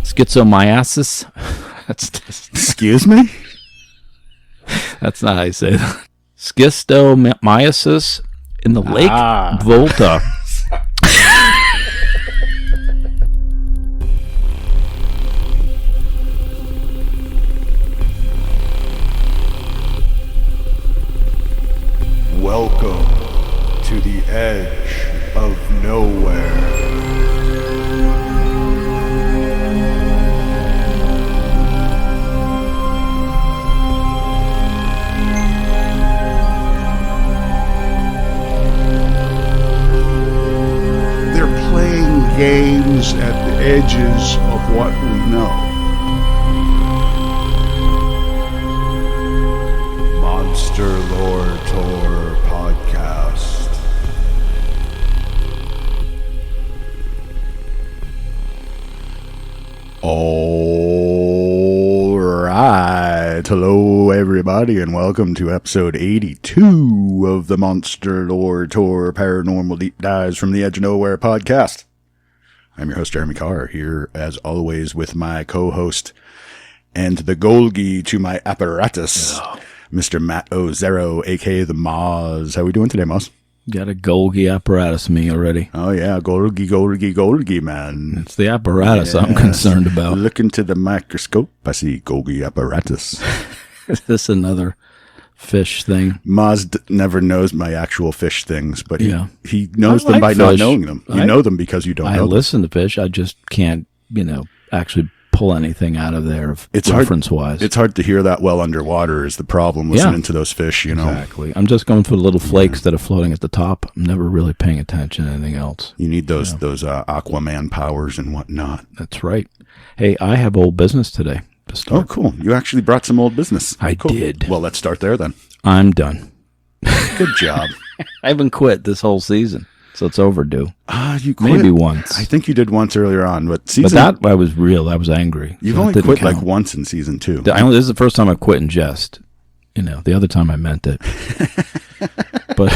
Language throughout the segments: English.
Schistomiasis. Excuse me? That's not how you say that. Schistomiasis in the Lake Volta. Welcome to the edge of nowhere. They're playing games at the edges of what we know. Monster Lore Tour Podcast. All right. Hello, everybody, and welcome to episode 82 of the Monster Lore Tour Paranormal Deep Dives from the Edge of Nowhere podcast. I'm your host, Jeremy Carr, here as always with my co-host and the Golgi to my apparatus, Mr. Matt Ozero, a.k.a. the Moz. How we doing today, Moz? Got a Golgi apparatus me already. Oh, yeah. Golgi, man. It's the apparatus I'm concerned about. Look into the microscope. I see Golgi apparatus. Is this another fish thing? Moz never knows my actual fish things, but he knows I them by like not fish. knowing them. You know them because you don't know I them. listen to fish. I just can't, actually pull anything out of there It's reference-wise. It's hard to hear that well underwater is the problem, listening to those fish, you know. Exactly. I'm just going for the little flakes that are floating at the top. I'm never really paying attention to anything else. You need those Aquaman powers and whatnot. That's right. Hey, I have old business today to start. Oh, cool. You actually brought some old business. I Cool. did. Well, let's start there then. I'm done. Good job. I haven't quit this whole season, so it's overdue. You quit. Maybe once. I think you did once earlier on, but that I was real. I was angry. You've So only that didn't quit count. like once in season 2. This is the first time I quit in jest. The other time I meant it. But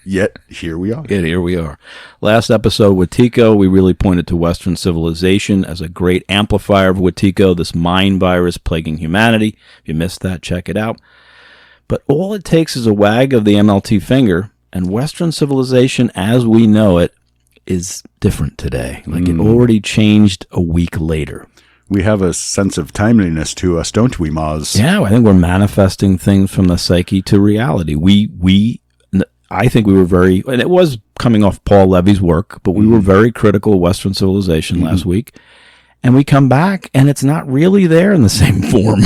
Yet, here we are. here we are. Last episode, Wetiko, we really pointed to Western civilization as a great amplifier of Wetiko, this mind virus plaguing humanity. If you missed that, check it out. But all it takes is a wag of the MLT finger, and Western civilization as we know it is different today. Like it already changed a week later. We have a sense of timeliness to us, don't we, Moz? Yeah, I think we're manifesting things from the psyche to reality. I think we were very, and it was coming off Paul Levy's work, but we were very critical of Western civilization last week. And we come back, and it's not really there in the same form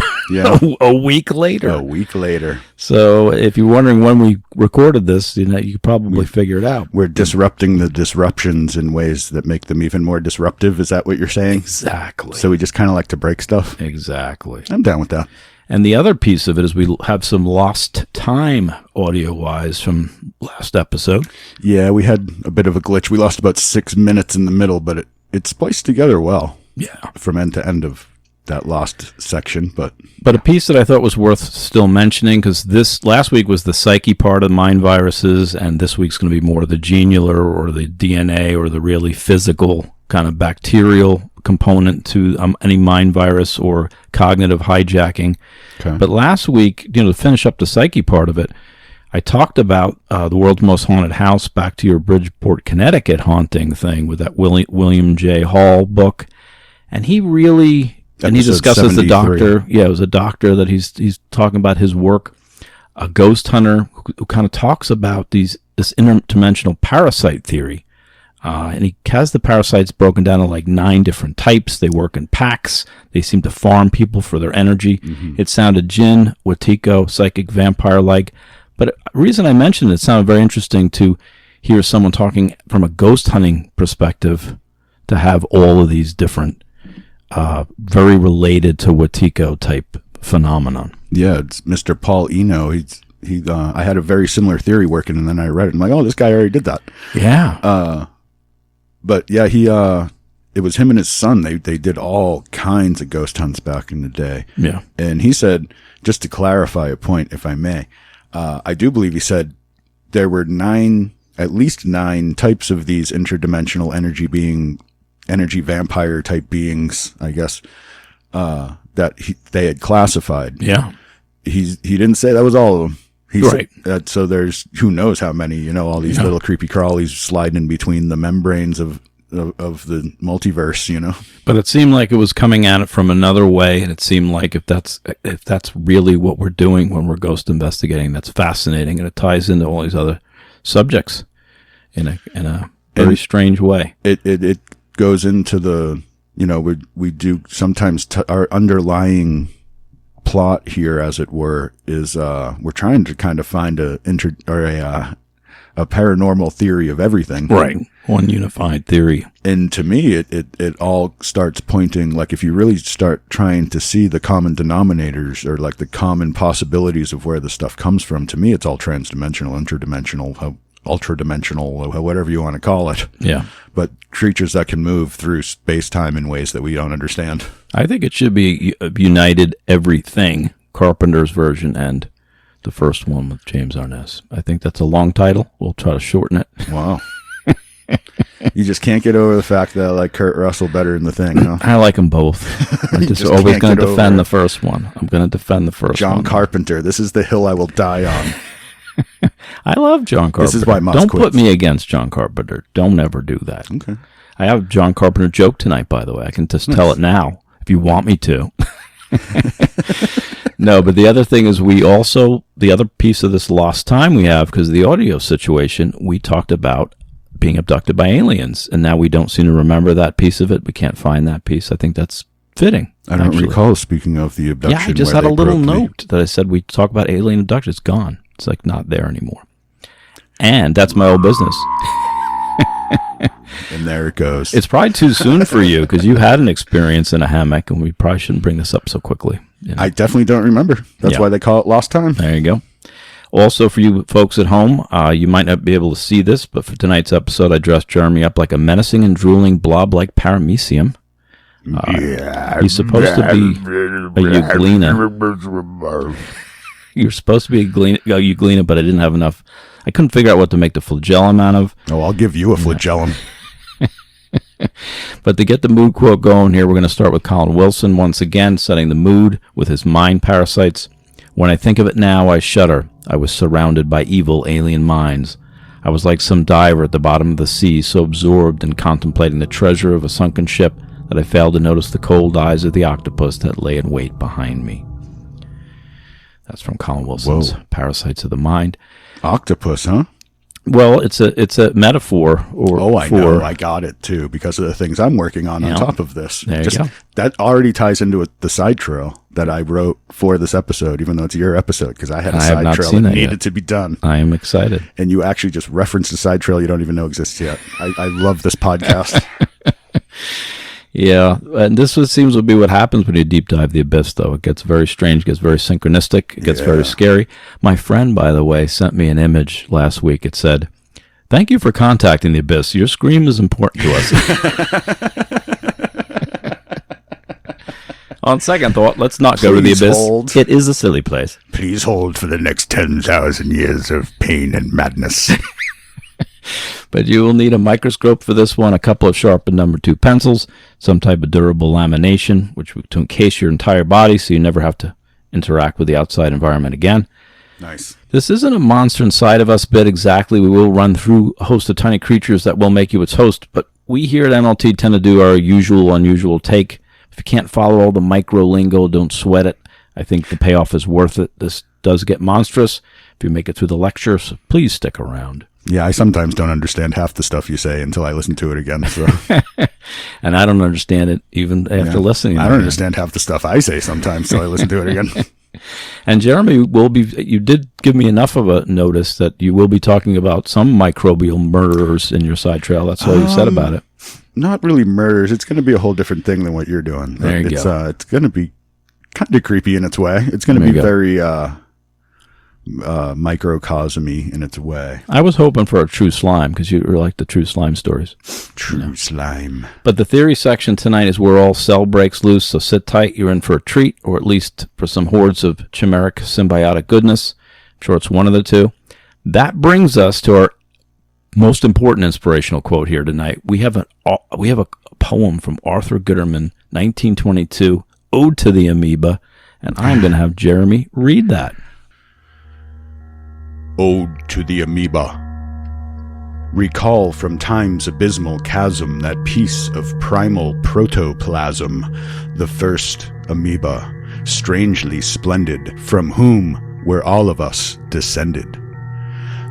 a week later. A week later. So if you're wondering when we recorded this, you could probably figure it out. We're disrupting the disruptions in ways that make them even more disruptive. Is that what you're saying? Exactly. So we just kind of like to break stuff? Exactly. I'm down with that. And the other piece of it is we have some lost time audio-wise from last episode. Yeah, we had a bit of a glitch. We lost about 6 minutes in the middle, but it's spliced together well. Yeah. From end to end of that lost section. But a piece that I thought was worth still mentioning, because this last week was the psyche part of mind viruses, and this week's going to be more of the genular or the DNA or the really physical kind of bacterial component to any mind virus or cognitive hijacking. Okay. But last week, to finish up the psyche part of it, I talked about the world's most haunted house, back to your Bridgeport, Connecticut haunting thing with that William J. Hall book. And he really, and he discusses 73. The doctor. Yeah, it was a doctor that he's talking about his work, a ghost hunter who kind of talks about this interdimensional parasite theory. And he has the parasites broken down in like 9 different types. They work in packs. They seem to farm people for their energy. Mm-hmm. It sounded Jinn, Wetiko, psychic, vampire-like. But the reason I mentioned it sounded very interesting to hear someone talking from a ghost hunting perspective, to have all of these different, very related to Wetiko type phenomenon. Yeah, it's Mr. Paul Eno. I had a very similar theory working, and then I read it. I'm like, oh, this guy already did that. Yeah. But yeah, it was him and his son. They did all kinds of ghost hunts back in the day. Yeah. And he said, just to clarify a point, if I may, I do believe he said there were at least nine types of these interdimensional energy being energy vampire type beings, I guess, that they had classified. Yeah. He didn't say that was all of them. He Right. said, so there's who knows how many, all these little creepy crawlies sliding in between the membranes of the multiverse, But it seemed like it was coming at it from another way, and it seemed like if that's really what we're doing when we're ghost investigating, that's fascinating, and it ties into all these other subjects in a very strange way. It goes into the we do sometimes our underlying plot here, as it were, is we're trying to kind of find a paranormal theory of everything. Right. One unified theory. And to me, it all starts pointing, like, if you really start trying to see the common denominators or like the common possibilities of where the stuff comes from, to me, it's all transdimensional, interdimensional, ultra-dimensional, whatever you want to call it. Yeah. But creatures that can move through space-time in ways that we don't understand. I think it should be United Everything, Carpenter's version, and the first one with James Arness. I think that's a long title. We'll try to shorten it. Wow. You just can't get over the fact that I like Kurt Russell better in The Thing, huh? I like them both. I'm just always going to defend the first one. I'm going to defend the first one. John Carpenter. This is the hill I will die on. I love John Carpenter. This is why Moss Don't quits. put me against John Carpenter. Don't ever do that. Okay. I have a John Carpenter joke tonight, by the way. I can just tell it now if you want me to. No, but the other thing is the other piece of this lost time we have, because of the audio situation, we talked about being abducted by aliens, and now we don't seem to remember that piece of it. We can't find that piece. I think that's fitting. I don't recall speaking of the abduction. Yeah, I just had a little note that I said we talk about alien abduction. It's gone. It's like not there anymore. And that's my old business. And there it goes. It's probably too soon for you because you had an experience in a hammock, and we probably shouldn't bring this up so quickly. I definitely don't remember. That's why they call it Lost Time. There you go. Also, for you folks at home, you might not be able to see this, but for tonight's episode, I dressed Jeremy up like a menacing and drooling blob-like paramecium. He's supposed to be a euglena. You're supposed to be a euglena, but I didn't have enough. I couldn't figure out what to make the flagellum out of. Oh, I'll give you a flagellum. But to get the mood quote going here, we're going to start with Colin Wilson once again, setting the mood with his mind parasites. When I think of it now, I shudder. I was surrounded by evil alien minds. I was like some diver at the bottom of the sea, so absorbed in contemplating the treasure of a sunken ship that I failed to notice the cold eyes of the octopus that lay in wait behind me. That's from Colin Wilson's Parasites of the Mind. Octopus, huh? Well, it's a metaphor. I know. I got it, too, because of the things I'm working on top of this. There you go. That already ties into the side trail that I wrote for this episode, even though it's your episode, because I had a side trail that needed to be done. I am excited. And you actually just referenced a side trail you don't even know exists yet. I love this podcast. Yeah, and this seems to be what happens when you deep dive the abyss, though. It gets very strange, gets very synchronistic, it gets very scary. My friend, by the way, sent me an image last week. It said, "Thank you for contacting the abyss. Your scream is important to us." On second thought, let's not go to the abyss. Hold. It is a silly place. Please hold for the next 10,000 years of pain and madness. But you will need a microscope for this one, a couple of sharpened number 2 pencils, some type of durable lamination, to encase your entire body so you never have to interact with the outside environment again. Nice. This isn't a monster inside of us bit exactly. We will run through a host of tiny creatures that will make you its host, but we here at NLT tend to do our unusual take. If you can't follow all the micro lingo, don't sweat it. I think the payoff is worth it. This does get monstrous if you make it through the lecture, so please stick around. Yeah, I sometimes don't understand half the stuff you say until I listen to it again. So. And I don't understand it even after listening. I don't understand half the stuff I say sometimes until I listen to it again. And Jeremy, you did give me enough of a notice that you will be talking about some microbial murderers in your side trail. That's all you said about it. Not really murders. It's going to be a whole different thing than what you're doing. There you go. It's going to be kind of creepy in its way. It's going to be very... microcosm-y in its way. I was hoping for a true slime because you like the true slime stories. True slime. But the theory section tonight is where all cell breaks loose, so sit tight. You're in for a treat, or at least for some hordes of chimeric symbiotic goodness. I'm sure it's one of the two. That brings us to our most important inspirational quote here tonight. We have a poem from Arthur Guterman, 1922, Ode to the Amoeba, and I'm going to have Jeremy read that. Ode to the Amoeba. Recall from time's abysmal chasm that piece of primal protoplasm, the first amoeba, strangely splendid, from whom were all of us descended.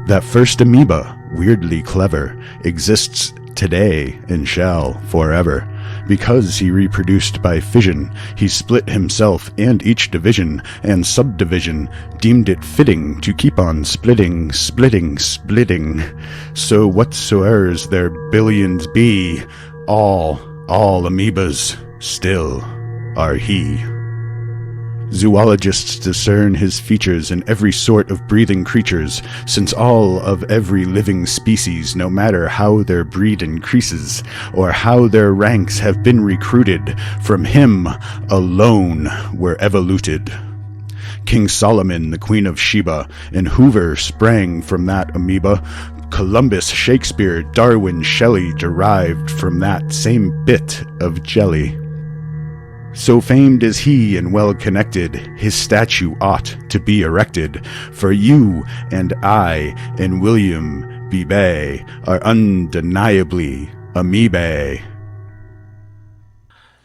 That first amoeba, weirdly clever, exists today and shall forever. Because he reproduced by fission, he split himself and each division and subdivision, deemed it fitting to keep on splitting. So whatsoe'ers their billions be, all amoebas still are he. Zoologists discern his features in every sort of breathing creatures, since all of every living species, no matter how their breed increases, or how their ranks have been recruited, from him alone were evoluted. King Solomon, the Queen of Sheba, and Hoover sprang from that amoeba. Columbus, Shakespeare, Darwin, Shelley derived from that same bit of jelly. So famed is he and well connected, his statue ought to be erected. For you and I and William B. Bay are undeniably amoebae.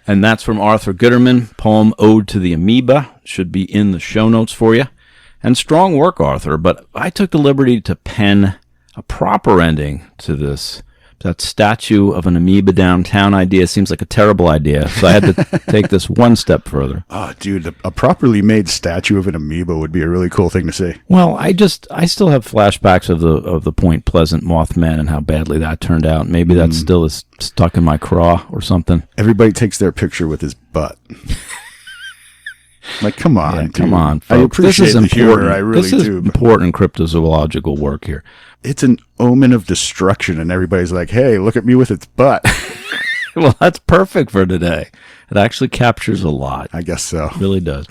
And that's from Arthur Guterman, poem Ode to the Amoeba. Should be in the show notes for you. And strong work, Arthur, but I took the liberty to pen a proper ending to this. That statue of an amoeba downtown idea seems like a terrible idea, so I had to take this one step further. Oh, dude, a properly made statue of an amoeba would be a really cool thing to see. Well, I still have flashbacks of the Point Pleasant Mothman and how badly that turned out. Maybe that still is stuck in my craw or something. Everybody takes their picture with his butt. Like, come on, dude. Come on, folks. I appreciate this is the important. humor, I really this is do. important cryptozoological work here. It's an omen of destruction, and everybody's like, hey, look at me with its butt. Well, that's perfect for today. It actually captures a lot. I guess so. It really does.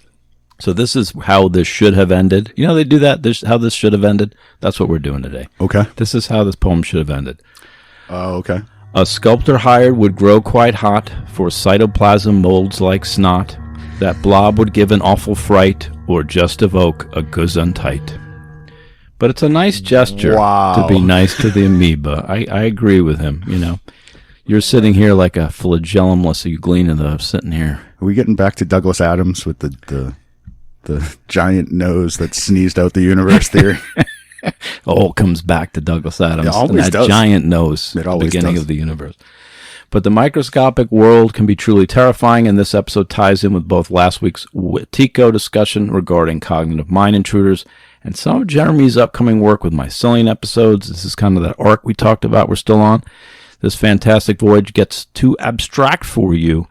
So this is how this should have ended. You know, they do that. This how this should have ended. That's what we're doing today. Okay. This is how this poem should have ended. Okay. A sculptor hired would grow quite hot, for cytoplasm molds like snot. That blob would give an awful fright, or just evoke a Gesundheit. But it's a nice gesture to be nice to the amoeba. I agree with him, you know. You're sitting here like a flagellumless euglena, sitting here. Are we getting back to Douglas Adams with the giant nose that sneezed out the universe theory? It comes back to Douglas Adams. It always and that does. Giant nose at the beginning does. of the universe. But the microscopic world can be truly terrifying, and this episode ties in with both last week's Wetiko discussion regarding cognitive mind intruders and some of Jeremy's upcoming work with mycelium episodes. This is kind of that arc we talked about we're still on. This fantastic voyage gets too abstract for you.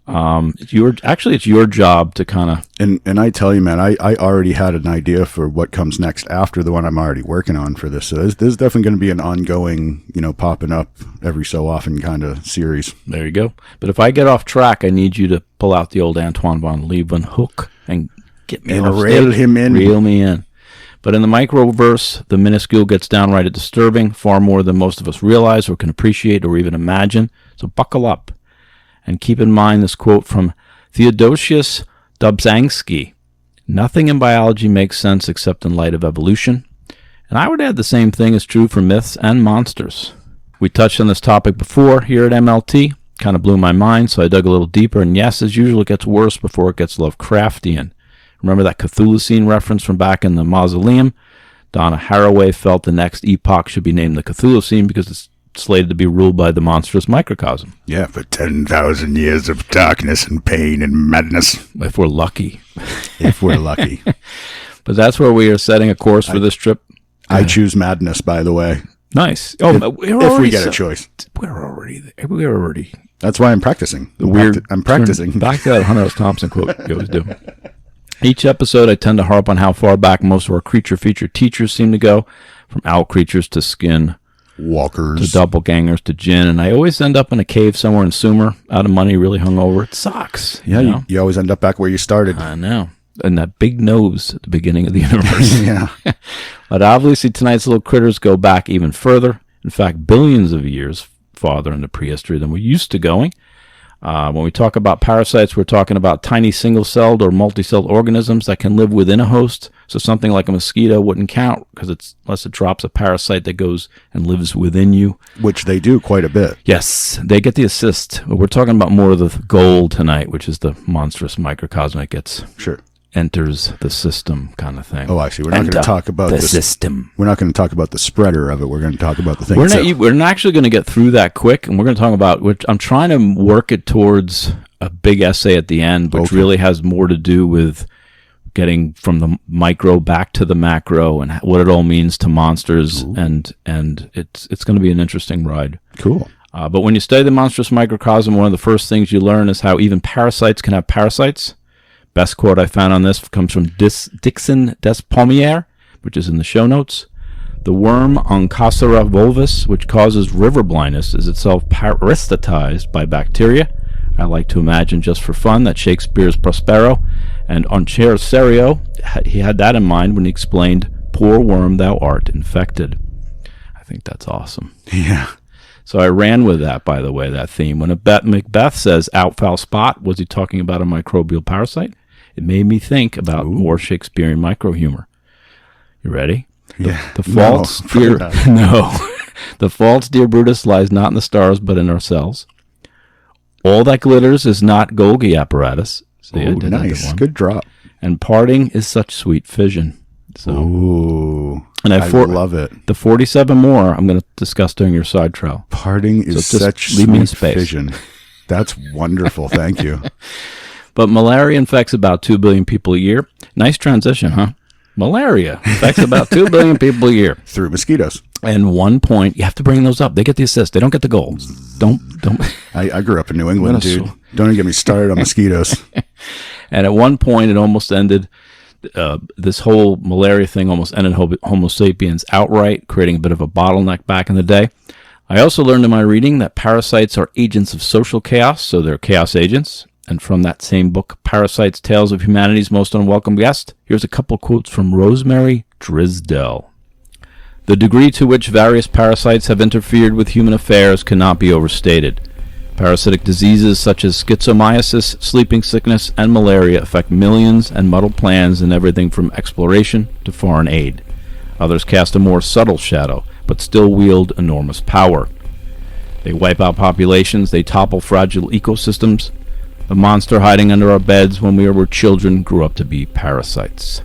It's your job to kind of... And I tell you, man, I already had an idea for what comes next after the one I'm already working on for this. So there's definitely going to be an ongoing, popping up every so often kind of series. There you go. But if I get off track, I need you to pull out the old Antoine von Leeuwenhoek and get me and off reel stage. him in. Reel me in. But in the microverse, the minuscule gets downright disturbing, far more than most of us realize or can appreciate or even imagine. So buckle up. And keep in mind this quote from Theodosius Dobzhansky. Nothing in biology makes sense except in light of evolution. And I would add the same thing is true for myths and monsters. We touched on this topic before here at MLT. Kind of blew my mind, so I dug a little deeper. And yes, as usual, it gets worse before it gets Lovecraftian. Remember that Cthulhu reference from back in the Mausoleum? Donna Haraway felt the next epoch should be named the Cthulhu because it's slated to be ruled by the Monstrous Microcosm. Yeah, for 10,000 years of darkness and pain and madness. If we're lucky. If we're lucky. But that's where we are setting a course for this trip. I choose madness, by the way. Nice. If we get a choice. We're already there. We're already. That's why I'm practicing. I'm practicing. Back to that Hunter S. Thompson quote you always do. Each episode, I tend to harp on how far back most of our creature feature teachers seem to go, from owl creatures to skin walkers to doppelgangers to gin, and I always end up in a cave somewhere in Sumer, out of money, really hungover. It sucks. Yeah, you always end up back where you started. I know. And that big nose at the beginning of the universe. Yeah. But obviously tonight's little critters go back even further. In fact, billions of years farther into prehistory than we're used to going. When we talk about parasites, we're talking about tiny single-celled or multi-celled organisms that can live within a host. So something like a mosquito wouldn't count unless it drops a parasite that goes and lives within you. Which they do quite a bit. Yes, they get the assist. We're talking about more of the gold tonight, which is the monstrous microcosm that enters the system kind of thing. Oh, I see. We're not going to talk about the system. We're not going to talk about the spreader of it. We're going to talk about the thing. We're not actually going to get through that quick, and we're going to talk about which I'm trying to work it towards a big essay at the end, which really has more to do with getting from the micro back to the macro and what it all means to monsters. Ooh. And it's going to be an interesting ride. Cool. But when you study the monstrous microcosm, one of the first things you learn is how even parasites can have parasites. Best quote I found on this comes from Dispommier, which is in the show notes. The worm Onchocera volvus, which causes river blindness, is itself parasitized by bacteria. I like to imagine, just for fun, that Shakespeare's Prospero and Onchocera, he had that in mind when he explained, "Poor worm, thou art infected." I think that's awesome. Yeah. So I ran with that, by the way, that theme. When Macbeth says "out foul spot," was he talking about a microbial parasite? It made me think about more Shakespearean microhumor. You ready? The faults, the faults, dear Brutus, lies not in the stars, but in ourselves. All that glitters is not Golgi apparatus. See, nice. Good drop. And parting is such sweet fission. So, and I love it. The 47 more I'm going to discuss during your side trial. Parting is such sweet fission. That's wonderful. Thank you. But malaria infects about 2 billion people a year. Nice transition, huh? Malaria affects about 2 billion people a year. Through mosquitoes. And 1 point, you have to bring those up. They get the assist. They don't get the goal. Don't. I grew up in New England, dude. Don't even get me started on mosquitoes. And at 1 point, it almost ended, this whole malaria thing almost ended Homo sapiens outright, creating a bit of a bottleneck back in the day. I also learned in my reading that parasites are agents of social chaos, so they're chaos agents. And from that same book, Parasites, Tales of Humanity's Most Unwelcome Guest, here's a couple quotes from Rosemary Drisdelle. The degree to which various parasites have interfered with human affairs cannot be overstated. Parasitic diseases such as schistosomiasis, sleeping sickness, and malaria affect millions and muddle plans in everything from exploration to foreign aid. Others cast a more subtle shadow, but still wield enormous power. They wipe out populations, they topple fragile ecosystems. The monster hiding under our beds when we were children grew up to be parasites.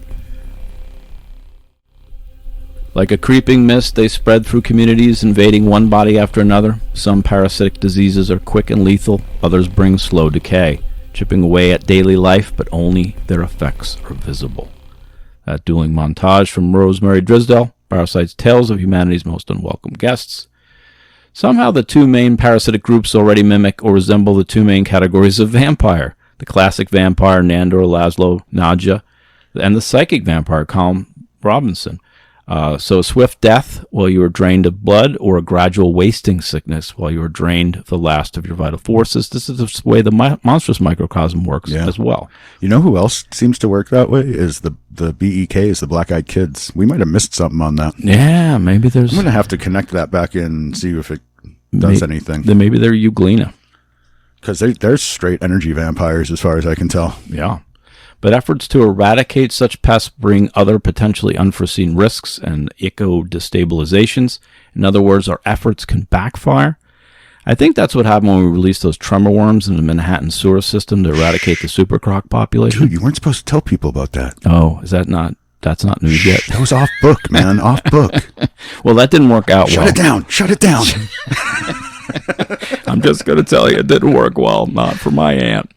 Like a creeping mist, they spread through communities, invading one body after another. Some parasitic diseases are quick and lethal, others bring slow decay, chipping away at daily life, but only their effects are visible. That dueling montage from Rosemary Drisdelle, Parasites, Tales of Humanity's Most Unwelcome Guests. Somehow the two main parasitic groups already mimic or resemble the two main categories of vampire. The classic vampire, Nandor, Laszlo, Nadja, and the psychic vampire, Colin Robinson. So a swift death while you are drained of blood, or a gradual wasting sickness while you are drained of the last of your vital forces. This is the way the monstrous microcosm works as well. You know who else seems to work that way? Is the BEKs, the Black-Eyed Kids. We might have missed something on that. Yeah, maybe there's... I'm going to have to connect that back in and see if it does anything. Then maybe they're Euglena. Because they're straight energy vampires as far as I can tell. Yeah. But efforts to eradicate such pests bring other potentially unforeseen risks and eco-destabilizations. In other words, our efforts can backfire. I think that's what happened when we released those tremor worms in the Manhattan sewer system to eradicate the supercroc population. Dude, you weren't supposed to tell people about that. Oh, is that not... That's not news yet. That was off book, man. Off book. Well, that didn't work out well. Shut it down. Shut it down. I'm just going to tell you, it didn't work well. Not for my aunt.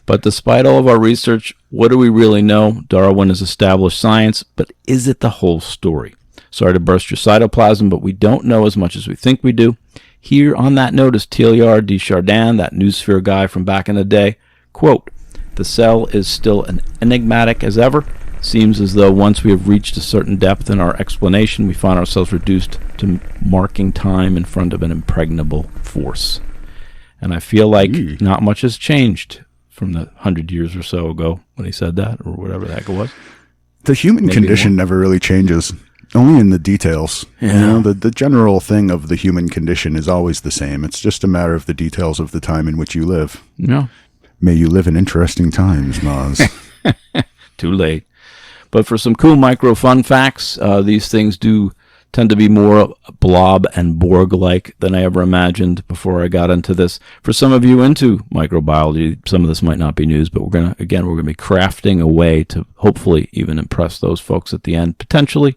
But despite all of our research, what do we really know? Darwin has established science, but is it the whole story? Sorry to burst your cytoplasm, but we don't know as much as we think we do. Here on that note is Teilhard de Chardin, that Newsphere guy from back in the day. Quote, "The cell is still as enigmatic as ever. Seems as though once we have reached a certain depth in our explanation, we find ourselves reduced to marking time in front of an impregnable force." And I feel like not much has changed from the 100 years or so ago when he said that, or whatever the heck it was. The human condition never really changes. only in the details. Yeah. You know, the general thing of the human condition is always the same. It's just a matter of the details of the time in which you live. Yeah. May you live in interesting times, Maz. Too late. But for some cool micro fun facts, these things do tend to be more blob and Borg-like than I ever imagined before I got into this. For some of you into microbiology, some of this might not be news, but we're going to be crafting a way to hopefully even impress those folks at the end, potentially.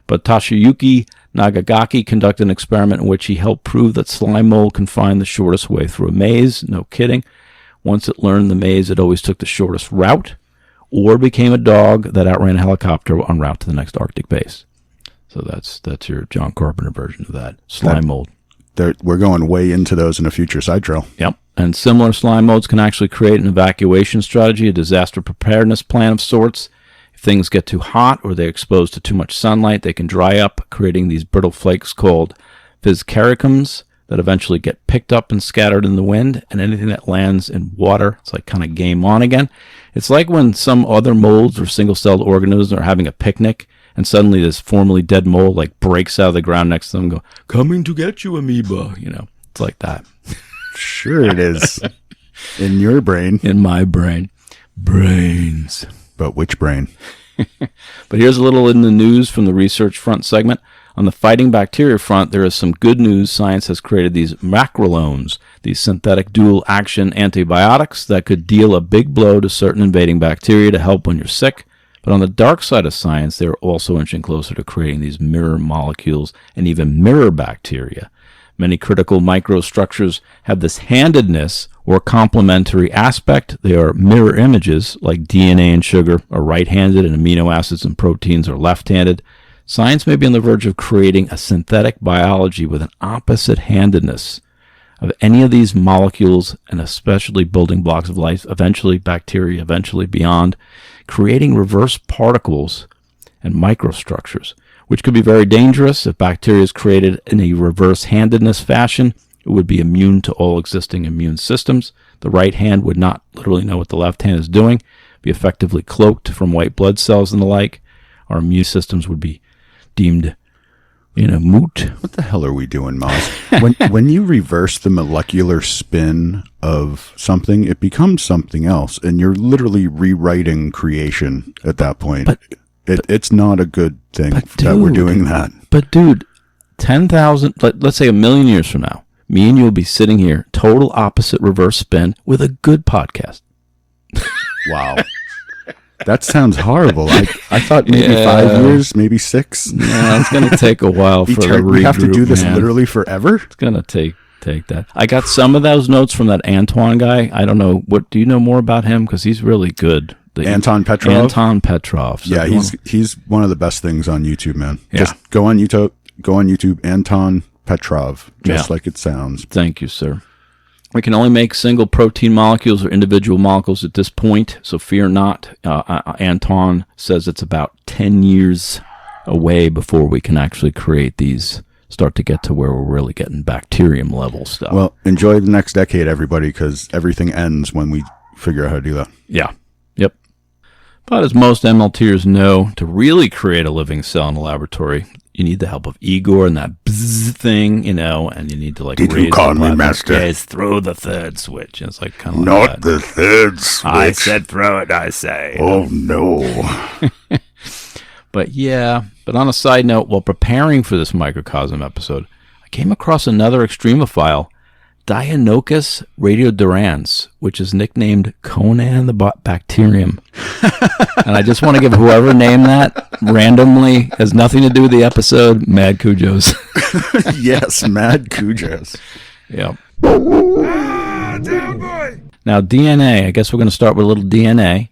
But Toshiyuki Nagagaki conducted an experiment in which he helped prove that slime mold can find the shortest way through a maze. No kidding. Once it learned the maze, it always took the shortest route, or became a dog that outran a helicopter en route to the next Arctic base. So that's your John Carpenter version of that. Slime mold. We're going way into those in a future side trail. Yep. And similar slime molds can actually create an evacuation strategy, a disaster preparedness plan of sorts. If things get too hot or they're exposed to too much sunlight, they can dry up, creating these brittle flakes called physcaricums that eventually get picked up and scattered in the wind. And anything that lands in water, it's like kind of game on again. It's like when some other molds or single-celled organisms are having a picnic, and suddenly this formerly dead mold like breaks out of the ground next to them and go, "Coming to get you, amoeba." You know, it's like that. Sure it is. In your brain. In my brain. Brains. But which brain? But here's a little in the news from the research front segment. On the fighting bacteria front, there is some good news. Science has created these macrolones, these synthetic dual-action antibiotics that could deal a big blow to certain invading bacteria to help when you're sick. But on the dark side of science, they're also inching closer to creating these mirror molecules and even mirror bacteria. Many critical microstructures have this handedness or complementary aspect. They are mirror images, like DNA and sugar are right-handed and amino acids and proteins are left-handed. Science may be on the verge of creating a synthetic biology with an opposite handedness of any of these molecules, and especially building blocks of life, eventually bacteria, eventually beyond, creating reverse particles and microstructures, which could be very dangerous. If bacteria is created in a reverse-handedness fashion, it would be immune to all existing immune systems. The right hand would not literally know what the left hand is doing, be effectively cloaked from white blood cells and the like. Our immune systems would be deemed moot. What the hell are we doing, Moz? when you reverse the molecular spin of something, it becomes something else, and you're literally rewriting creation at that point. It's not a good thing that we're doing that. But dude, 10,000, let's say 1 million years from now, me and you will be sitting here, total opposite reverse spin, with a good podcast. Wow. That sounds horrible. I thought maybe 5 years, maybe 6. Yeah, it's going to take a while for the regroup. We have to do this literally forever? It's going to take that. I got some of those notes from that Antoine guy. I don't know. Do you know more about him? Because he's really good. Anton Petrov? Anton Petrov. So yeah, he's one of the best things on YouTube, man. Yeah. Just go on YouTube, Anton Petrov, just like it sounds. Thank you, sir. We can only make single protein molecules or individual molecules at this point, so fear not. Anton says it's about 10 years away before we can actually create these, start to get to where we're really getting bacterium level stuff. Well, enjoy the next decade, everybody, because everything ends when we figure out how to do that. Yeah. Yep. But as most MLTers know, to really create a living cell in a laboratory, you need the help of Igor and that bzzz thing, and you need to Did you call me master? Yes, throw the third switch. It's like kind of not like the third switch. I said throw it, I say. Oh, no. But on a side note, while preparing for this microcosm episode, I came across another extremophile, Deinonychus radiodurans, which is nicknamed Conan the Bacterium. And I just want to give whoever named that randomly, has nothing to do with the episode, mad kujos. Yes, mad kujos. Yep. Now, DNA, I guess we're going to start with a little DNA,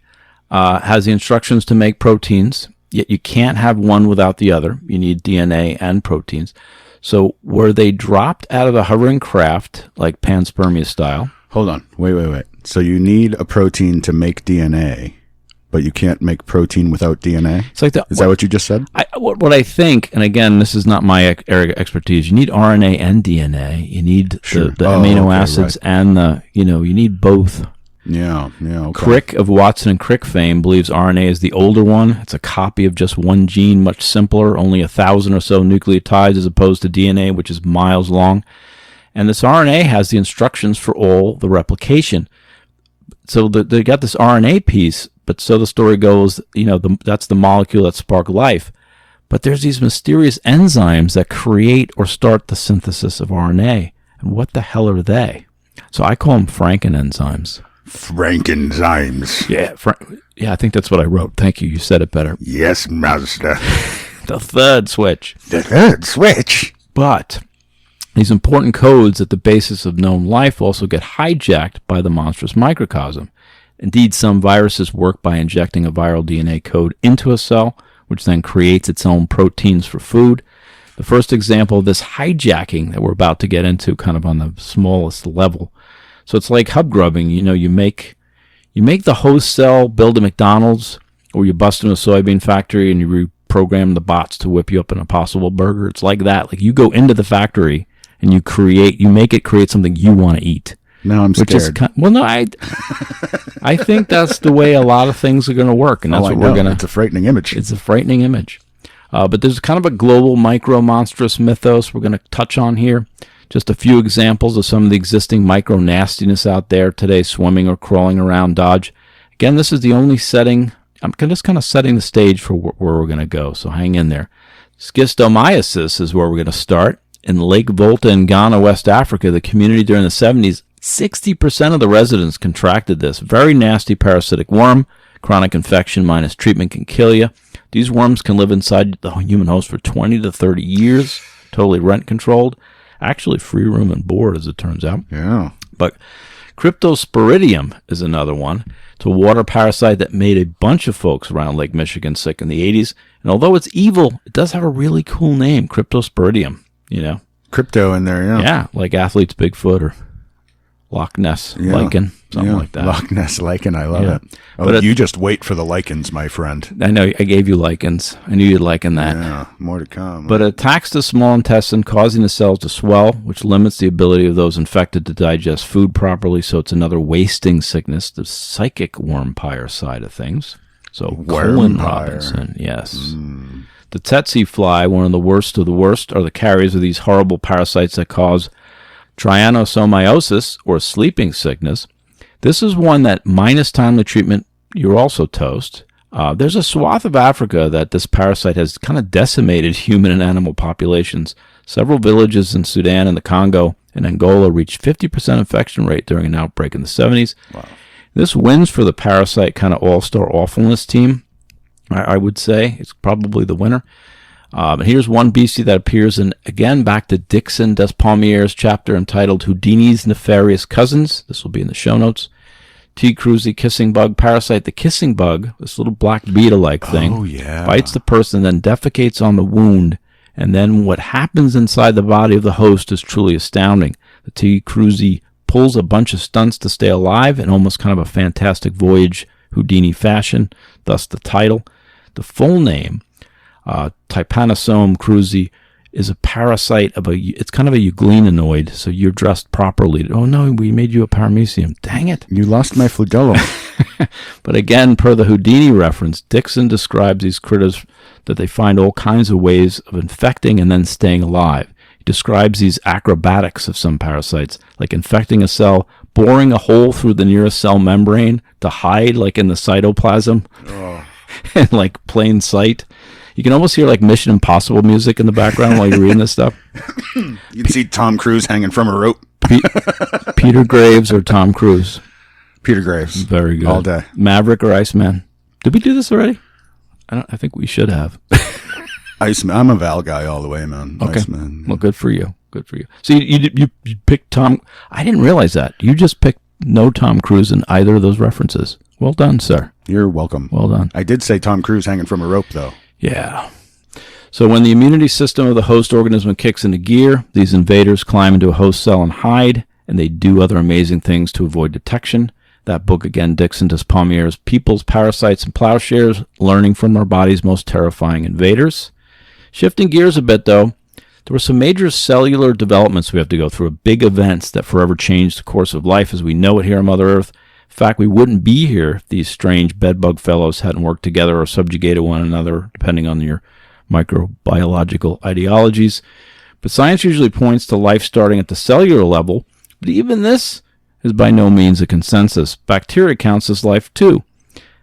has the instructions to make proteins, yet you can't have one without the other. You need DNA and proteins. So were they dropped out of a hovering craft, like panspermia style? Hold on. Wait. So you need a protein to make DNA, but you can't make protein without DNA? It's like is that what you just said? What I think, and again, this is not my area of expertise, you need RNA and DNA. You need the amino acids and you need both. Yeah, okay. Crick of Watson and Crick fame believes RNA is the older one. It's a copy of just one gene, much simpler, only 1,000 or so nucleotides as opposed to DNA, which is miles long. And this RNA has the instructions for all the replication. So they got this RNA piece, but so the story goes, that's the molecule that sparked life. But there's these mysterious enzymes that create or start the synthesis of RNA. And what the hell are they? So I call them Frankenenzymes. Frankenzymes. Yeah, I think that's what I wrote. Thank you. You said it better. Yes, master. The third switch. The third switch. But these important codes at the basis of known life also get hijacked by the monstrous microcosm. Indeed, some viruses work by injecting a viral DNA code into a cell, which then creates its own proteins for food. The first example of this hijacking that we're about to get into, kind of on the smallest level. So it's like hub grubbing. You make the host cell build a McDonald's, or you bust in a soybean factory and you reprogram the bots to whip you up an Impossible Burger. It's like that. Like you go into the factory and you make it create something you want to eat. Now I'm scared. I think that's the way a lot of things are going to work, and that's what we're going to. It's a frightening image. It's a frightening image. But there's kind of a global micro-monstrous mythos we're going to touch on here. Just a few examples of some of the existing micro-nastiness out there today, swimming or crawling around Dodge. Again, this is the only setting. I'm just kind of setting the stage for where we're going to go, so hang in there. Schistomiasis is where we're going to start. In Lake Volta in Ghana, West Africa, the community during the 70s, 60% of the residents contracted this. Very nasty parasitic worm. Chronic infection minus treatment can kill you. These worms can live inside the human host for 20 to 30 years, totally rent controlled. Actually, free room and board, as it turns out. Yeah. But Cryptosporidium is another one. It's a water parasite that made a bunch of folks around Lake Michigan sick in the 80s. And although it's evil, it does have a really cool name, Cryptosporidium. Crypto in there, yeah. Yeah, like athletes Bigfoot or Loch Ness lichen, something like that. Loch Ness lichen, I love it. Oh, but you just wait for the lichens, my friend. I know, I gave you lichens. I knew you'd liken that. Yeah, more to come. But it attacks the small intestine, causing the cells to swell, which limits the ability of those infected to digest food properly, so it's another wasting sickness, the psychic wormpire side of things. So Colin Robinson, yes. The tsetse fly, one of the worst of the worst, are the carriers of these horrible parasites that cause trypanosomiasis, or sleeping sickness. This is one that, minus timely treatment, you're also toast. There's a swath of Africa that this parasite has kind of decimated human and animal populations. Several villages in Sudan and the Congo and Angola reached 50% infection rate during an outbreak in the 70s. Wow. This wins for the parasite kind of all-star awfulness team. I would say it's probably the winner. Here's one beastie that appears in, again, back to Dixon Dispommier's chapter entitled Houdini's Nefarious Cousins. This will be in the show notes. T. cruzi kissing bug parasite. The kissing bug, this little black beetle-like thing, bites the person, then defecates on the wound. And then what happens inside the body of the host is truly astounding. The T. cruzi pulls a bunch of stunts to stay alive in almost kind of a Fantastic Voyage Houdini fashion, thus the title. The full name, Trypanosome cruzi, is a parasite of it's kind of a euglenoid, so you're dressed properly. Oh no, we made you a paramecium. Dang it. You lost my flagellum. But again, per the Houdini reference, Dixon describes these critters that they find all kinds of ways of infecting and then staying alive. He describes these acrobatics of some parasites, like infecting a cell, boring a hole through the nearest cell membrane to hide, like in the cytoplasm. In like plain sight. You can almost hear like Mission Impossible music in the background while you're reading this stuff. You'd see Tom Cruise hanging from a rope. Peter Graves or Tom Cruise? Peter Graves. Very good. All day. Maverick or Iceman? Did we do this already? I think we should have. Iceman. I'm a Val guy all the way, man. Okay. Iceman. Well, good for you. Good for you. So you picked Tom. I didn't realize that. You just picked no Tom Cruise in either of those references. Well done, sir. You're welcome. Well done. I did say Tom Cruise hanging from a rope, though. Yeah. So when the immunity system of the host organism kicks into gear, these invaders climb into a host cell and hide, and they do other amazing things to avoid detection. That book, again, Dixon Dispommier's Peoples, Parasites, and Plowshares, Learning from Our Body's Most Terrifying Invaders. Shifting gears a bit, though, there were some major cellular developments we have to go through, big events that forever changed the course of life as we know it here on Mother Earth. fact, we wouldn't be here if these strange bedbug fellows hadn't worked together or subjugated one another, depending on your microbiological ideologies. But science usually points to life starting at the cellular level, but even this is by no means a consensus. Bacteria counts as life too,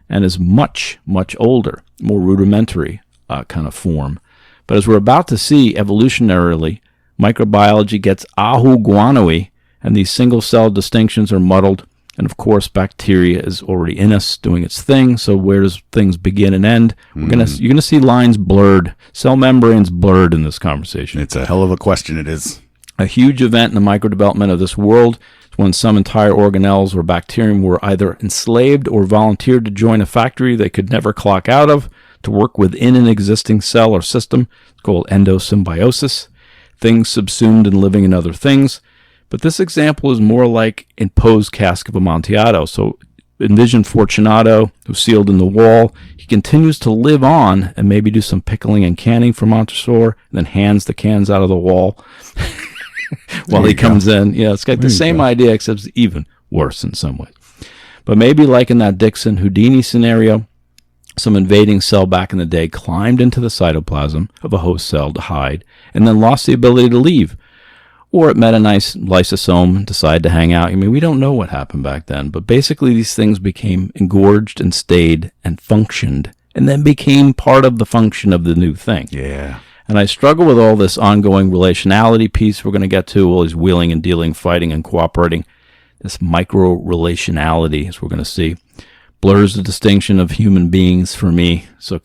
and is much, much older, more rudimentary kind of form. But as we're about to see, evolutionarily, microbiology gets ahu-guano-y, and these single-cell distinctions are muddled. And of course, bacteria is already in us, doing its thing. So where does things begin and end? You're gonna see lines blurred, cell membranes blurred in this conversation. It's a hell of a question. It is a huge event in the microdevelopment of this world. It's when some entire organelles or bacterium were either enslaved or volunteered to join a factory they could never clock out of to work within an existing cell or system. It's called endosymbiosis. Things subsumed and living in other things. But this example is more like in Poe's Cask of Amontillado. So envision Fortunato, who's sealed in the wall. He continues to live on and maybe do some pickling and canning for Monstrous, and then hands the cans out of the wall while he comes in. Yeah, it's got the same idea, except it's even worse in some ways. But maybe like in that Dixon Houdini scenario, some invading cell back in the day climbed into the cytoplasm of a host cell to hide and then lost the ability to leave. Or it met a nice lysosome and decided to hang out. I mean, we don't know what happened back then, but basically these things became engorged and stayed and functioned and then became part of the function of the new thing. Yeah. And I struggle with all this ongoing relationality piece we're going to get to, all these wheeling and dealing, fighting and cooperating. This micro-relationality, as we're going to see, blurs the distinction of human beings for me. So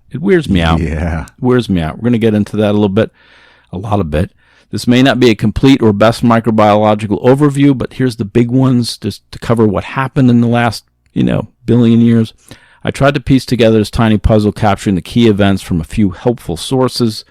it weirds me out. Yeah. It weirds me out. We're going to get into that a lot of bit. This may not be a complete or best microbiological overview, but here's the big ones just to cover what happened in the last, billion years. I tried to piece together this tiny puzzle capturing the key events from a few helpful sources,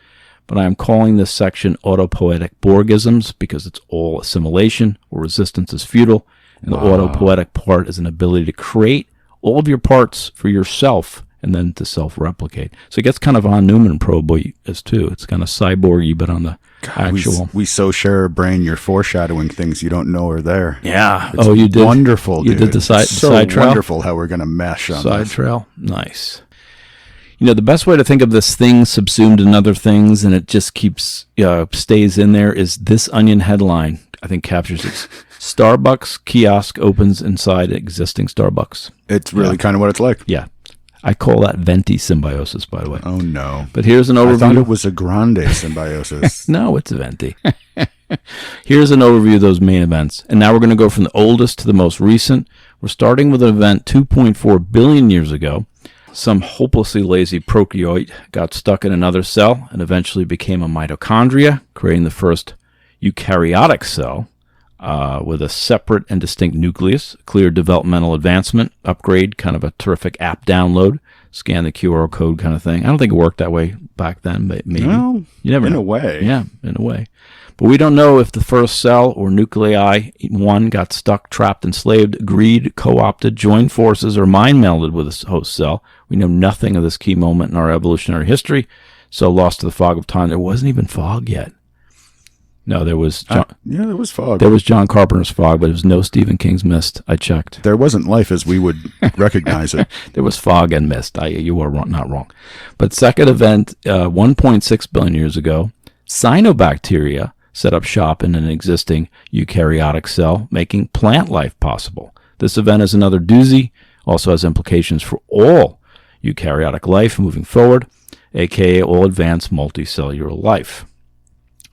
but I am calling this section autopoetic Borgisms because it's all assimilation or resistance is futile, and the autopoetic part is an ability to create all of your parts for yourself and then to self-replicate. So it gets kind of von Neumann probe as too. It's kind of cyborgy, but on the actual. We so share a brain, you're foreshadowing things you don't know are there. Yeah. It's you did. Wonderful, dude. You did the side trail? Wonderful how we're going to mesh on side this. trail. Nice. The best way to think of this thing subsumed in other things and it just keeps, stays in there is this Onion headline, I think captures it. Starbucks kiosk opens inside existing Starbucks. It's really kind of what it's like. Yeah. I call that venti symbiosis, by the way. Oh, no. But here's an overview. I thought it was a grande symbiosis. No, it's a venti. Here's an overview of those main events. And now we're going to go from the oldest to the most recent. We're starting with an event 2.4 billion years ago. Some hopelessly lazy prokaryote got stuck in another cell and eventually became a mitochondria, creating the first eukaryotic cell. With a separate and distinct nucleus, clear developmental advancement, upgrade, kind of a terrific app download, scan the QR code kind of thing. I don't think it worked that way back then, but maybe. Well, you never know. In a way. Yeah, in a way. But we don't know if the first cell or nuclei, one got stuck, trapped, enslaved, agreed, co-opted, joined forces, or mind-melded with a host cell. We know nothing of this key moment in our evolutionary history, so lost to the fog of time. There wasn't even fog yet. No, there was there was fog. There was John Carpenter's fog, but there was no Stephen King's mist. I checked. There wasn't life as we would recognize it. There was fog and mist. You were not wrong. But second event, 1.6 billion years ago, cyanobacteria set up shop in an existing eukaryotic cell, making plant life possible. This event is another doozy, also has implications for all eukaryotic life moving forward, aka all advanced multicellular life.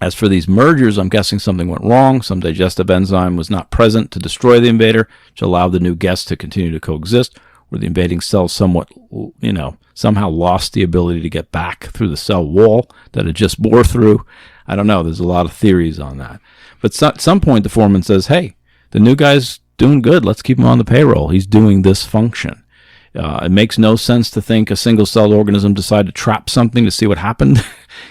As for these mergers, I'm guessing something went wrong. Some digestive enzyme was not present to destroy the invader, which allowed the new guest to continue to coexist, where the invading cells somehow lost the ability to get back through the cell wall that it just bore through. I don't know. There's a lot of theories on that. But at some point, the foreman says, hey, the new guy's doing good. Let's keep him on the payroll. He's doing this function. It makes no sense to think a single-celled organism decided to trap something to see what happened.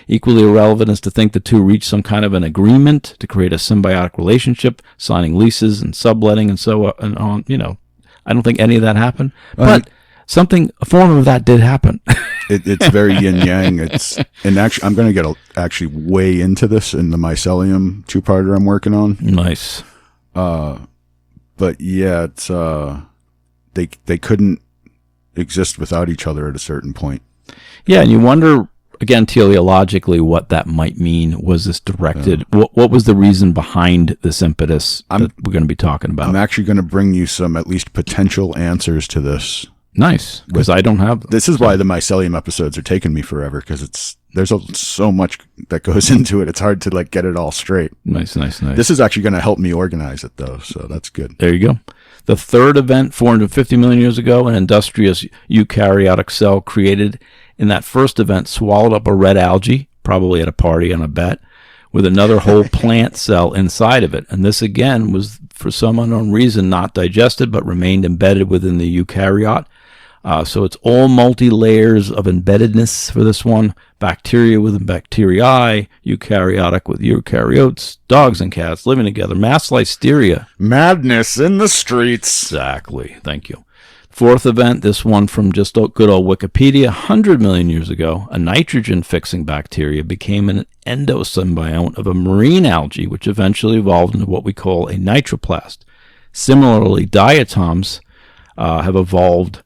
Equally irrelevant is to think the two reached some kind of an agreement to create a symbiotic relationship, signing leases and subletting and so on. I don't think any of that happened. But a form of that did happen. It's very yin-yang. I'm going to get actually way into this in the mycelium two-parter I'm working on. Nice. But yeah, it's... they couldn't exist without each other at a certain point. Yeah, and you wonder, again, teleologically, what that might mean. Was this directed? What was the reason behind this impetus that we're going to be talking about? I'm actually going to bring you some at least potential answers to this. Nice, because I don't have them. This is why the mycelium episodes are taking me forever, because there's so much that goes into it. It's hard to like get it all straight. Nice. This is actually going to help me organize it, though, so that's good. There you go. The third event, 450 million years ago, an industrious eukaryotic cell created in that first event swallowed up a red algae, probably at a party on a bet, with another whole plant cell inside of it. And this, again, was, for some unknown reason, not digested, but remained embedded within the eukaryote. So it's all multi-layers of embeddedness for this one. Bacteria within bacteria, eukaryotic with eukaryotes, dogs and cats living together, mass listeria. Madness in the streets. Exactly. Thank you. Fourth event, this one from just good old Wikipedia, 100 million years ago, a nitrogen-fixing bacteria became an endosymbiont of a marine algae, which eventually evolved into what we call a nitroplast. Similarly, diatoms have evolved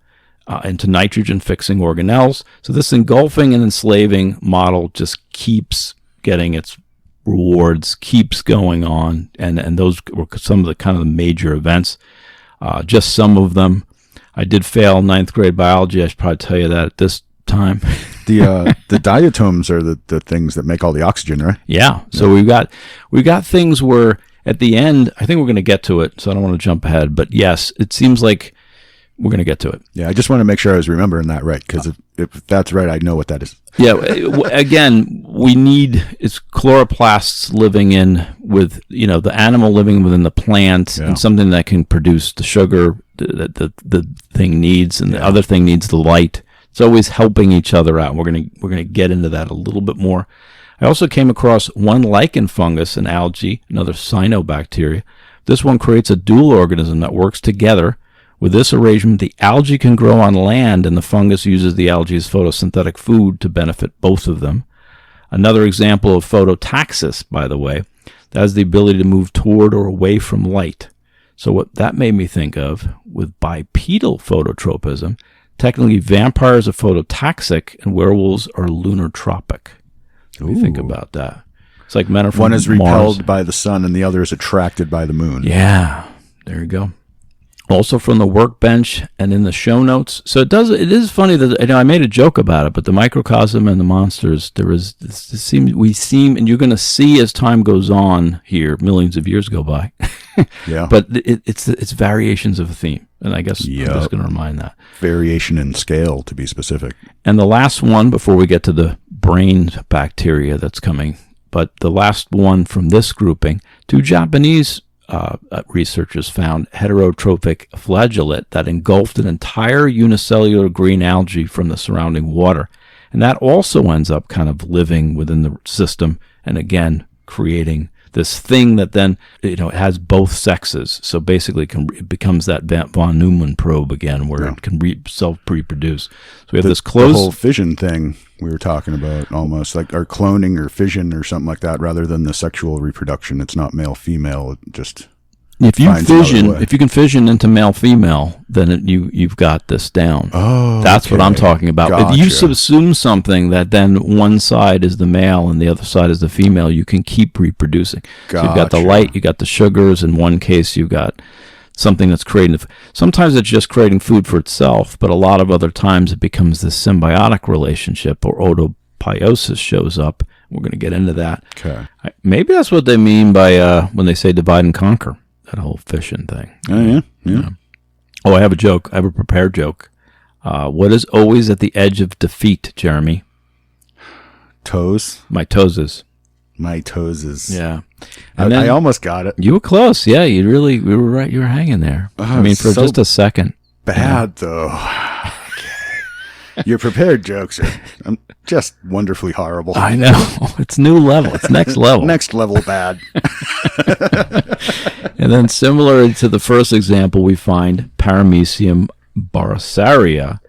into nitrogen-fixing organelles. So this engulfing and enslaving model just keeps getting its rewards, keeps going on, and those were some of the kind of the major events. Just some of them. I did fail ninth grade biology. I should probably tell you that at this time. The diatoms are the things that make all the oxygen, right? Yeah. So we've got things where at the end, I think we're going to get to it, so I don't want to jump ahead. But yes, it seems like we're going to get to it. Yeah, I just want to make sure I was remembering that right, because if that's right, I know what that is. Yeah, again, it's chloroplasts living in with, the animal living within the plant, and something that can produce the sugar that the thing needs, and the other thing needs the light. It's always helping each other out. We're gonna get into that a little bit more. I also came across one lichen fungus, an algae, another cyanobacteria. This one creates a dual organism that works together. With this arrangement, the algae can grow on land, and the fungus uses the algae as photosynthetic food to benefit both of them. Another example of phototaxis, by the way, that has the ability to move toward or away from light. So what that made me think of with bipedal phototropism, technically vampires are phototaxic and werewolves are lunotropic. What do you think about that? It's like men are from One is Mars. repelled by the sun and the other is attracted by the moon. Yeah, there you go. Also from the workbench and in the show notes. So it is funny that I made a joke about it, but the microcosm and the monsters, we seem, and you're going to see as time goes on here, millions of years go by. Yeah. But it's variations of a theme, and I guess I'm just going to remind that. Variation in scale, to be specific. And the last one, before we get to the brain bacteria that's coming, but the last one from this grouping, two Japanese researchers found heterotrophic flagellate that engulfed an entire unicellular green algae from the surrounding water. And that also ends up kind of living within the system and, again, creating this thing that then, it has both sexes. So basically it becomes that von Neumann probe again, where it can self-reproduce. So we have this close... The whole fission thing we were talking about, almost like our cloning or fission or something like that, rather than the sexual reproduction. It's not male-female. It just... If you can fission into male-female, then you've got this down. Oh, that's what I'm talking about. Gotcha. If you subsume something that then one side is the male and the other side is the female, you can keep reproducing. So you've got the light, you got the sugars. In one case, you've got something that's creating. Sometimes it's just creating food for itself, but a lot of other times it becomes this symbiotic relationship, or autobiosis shows up. We're going to get into that. Okay. Maybe that's what they mean by when they say divide and conquer. That whole fission thing. Oh, yeah. Oh, I have a joke. I have a prepared joke. What is always at the edge of defeat, Jeremy? Toes? Mitosis. Mitosis. Yeah. I almost got it. You were close. Yeah, we were right. You were hanging there. For just a second. Bad, though. Your prepared jokes are just wonderfully horrible. I know. It's new level. It's next level. Next level bad. And then similar to the first example, we find Paramecium borsaria,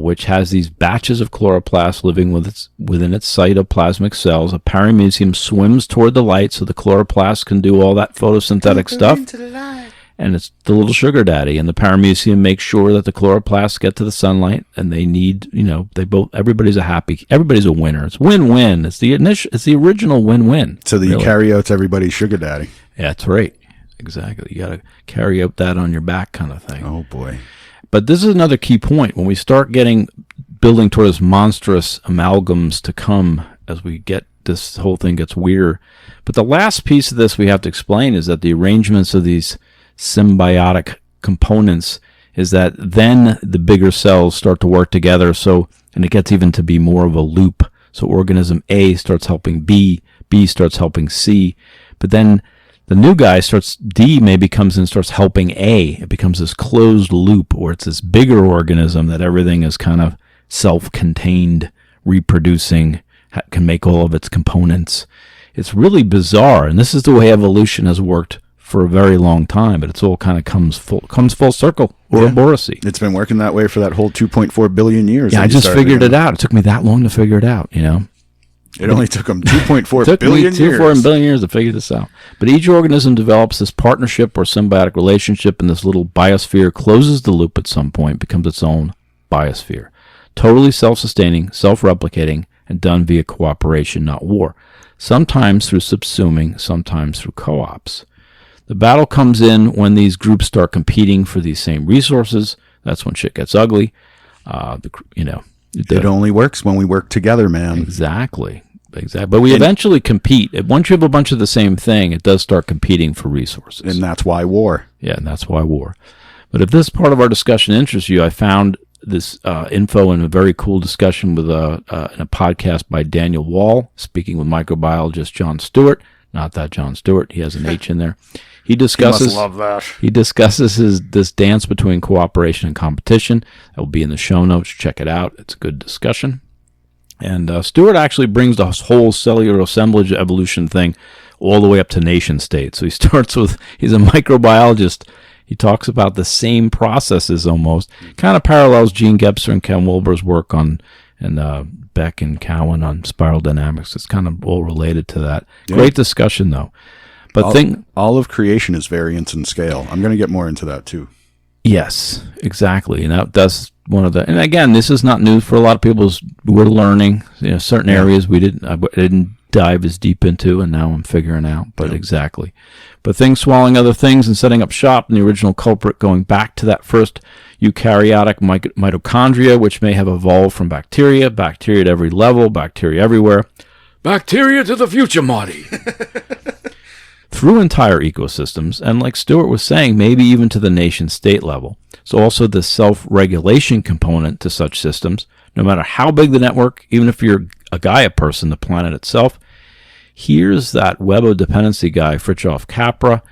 which has these batches of chloroplasts living within its cytoplasmic cells. A paramecium swims toward the light so the chloroplasts can do all that photosynthetic stuff. and it's the little sugar daddy. And the paramecium makes sure that the chloroplasts get to the sunlight, and they need, everybody's a winner. It's win-win. It's the original win-win. So the eukaryote's everybody's sugar daddy. Yeah, that's right. Exactly. You got to carry out that on your back kind of thing. Oh, boy. But this is another key point. When we start building towards monstrous amalgams to come, as we get, this whole thing gets weirder. But the last piece of this we have to explain is that the arrangements of these symbiotic components is that then the bigger cells start to work together, and it gets even to be more of a loop. So organism A starts helping B starts helping C, but then the new guy D maybe comes in and starts helping A. It becomes this closed loop, or it's this bigger organism that everything is kind of self-contained, reproducing, can make all of its components. It's really bizarre, and this is the way evolution has worked for a very long time, but it's all kind of comes full circle, Ouroboros. It's been working that way for that whole 2.4 billion years. Yeah, I just figured it out. It took me that long to figure it out, It only took them 2.4 billion years. 2.4 billion years to figure this out. But each organism develops this partnership or symbiotic relationship, and this little biosphere closes the loop at some point, becomes its own biosphere. Totally self-sustaining, self-replicating, and done via cooperation, not war. Sometimes through subsuming, sometimes through co-ops. The battle comes in when these groups start competing for these same resources. That's when shit gets ugly. It only works when we work together, man. Exactly. But we eventually compete. Once you have a bunch of the same thing, it does start competing for resources. And that's why war. Yeah, and that's why war. But if this part of our discussion interests you, I found this info in a very cool discussion with in a podcast by Daniel Wall, speaking with microbiologist John Stewart. Not that John Stewart. He has an H in there. He discusses. He must love that. He discusses this dance between cooperation and competition. That will be in the show notes. Check it out. It's a good discussion. And Stewart actually brings the whole cellular assemblage evolution thing all the way up to nation state. So he starts with, he's a microbiologist. He talks about the same processes almost. Kind of parallels Gene Gebser and Ken Wilber's work on, and Beck and Cowan on spiral dynamics. It's kind of all related to that. Yeah. Great discussion, though. But all of creation is variance in scale. I'm going to get more into that, too. Yes, exactly. And that's one of the, and again, this is not new for a lot of people. We're learning, certain areas I didn't dive as deep into, and now I'm figuring out, but exactly. But things swallowing other things and setting up shop, and the original culprit going back to that first eukaryotic mitochondria, which may have evolved from bacteria at every level, bacteria everywhere. Bacteria to the future, Marty. Through entire ecosystems, and like Stewart was saying, maybe even to the nation-state level. So also the self-regulation component to such systems, no matter how big the network, even if you're a Gaia person, the planet itself. Here's that web of dependency guy, Fritjof Capra,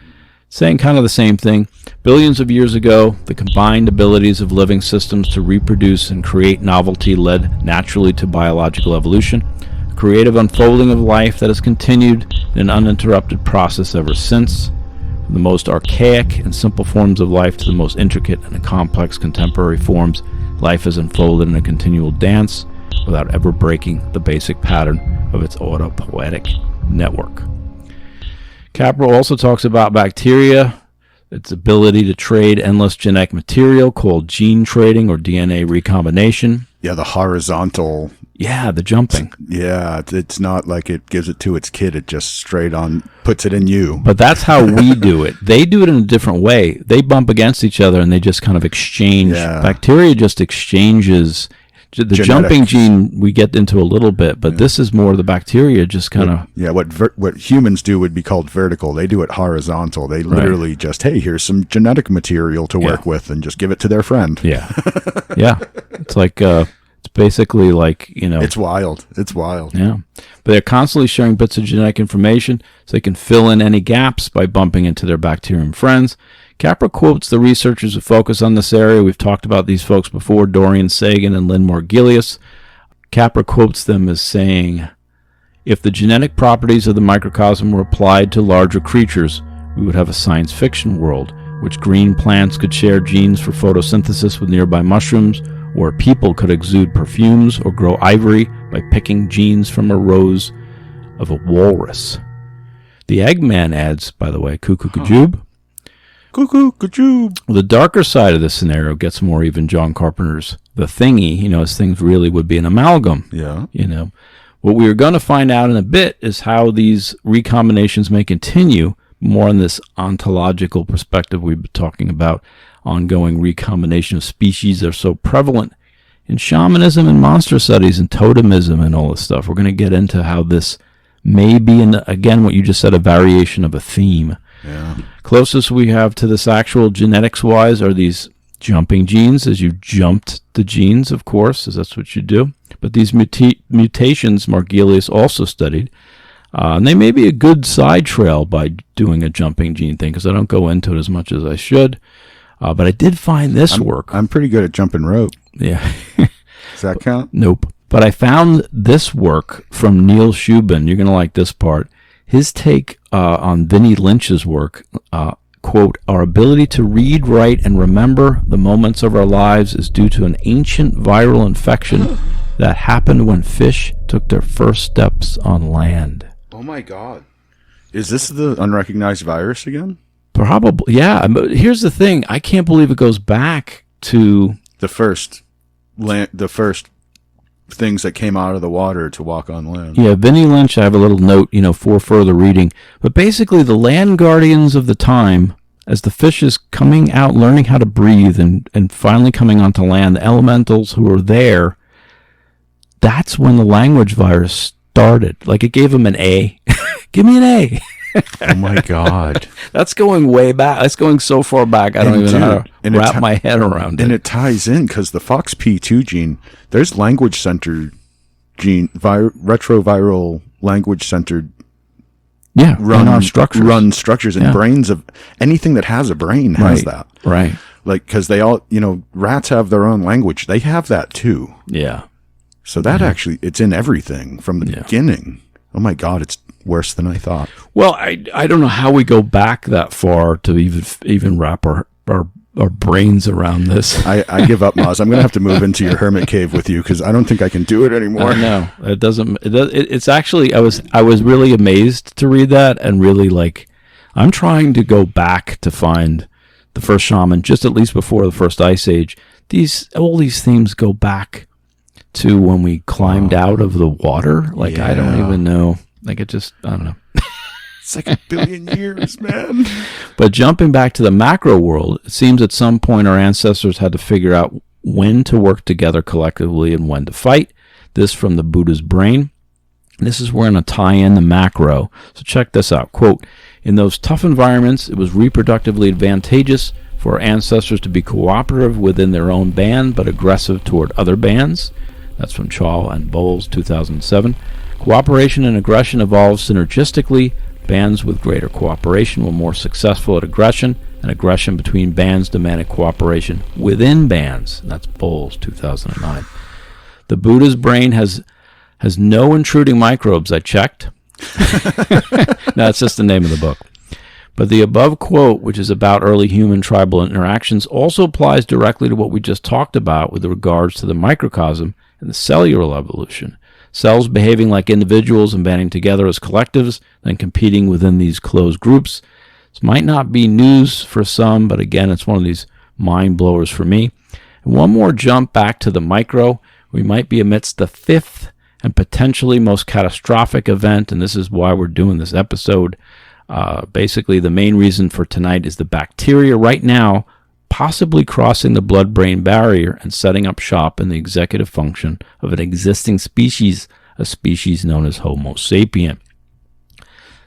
saying kind of the same thing. Billions of years ago, the combined abilities of living systems to reproduce and create novelty led naturally to biological evolution. Creative unfolding of life that has continued in an uninterrupted process ever since. From the most archaic and simple forms of life to the most intricate and complex contemporary forms, life has unfolded in a continual dance without ever breaking the basic pattern of its autopoietic network. Capra also talks about bacteria, its ability to trade endless genetic material called gene trading or DNA recombination. Yeah, the horizontal. Yeah, the jumping. Yeah, it's not like it gives it to its kid. It just straight on puts it in you. But that's how we do it. They do it in a different way. They bump against each other and they just kind of exchange. Yeah. Bacteria just exchanges. The genetics. Jumping gene we get into a little bit, but this is more the bacteria just kind of. Yeah, what humans do would be called vertical. They do it horizontal. They literally just, hey, here's some genetic material to work with, and just give it to their friend. Yeah, yeah. It's like it's basically like It's wild. It's wild. Yeah, but they're constantly sharing bits of genetic information so they can fill in any gaps by bumping into their bacterium friends. Capra quotes the researchers who focus on this area. We've talked about these folks before, Dorian Sagan and Lynn Margulies. Capra quotes them as saying, if the genetic properties of the microcosm were applied to larger creatures, we would have a science fiction world, which green plants could share genes for photosynthesis with nearby mushrooms, or people could exude perfumes or grow ivory by picking genes from a rose of a walrus. The Eggman adds, by the way, Cuckoo-Kajoob. Cuckoo, cuckoo. The darker side of this scenario gets more even John Carpenter's The Thingy, as things really would be an amalgam. Yeah. What we are going to find out in a bit is how these recombinations may continue, more on this ontological perspective we've been talking about. Ongoing recombination of species are so prevalent in shamanism and monster studies and totemism and all this stuff. We're going to get into how this may be, again, what you just said, a variation of a theme. Yeah. Closest we have to this actual genetics-wise are these jumping genes, as you jumped the genes, of course, as that's what you do. But these mutations Margelius also studied, and they may be a good side trail by doing a jumping gene thing, because I don't go into it as much as I should. But I did find this work. I'm pretty good at jumping rope. Yeah. Does that count? Nope. But I found this work from Neil Shubin. You're going to like this part. His take on Vinnie Lynch's work, quote, "Our ability to read, write, and remember the moments of our lives is due to an ancient viral infection that happened when fish took their first steps on land." Oh my God. Is this the unrecognized virus again? Probably, yeah. But here's the thing. I can't believe it goes back to the first things that came out of the water to walk on land. Yeah, Vinnie Lynch, I have a little note, for further reading. But basically, the land guardians of the time, as the fish is coming out, learning how to breathe, and finally coming onto land, the elementals who were there, that's when the language virus started. Like, it gave them an A. Give me an A. Oh my God. That's going way back. That's going so far back, I don't even know how to wrap my head around it. And it ties in because the FOXP2 gene, there's language-centered gene, retroviral language-centered run structures and brains of anything that has a brain has that. Right. Like, because they all, rats have their own language. They have that too. Yeah. So that actually, it's in everything from the beginning. Oh my God, it's worse than I thought. Well, I don't know how we go back that far to even wrap our brains around this. I give up, Maz. I'm going to have to move into your hermit cave with you because I don't think I can do it anymore. No, it doesn't. It's actually, I was really amazed to read that, and really I'm trying to go back to find the first shaman, just at least before the first ice age. All these themes go back to when we climbed out of the water. I don't even know. I don't know. It's like 1 billion years, man. But jumping back to the macro world, it seems at some point our ancestors had to figure out when to work together collectively and when to fight. This from the Buddha's brain. This is where I'm going to tie in the macro. So check this out. Quote, "In those tough environments, it was reproductively advantageous for our ancestors to be cooperative within their own band, but aggressive toward other bands." That's from Chaw and Bowles, 2007. "Cooperation and aggression evolved synergistically. Bands with greater cooperation were more successful at aggression, and aggression between bands demanded cooperation within bands." That's Bowles, 2009. "The Buddha's brain has no intruding microbes," I checked. No, it's just the name of the book. But the above quote, which is about early human tribal interactions, also applies directly to what we just talked about with regards to the microcosm and the cellular evolution. Cells behaving like individuals and banding together as collectives, then competing within these closed groups. This might not be news for some, but again, it's one of these mind blowers for me. And one more jump back to the micro. We might be amidst the fifth and potentially most catastrophic event, and this is why we're doing this episode. Basically, the main reason for tonight is the bacteria right now possibly crossing the blood-brain barrier and setting up shop in the executive function of an existing species, a species known as Homo sapien.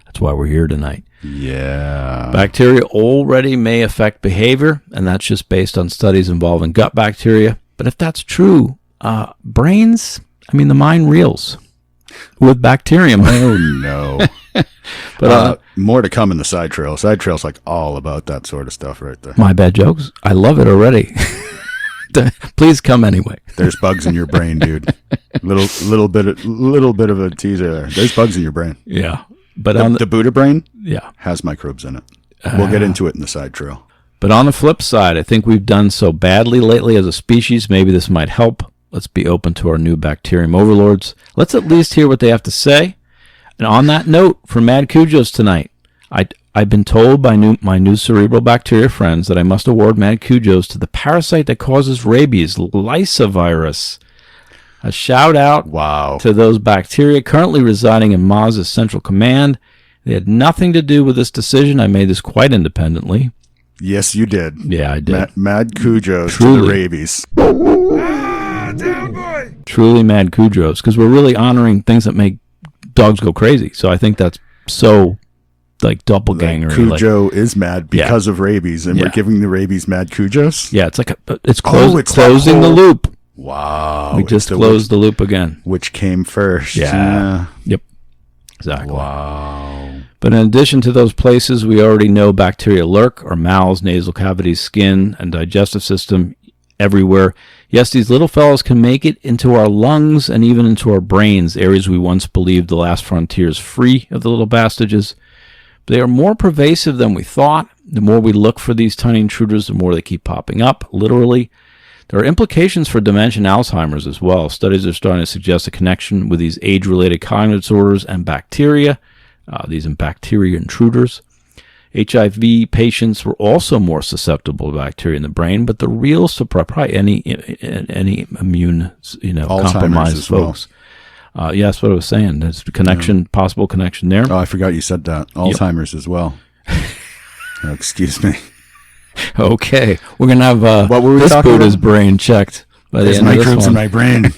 That's why we're here tonight. Yeah. Bacteria already may affect behavior, and that's just based on studies involving gut bacteria. But if that's true, brains, the mind reels with bacterium. Oh, no. But more to come in the side trail. Side trail's all about that sort of stuff right there. My bad jokes. I love it already. Please come anyway. There's bugs in your brain, dude. Little bit of a teaser there. There's bugs in your brain. Yeah, but the Buddha brain, yeah, has microbes in it. We'll get into it in the side trail. But on the flip side, I think we've done so badly lately as a species. Maybe this might help. Let's be open to our new bacterium overlords. Let's at least hear what they have to say. And on that note, for Mad Cujos tonight, I've been told by my new cerebral bacteria friends that I must award mad kudos to the parasite that causes rabies, lysovirus. A shout out to those bacteria currently residing in Maz's central command. They had nothing to do with this decision. I made this quite independently. Yes, you did. Yeah, I did. Mad kudos to the rabies. Damn boy! Truly mad kudos, because we're really honoring things that make dogs go crazy. So I think that's so like doppelganger. Cujo is mad because of rabies, and we're giving the rabies mad kujos. Yeah, it's like it's closing the loop. Wow. We just closed the loop again. Which came first. Yeah. Yep. Exactly. Wow. But in addition to those places we already know bacteria lurk, our mouths, nasal cavities, skin, and digestive system everywhere. Yes, these little fellows can make it into our lungs and even into our brains, areas we once believed the last frontiers free of the little bastages. They are more pervasive than we thought. The more we look for these tiny intruders, the more they keep popping up, literally. There are implications for dementia and Alzheimer's as well. Studies are starting to suggest a connection with these age-related cognitive disorders and bacteria, these bacteria intruders. HIV patients were also more susceptible to bacteria in the brain, but the real surprise, probably any immune, compromised folks. Yeah, that's what I was saying. There's possible connection there. Oh, I forgot you said that. Alzheimer's as well. Excuse me. Okay, we're gonna have what were we this talking Buddha's about? brain checked by the There's end of this microbes in one. my brain.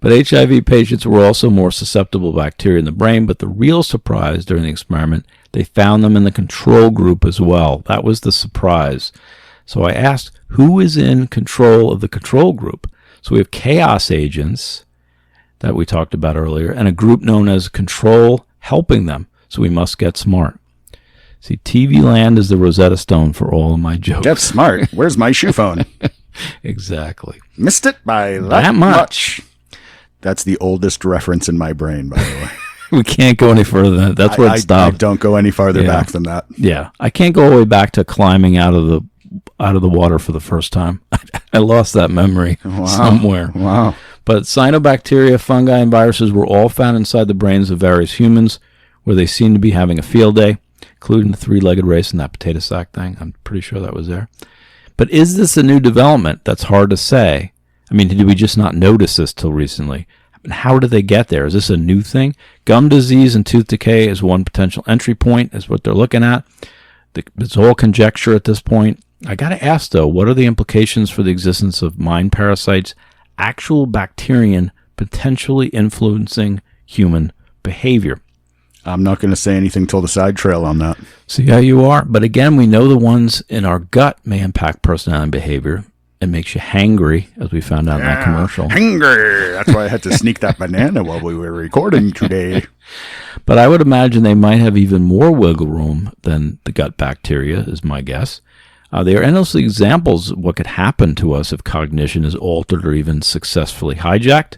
But HIV patients were also more susceptible to bacteria in the brain. But the real surprise during the experiment, they found them in the control group as well. That was the surprise. So I asked, who is in control of the control group? So we have chaos agents that we talked about earlier, and a group known as control helping them. So we must get smart. See, TV land is the Rosetta Stone for all of my jokes. Get smart. Where's my shoe phone? Exactly. Missed it by that much. That's the oldest reference in my brain, by the way. We can't go any further than that. That's where it stopped. I don't go any farther back than that. Yeah. I can't go all the way back to climbing out of the water for the first time. I lost that memory somewhere. Wow. But cyanobacteria, fungi, and viruses were all found inside the brains of various humans, where they seem to be having a field day, including the three-legged race and that potato sack thing. I'm pretty sure that was there. But is this a new development? That's hard to say. I mean, did we just not notice this till recently? How did they get there? Is this a new thing? Gum disease and tooth decay is one potential entry point, is what they're looking at. It's all conjecture at this point. I got to ask, though, what are the implications for the existence of mind parasites, actual bacterium potentially influencing human behavior? I'm not going to say anything till the side trail on that. See how you are? But again, we know the ones in our gut may impact personality and behavior. It makes you hangry, as we found out in that commercial. Hangry! That's why I had to sneak that banana while we were recording today. But I would imagine they might have even more wiggle room than the gut bacteria, is my guess. There are endless examples of what could happen to us if cognition is altered or even successfully hijacked.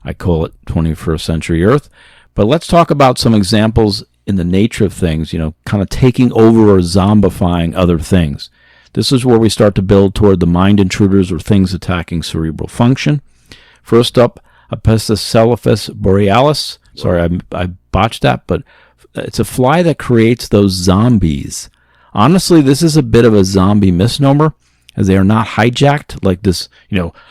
I call it 21st century Earth. But let's talk about some examples in the nature of things, kind of taking over or zombifying other things. This is where we start to build toward the mind intruders or things attacking cerebral function. First up, Apicicephalophus borealis. Sorry, I botched that, but it's a fly that creates those zombies. Honestly, this is a bit of a zombie misnomer, as they are not hijacked like this,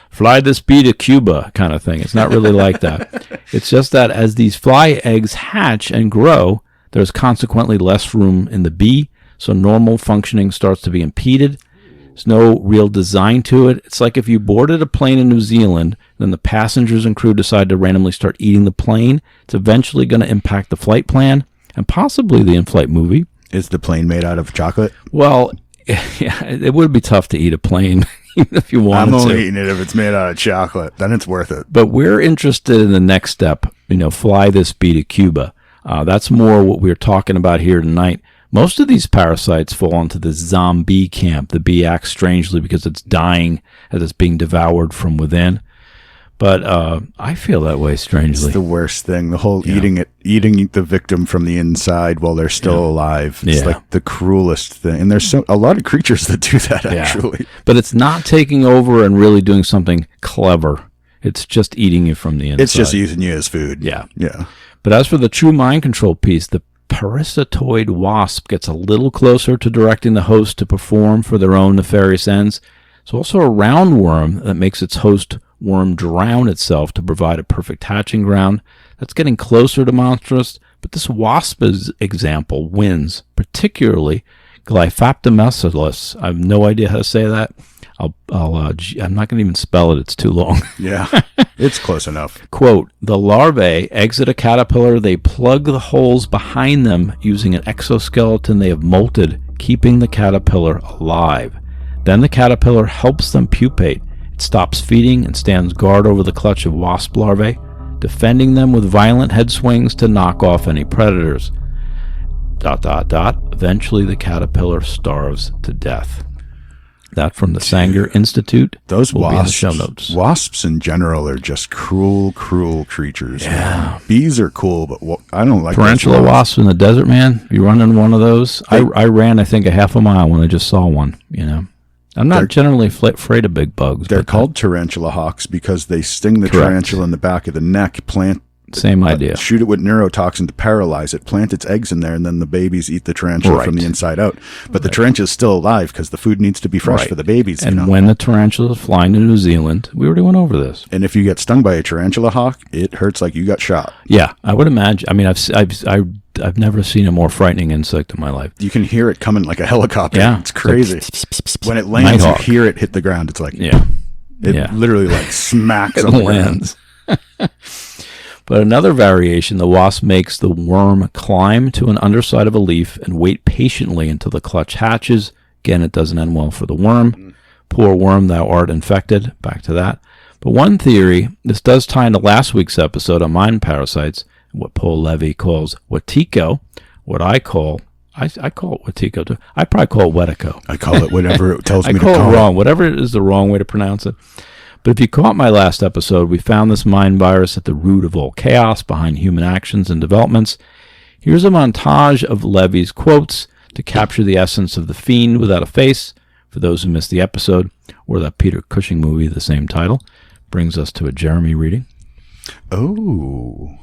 fly this bee to Cuba kind of thing. It's not really like that. It's just that as these fly eggs hatch and grow, there's consequently less room in the bee, so normal functioning starts to be impeded. There's no real design to it. It's like if you boarded a plane in New Zealand, then the passengers and crew decide to randomly start eating the plane. It's eventually going to impact the flight plan and possibly the in-flight movie. Is the plane made out of chocolate? Well, yeah, it would be tough to eat a plane even if you wanted to. I'm only eating it if it's made out of chocolate. Then it's worth it. But we're interested in the next step, fly this bee to Cuba. That's more what we're talking about here tonight. Most of these parasites fall into the zombie camp. The bee acts strangely because it's dying as it's being devoured from within. But I feel that way strangely. It's the worst thing. The whole eating the victim from the inside while they're still alive. It's like the cruelest thing. And there's a lot of creatures that do that, actually. But it's not taking over and really doing something clever. It's just eating you from the inside. It's just using you as food. Yeah. Yeah. But as for the true mind control piece, the parasitoid wasp gets a little closer to directing the host to perform for their own nefarious ends. It's also a roundworm that makes its host worm drown itself to provide a perfect hatching ground. That's getting closer to monstrous, but this wasp example wins, particularly Glyphaptomacillus. I have no idea how to say that. I'm not going to even spell it. It's too long. Yeah, it's close enough. Quote, the larvae exit a caterpillar. They plug the holes behind them using an exoskeleton they have molted, keeping the caterpillar alive. Then the caterpillar helps them pupate. It stops feeding and stands guard over the clutch of wasp larvae, defending them with violent head swings to knock off any predators. ... Eventually the caterpillar starves to death. That from the Sanger Institute. Those will be in the wasps, show notes. Wasps in general are just cruel creatures. Yeah. Bees are cool, but I don't like Tarantula those wasps in the desert, man. You run into one of those. I ran, I think, a half a mile when I just saw one, you know. I'm not generally afraid of big bugs. They're called tarantula hawks because they sting the tarantula in the back of the neck, same idea. Shoot it with neurotoxin to paralyze it, plant its eggs in there, and then the babies eat the tarantula from the inside out. But the tarantula is still alive because the food needs to be fresh for the babies. And when the tarantula is flying to New Zealand, we already went over this. And if you get stung by a tarantula hawk, it hurts like you got shot. Yeah, I would imagine. I mean, I've never seen a more frightening insect in my life. You can hear it coming like a helicopter. Yeah, it's crazy. When it lands, you hear it hit the ground. It's like it literally like smacks it on the lands. But another variation, the wasp makes the worm climb to an underside of a leaf and wait patiently until the clutch hatches. Again, it doesn't end well for the worm. Poor worm, thou art infected. Back to that. But one theory, this does tie into last week's episode on mind parasites, what Paul Levy calls Wetiko, what I call it Wetiko too. I probably call it Wetico. I call it whatever it tells me to call call it wrong. Whatever is the wrong way to pronounce it. But if you caught my last episode, we found this mind virus at the root of all chaos behind human actions and developments. Here's a montage of Levy's quotes to capture the essence of the fiend without a face. For those who missed the episode, or that Peter Cushing movie, the same title, brings us to a Jeremy reading. Oh.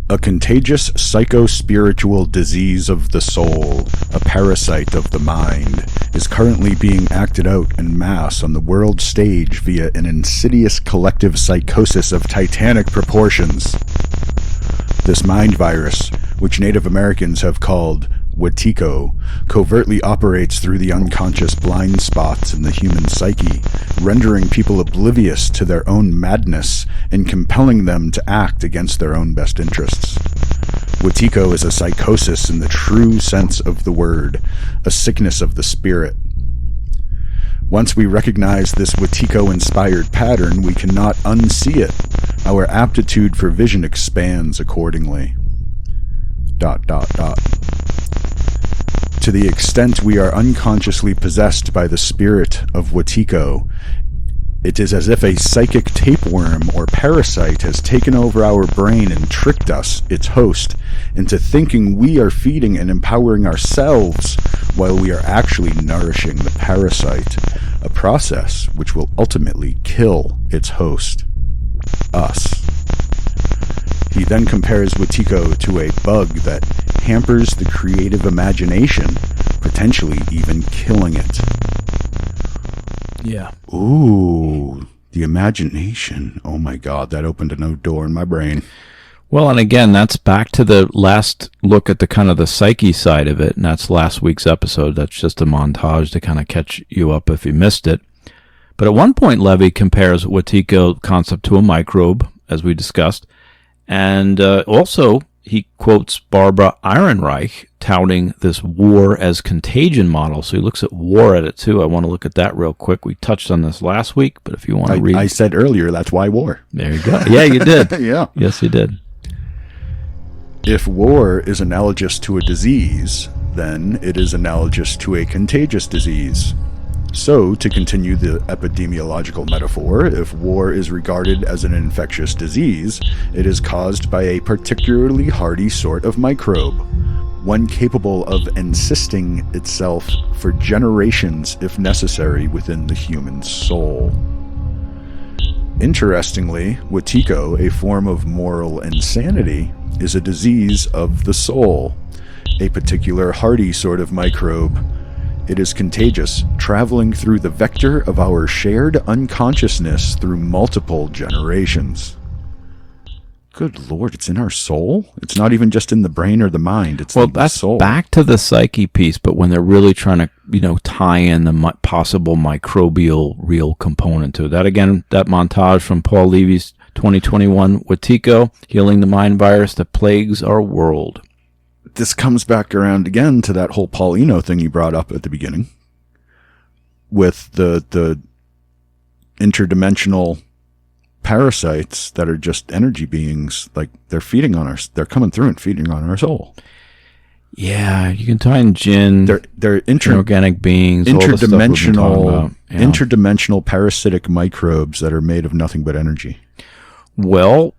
A contagious psycho-spiritual disease of the soul, a parasite of the mind, is currently being acted out en masse on the world stage via an insidious collective psychosis of titanic proportions. This mind virus, which Native Americans have called Wetiko, covertly operates through the unconscious blind spots in the human psyche, rendering people oblivious to their own madness and compelling them to act against their own best interests. Wetiko is a psychosis in the true sense of the word, a sickness of the spirit. Once we recognize this Wetiko-inspired pattern, we cannot unsee it. Our aptitude for vision expands accordingly. ... To the extent we are unconsciously possessed by the spirit of Wetiko, it is as if a psychic tapeworm or parasite has taken over our brain and tricked us, its host, into thinking we are feeding and empowering ourselves while we are actually nourishing the parasite, a process which will ultimately kill its host, us. He then compares Wetiko to a bug that hampers the creative imagination, potentially even killing it. Yeah. Ooh, the imagination. Oh my God, that opened a new door in my brain. Well, and again, that's back to the last look at the kind of the psyche side of it, and that's last week's episode. That's just a montage to kind of catch you up if you missed it. But at one point, Levy compares Wetiko concept to a microbe, as we discussed. And also, he quotes Barbara Ehrenreich touting this war as contagion model. So he looks at war at it, too. I want to look at that real quick. We touched on this last week, but if you want to read... I said earlier, that's why war. There you go. Yeah, you did. Yeah. Yes, you did. If war is analogous to a disease, then it is analogous to a contagious disease. So, to continue the epidemiological metaphor, if war is regarded as an infectious disease, it is caused by a particularly hardy sort of microbe, one capable of encysting itself for generations if necessary within the human soul. Interestingly, Wetiko, a form of moral insanity, is a disease of the soul, a particular hardy sort of microbe. It is contagious, traveling through the vector of our shared unconsciousness through multiple generations. Good Lord, it's in our soul? It's not even just in the brain or the mind, it's in the soul. Back to the psyche piece, but when they're really trying to, tie in the possible microbial real component to it. That again, that montage from Paul Levy's 2021 Wetiko, Healing the Mind Virus That Plagues Our World. This comes back around again to that whole Paulino thing you brought up at the beginning with the interdimensional parasites that are just energy beings. Like they're coming through and feeding on our soul. Yeah, you can tie in jinn. They're inorganic beings, interdimensional parasitic microbes that are made of nothing but energy. Well,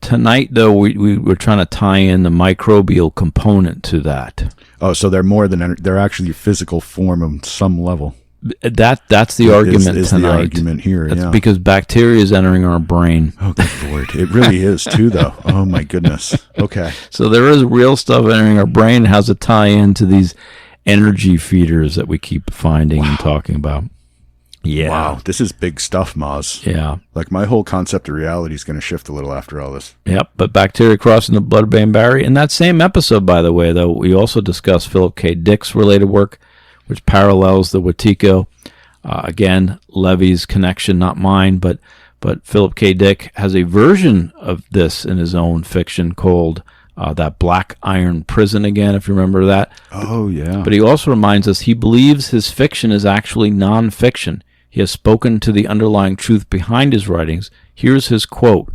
tonight though we're trying to tie in the microbial component to that. Oh, so they're more than they're actually a physical form on some level. That's the argument is tonight. The argument here, That's because bacteria is entering our brain. Oh, good Lord. It really is, too, though. Oh, my goodness. Okay. So there is real stuff entering our brain. How's it tie into these energy feeders that we keep finding and talking about? Yeah. Wow. This is big stuff, Maz. Yeah. Like, my whole concept of reality is going to shift a little after all this. Yep. But bacteria crossing the blood-brain barrier. In that same episode, by the way, though, we also discussed Philip K. Dick's related work, which parallels the Wetiko. Again, Levy's connection, not mine, but Philip K. Dick has a version of this in his own fiction called That Black Iron Prison again, if you remember that. Oh, yeah. But he also reminds us he believes his fiction is actually non-fiction. He has spoken to the underlying truth behind his writings. Here's his quote: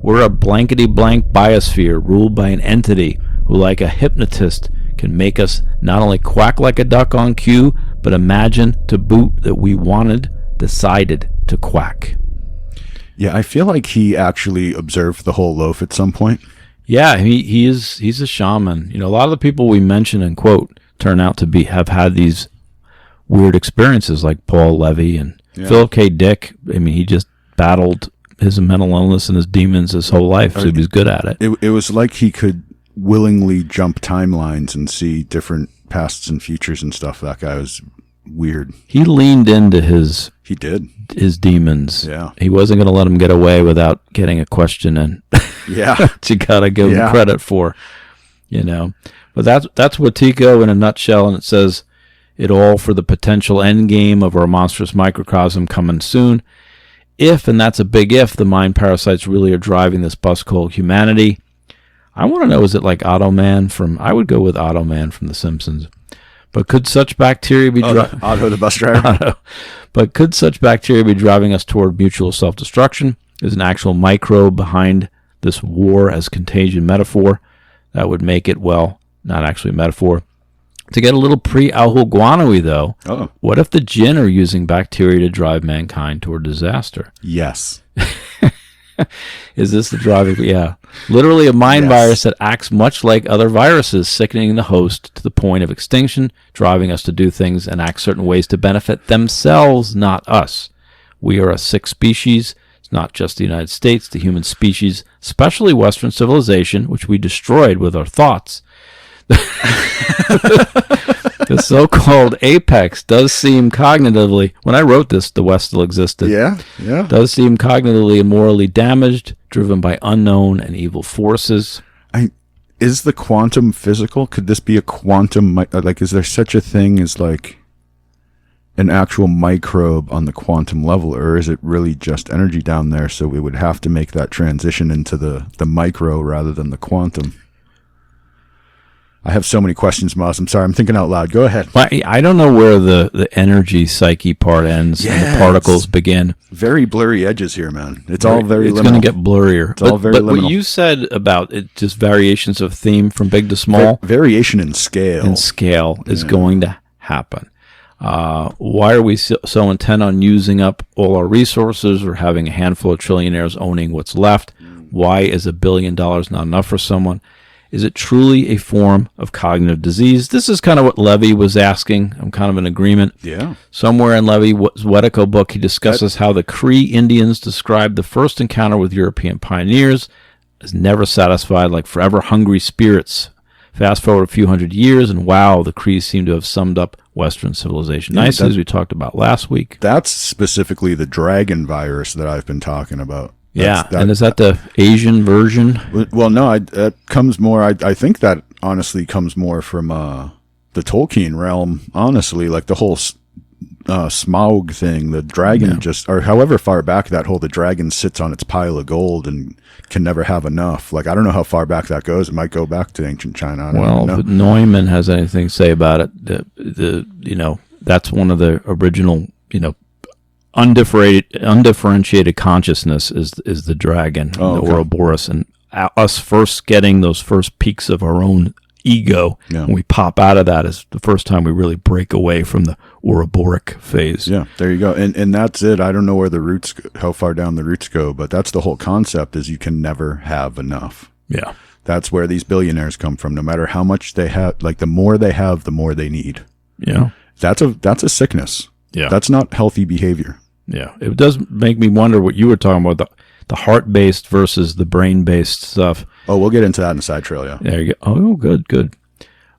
"We're a blankety-blank biosphere ruled by an entity who, like a hypnotist, can make us not only quack like a duck on cue, but imagine to boot that we decided to quack." Yeah, I feel like he actually observed the whole loaf at some point. Yeah, he's a shaman. A lot of the people we mention and quote turn out to have had these weird experiences, like Paul Levy and Philip K. Dick. I mean, he just battled his mental illness and his demons his whole life, so he was good at it. It was like he could willingly jump timelines and see different pasts and futures and stuff. That guy was weird. He leaned into his demons. Yeah. He wasn't going to let him get away without getting a question in. Yeah. That you got to give him credit for, But that's Wetiko in a nutshell, and it says it all for the potential end game of our monstrous microcosm coming soon. If, and that's a big if, the mind parasites really are driving this bus called humanity. I want to know, is it like Automan I would go with Automan from The Simpsons. But could such bacteria be Otto the bus driver? But could such bacteria be driving us toward mutual self-destruction? Is an actual microbe behind this war as contagion metaphor? That would make it, well, not actually a metaphor. To get a little pre-Ahuguanoy, though, what if the jinn are using bacteria to drive mankind toward disaster? Yes. Is this the driving? Yeah. Literally a mind virus that acts much like other viruses, sickening the host to the point of extinction, driving us to do things and act certain ways to benefit themselves, not us. We are a sick species. It's not just the United States, the human species, especially Western civilization, which we destroyed with our thoughts. The so-called apex does seem cognitively, when I wrote this, the West still existed. Yeah. Does seem cognitively and morally damaged, driven by unknown and evil forces. Is the quantum physical? Could this be a quantum, is there such a thing as like an actual microbe on the quantum level, or is it really just energy down there? So we would have to make that transition into the micro rather than the quantum. I have so many questions, Moss. I'm sorry. I'm thinking out loud. Go ahead. Well, I don't know where the energy psyche part ends and the particles begin. Very blurry edges here, man. It's all very It's liminal. going to get blurrier. It's all very liminal. What you said about it, just variations of theme from big to small. Variation in scale. Is going to happen. Why are we so intent on using up all our resources or having a handful of trillionaires owning what's left? Why is $1 billion not enough for someone? Is it truly a form of cognitive disease? This is kind of what Levy was asking. I'm kind of in agreement. Yeah. Somewhere in Levy's Wetiko book, he discusses how the Cree Indians described the first encounter with European pioneers is never satisfied, like forever hungry spirits. Fast forward a few hundred years, and wow, the Krees seem to have summed up Western civilization nicely, as we talked about last week. That's specifically the dragon virus that I've been talking about. And is that the Asian version? Well, no, it comes more. I think that honestly comes more from the Tolkien realm. Honestly, like the whole Smaug thing, the dragon or however far back the dragon sits on its pile of gold and can never have enough. Like, I don't know how far back that goes. It might go back to ancient China. I don't know. If Neumann has anything to say about it, that's one of the original, undifferentiated consciousness is the dragon, the Ouroboros, and us first getting those first peaks of our own ego when we pop out of that is the first time we really break away from the Ouroboros phase. Yeah, there you go. And that's it. I don't know where the roots, how far down the roots go, but that's the whole concept, is you can never have enough. Yeah. That's where these billionaires come from. No matter how much they have, like the more they have, the more they need. Yeah. That's a sickness. Yeah. That's not healthy behavior. Yeah. It does make me wonder what you were talking about, the heart-based versus the brain-based stuff. Oh, we'll get into that in the side trail, yeah. There you go. Oh, good.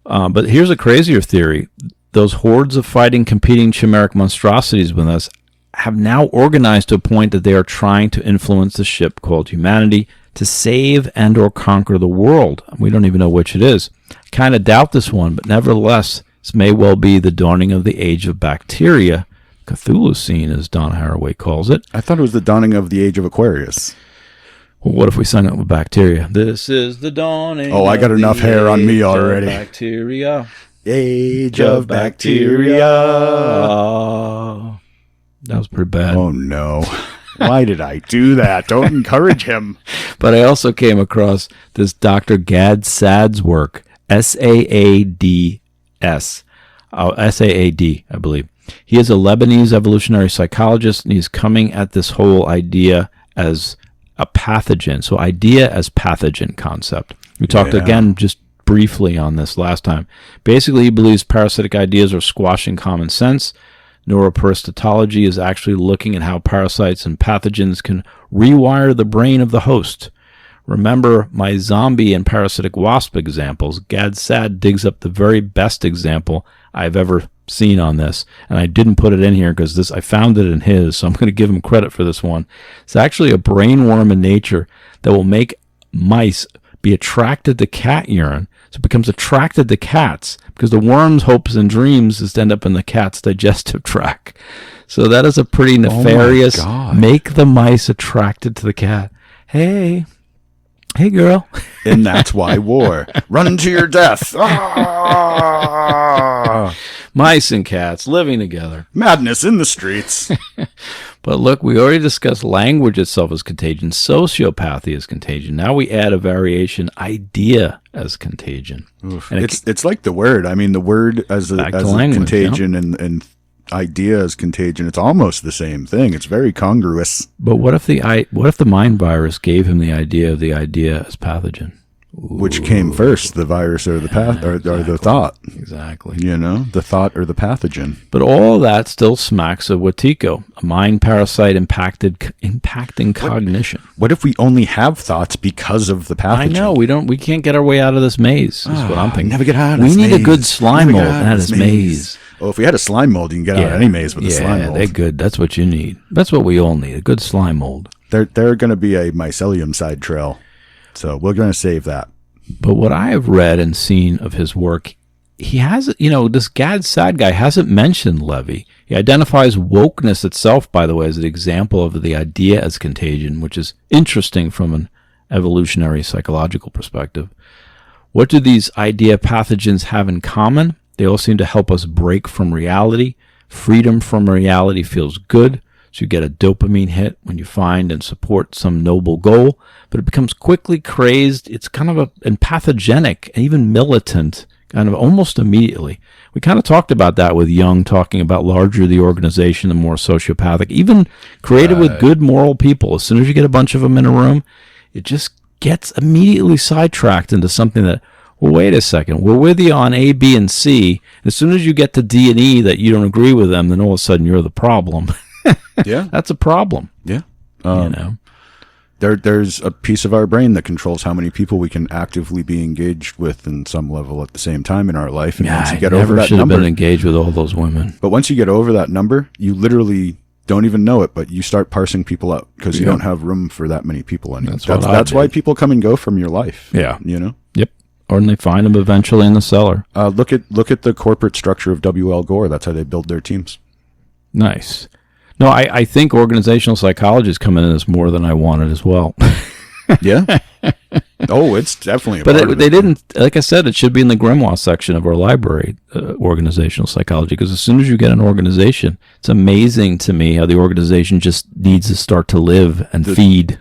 But here's a crazier theory. Those hordes of fighting, competing chimeric monstrosities with us have now organized to a point that they are trying to influence the ship called humanity to save and or conquer the world. We don't even know which it is. Kind of doubt this one, but nevertheless, this may well be the dawning of the age of bacteria, Cthulhucene, as Don Haraway calls it. I thought it was the dawning of the age of Aquarius. Well, what if we sung it with bacteria? This is the dawning. Oh, I got enough hair on me already. Bacteria. Age of bacteria. That was pretty bad. Oh, no. Why did I do that? Don't encourage him. But I also came across this Dr. Gad Saad's work, Saads. Saad, I believe. He is a Lebanese evolutionary psychologist, and he's coming at this whole idea as a pathogen. So idea as pathogen concept. We talked again just briefly on this last time. Basically, he believes parasitic ideas are squashing common sense. Neuroparasitology is actually looking at how parasites and pathogens can rewire the brain of the host. Remember my zombie and parasitic wasp examples. Gad Saad digs up the very best example I've ever seen on this, and I didn't put it in here because I found it in his, so I'm going to give him credit for this one. It's actually a brain worm in nature that will make mice be attracted to cat urine, so it becomes attracted to cats because the worm's hopes and dreams is to end up in the cat's digestive tract. So that is a pretty nefarious, make the mice attracted to the cat. Hey girl. And that's why war. Run to your death. Ah! Mice and cats living together. Madness in the streets. But look, we already discussed language itself as contagion, sociopathy as contagion. Now we add a variation, idea as contagion. And it's like the word. I mean, the word as a contagion and idea as contagion. It's almost the same thing. It's very congruous. But what if the mind virus gave him the idea of the idea as pathogen? Which came first, the virus or the or the thought? Exactly. The thought or the pathogen. But all that still smacks of Wetiko, a mind parasite impacting cognition. What if we only have thoughts because of the pathogen? I know, we can't get our way out of this maze, is what I'm thinking. Never get out of this maze. We need a good slime mold, that is maze. Oh, if we had a slime mold, you can get out of any maze with a slime mold. Yeah, they're good. That's what you need. That's what we all need, a good slime mold. They're going to be a mycelium side trail. So we're going to save that. But what I have read and seen of his work, he has, this Gad Saad guy hasn't mentioned Leavy. He identifies wokeness itself, by the way, as an example of the idea as contagion, which is interesting from an evolutionary psychological perspective. What do these idea pathogens have in common? They all seem to help us break from reality. Freedom from reality feels good. So you get a dopamine hit when you find and support some noble goal, but it becomes quickly crazed. It's kind of and pathogenic and even militant, kind of almost immediately. We kind of talked about that with Jung, talking about larger the organization, the more sociopathic, even created with good moral people. As soon as you get a bunch of them in a room, it just gets immediately sidetracked into something that, well, wait a second, we're with you on A, B, and C. As soon as you get to D and E that you don't agree with them, then all of a sudden you're the problem. Yeah, that's a problem. Yeah, There's a piece of our brain that controls how many people we can actively be engaged with in some level at the same time in our life. And once you get over that should number, have been engaged with all those women. but once you get over that number, you literally don't even know it, but you start parsing people out because you don't have room for that many people anymore. That's why people come and go from your life. Yeah. You know? Yep. Or they find them eventually in the cellar. Look at the corporate structure of W.L. Gore. That's how they build their teams. Nice. No, I think organizational psychology is coming in as more than I wanted as well. Yeah. Oh, it's definitely. They didn't. Like I said, it should be in the grimoire section of our library, organizational psychology. Because as soon as you get an organization, it's amazing to me how the organization just needs to start to live and feed,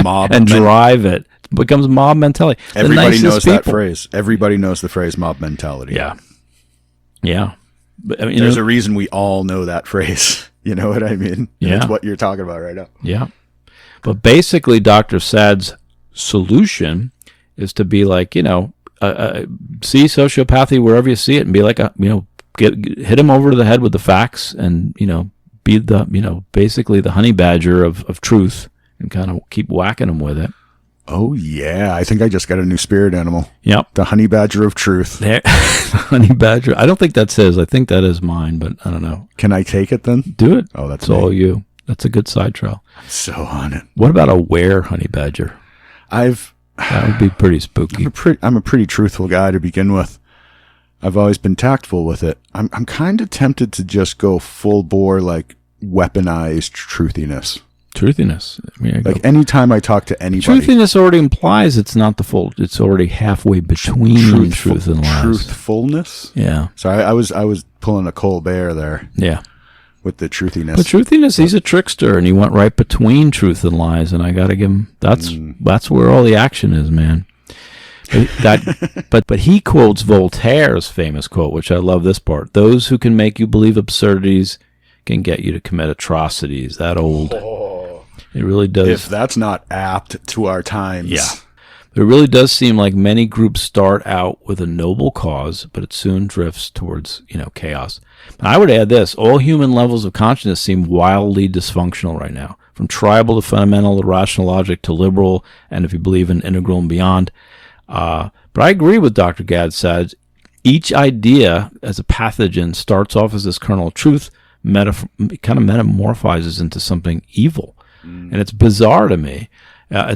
mob and drive it. It becomes mob mentality. Everybody knows that phrase. Everybody knows the phrase mob mentality. Yeah. Yeah. But, I mean, there's a reason we all know that phrase. You know what I mean? Yeah. That's what you're talking about right now. Yeah. But basically, Dr. Sad's solution is to be like, see sociopathy wherever you see it and be like, hit him over the head with the facts and, be the, basically the honey badger of truth and kind of keep whacking him with it. Oh, yeah. I think I just got a new spirit animal. Yep. The honey badger of truth. The honey badger. I don't think that's his. I think that is mine, but I don't know. Can I take it then? Do it. Oh, that's all you. That's a good side trail. I'm so on it. What about a were honey badger? That would be pretty spooky. I'm a pretty truthful guy to begin with. I've always been tactful with it. I'm kind of tempted to just go full bore, like weaponized truthiness. Truthiness. I mean, like anytime I talk to anybody. Truthiness already implies it's not the full. It's already halfway between truth and lies. Truthfulness. Yeah. So I was pulling a Colbert there. Yeah. With the truthiness. But truthiness, he's a trickster, and he went right between truth and lies, and I got to give him. That's where all the action is, man. But he quotes Voltaire's famous quote, which I love this part: "Those who can make you believe absurdities can get you to commit atrocities." That old. It really does. If that's not apt to our times. Yeah. It really does seem like many groups start out with a noble cause, but it soon drifts towards, chaos. I would add this. All human levels of consciousness seem wildly dysfunctional right now, from tribal to fundamental to rational logic to liberal, and if you believe in integral and beyond. But I agree with Dr. Gadsad. Each idea as a pathogen starts off as this kernel of truth, kind of metamorphizes into something evil. And it's bizarre to me. I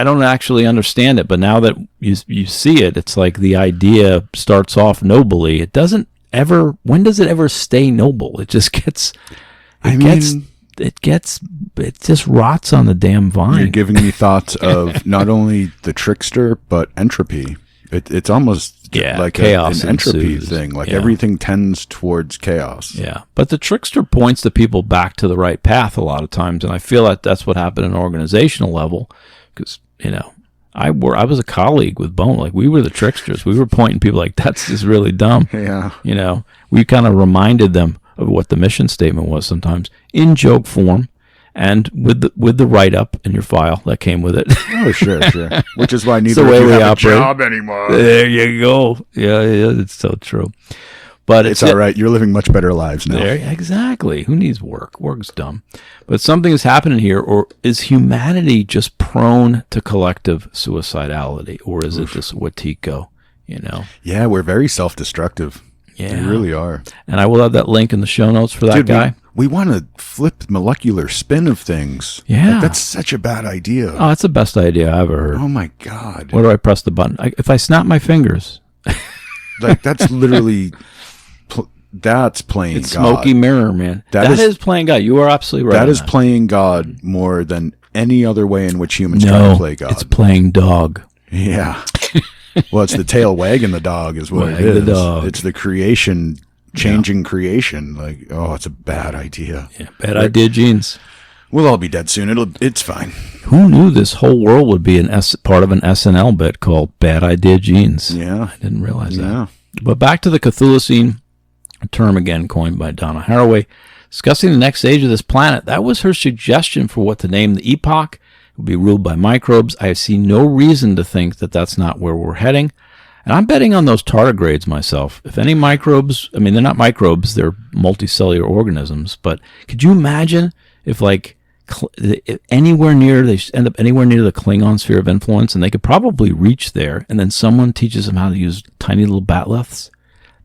don't actually understand it, but now that you see it, it's like the idea starts off nobly. It doesn't ever. When does it ever stay noble? It just gets. It just rots on the damn vine. You're giving me thoughts of not only the trickster but entropy. It's almost like chaos an entropy ensues. thing. Like everything tends towards chaos. Yeah, but the trickster points the people back to the right path a lot of times, and I feel like that's what happened at an organizational level. Because I was a colleague with Bone. Like we were the tricksters. We were pointing people like that's just really dumb. Yeah. We kind of reminded them of what the mission statement was sometimes in joke form. And with the write-up in your file that came with it. Oh, sure. Which is why neither of you have a job anymore. There you go. Yeah, it's so true. But it's all right. You're living much better lives now. Exactly. Who needs work? Work's dumb. But something is happening here, or is humanity just prone to collective suicidality? Or is it just Wetiko, Yeah, we're very self-destructive. Yeah. We really are. And I will have that link in the show notes for that guy. We want to flip molecular spin of things. Yeah. Like, that's such a bad idea. Oh, that's the best idea I ever heard. Oh, my God. Where do I press the button? If I snap my fingers. Like, that's literally... that's playing it's God. Smoky mirror, man. That is playing God. You are absolutely right. That is playing God more than any other way in which humans try to play God. It's playing dog. Yeah. Well, it's the tail wagging the dog is what it is. The dog. It's the creation, changing creation. Like, it's a bad idea. Yeah, bad idea, genes. We'll all be dead soon. It's fine. Who knew this whole world would be part of an SNL bit called Bad Idea Genes? Yeah. I didn't realize that. But back to the Cthulhucene, a term again coined by Donna Haraway, discussing the next age of this planet. That was her suggestion for what to name the epoch. It would be ruled by microbes. I see no reason to think that that's not where we're heading. And I'm betting on those tardigrades myself. If any microbes, they're not microbes, they're multicellular organisms. But could you imagine if, like, anywhere near, they end up anywhere near the Klingon sphere of influence, and they could probably reach there, and then someone teaches them how to use tiny little batleths,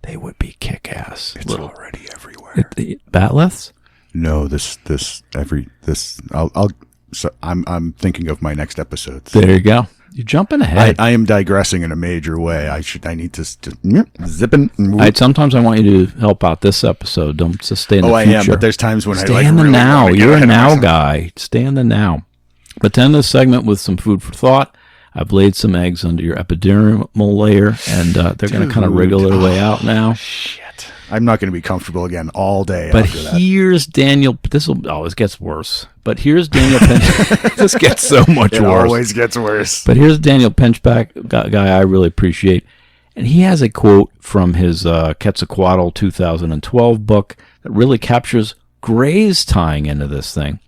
they would be kick-ass. It's already everywhere. Batleths? No, I'm thinking of my next episodes. There you go. You're jumping ahead. I am digressing in a major way. I need to zip in. Sometimes I want you to help out this episode. Don't just stay in the future. I am, but there's times when stay in the really now. You're a now myself. guy. Stay in the now. But to end this segment with some food for thought, I've laid some eggs under your epidermal layer, and they're going to kind of wriggle their way out now. Shit. I'm not going to be comfortable again all day. But after that. here's Daniel. It gets worse. But here's Daniel Pinch. This gets so much It worse. always gets worse. But here's Daniel Pinchback, guy I really appreciate. And he has a quote from his Quetzalcoatl 2012 book that really captures Greys tying into this thing.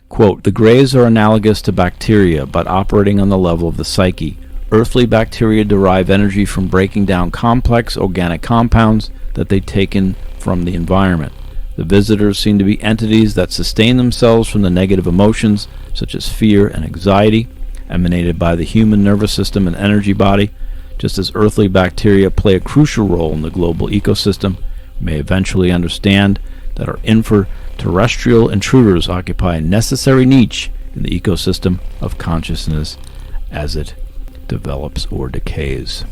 Quote, "The Greys are analogous to bacteria, but operating on the level of the psyche. Earthly bacteria derive energy from breaking down complex organic compounds that they take in from the environment. The visitors seem to be entities that sustain themselves from the negative emotions, such as fear and anxiety, emanated by the human nervous system and energy body. Just as earthly bacteria play a crucial role in the global ecosystem, we may eventually understand that our terrestrial intruders occupy a necessary niche in the ecosystem of consciousness as it develops or decays."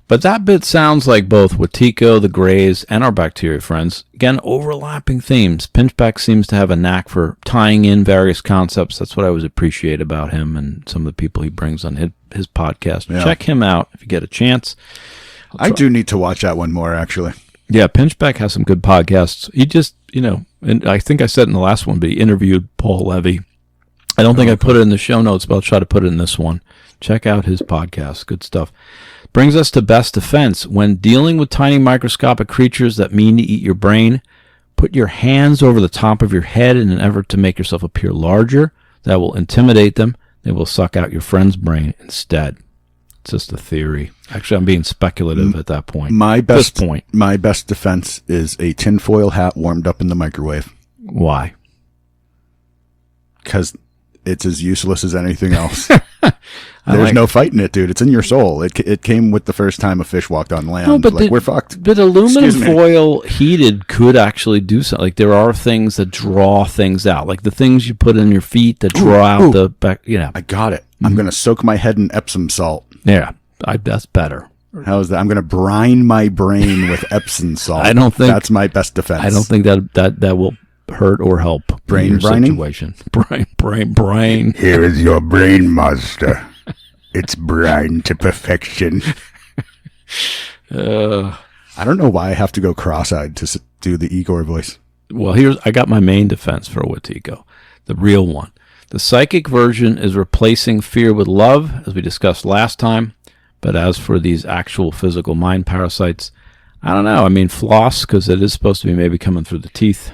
But that bit sounds like both Wetiko, the Greys, and our bacteria friends. Again, overlapping themes. Pinchback seems to have a knack for tying in various concepts. That's what I always appreciate about him and some of the people he brings on his podcast. Yeah. Check him out if you get a chance. I do need to watch that one more, actually. Yeah, Pinchback has some good podcasts. He just, and I think I said in the last one, but he interviewed Paul Levy. I don't think I put it in the show notes, but I'll try to put it in this one. Check out his podcast. Good stuff. Brings us to best defense. When dealing with tiny microscopic creatures that mean to eat your brain, put your hands over the top of your head in an effort to make yourself appear larger. That will intimidate them. They will suck out your friend's brain instead. It's just a theory. Actually, I'm being speculative at that point. My best defense is a tinfoil hat warmed up in the microwave. Why? Because it's as useless as anything else. There's no fighting it, dude. It's in your soul. It came with the first time a fish walked on land. No, but we're fucked. But aluminum foil heated could actually do something. Like there are things that draw things out, like the things you put in your feet that draw out the back. I got it. Mm-hmm. I'm gonna soak my head in Epsom salt. Yeah, that's better. How is that? I'm gonna brine my brain with Epsom salt. I don't think that's my best defense. I don't think that will hurt or help brain brining situation. Brain. Here is your brain monster. It's brine to perfection. I don't know why I have to go cross-eyed to do the Igor voice. Well, I got my main defense for Wetiko, the real one. The psychic version is replacing fear with love, as we discussed last time. But as for these actual physical mind parasites, I don't know. I mean, floss, because it is supposed to be maybe coming through the teeth,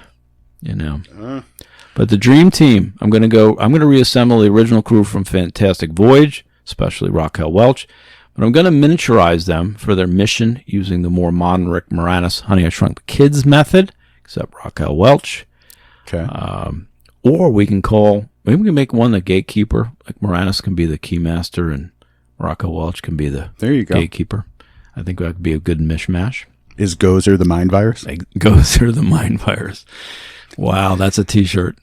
But the dream team, I'm going to reassemble the original crew from Fantastic Voyage, especially Raquel Welch, but I'm going to miniaturize them for their mission using the more modern Rick Moranis Honey, I Shrunk the Kids method, except Raquel Welch. Okay. Or maybe we can make one the gatekeeper, like Moranis can be the keymaster and Raquel Welch can be the gatekeeper. I think that would be a good mishmash. Is Gozer the mind virus? Gozer the mind virus. Wow, that's a t-shirt.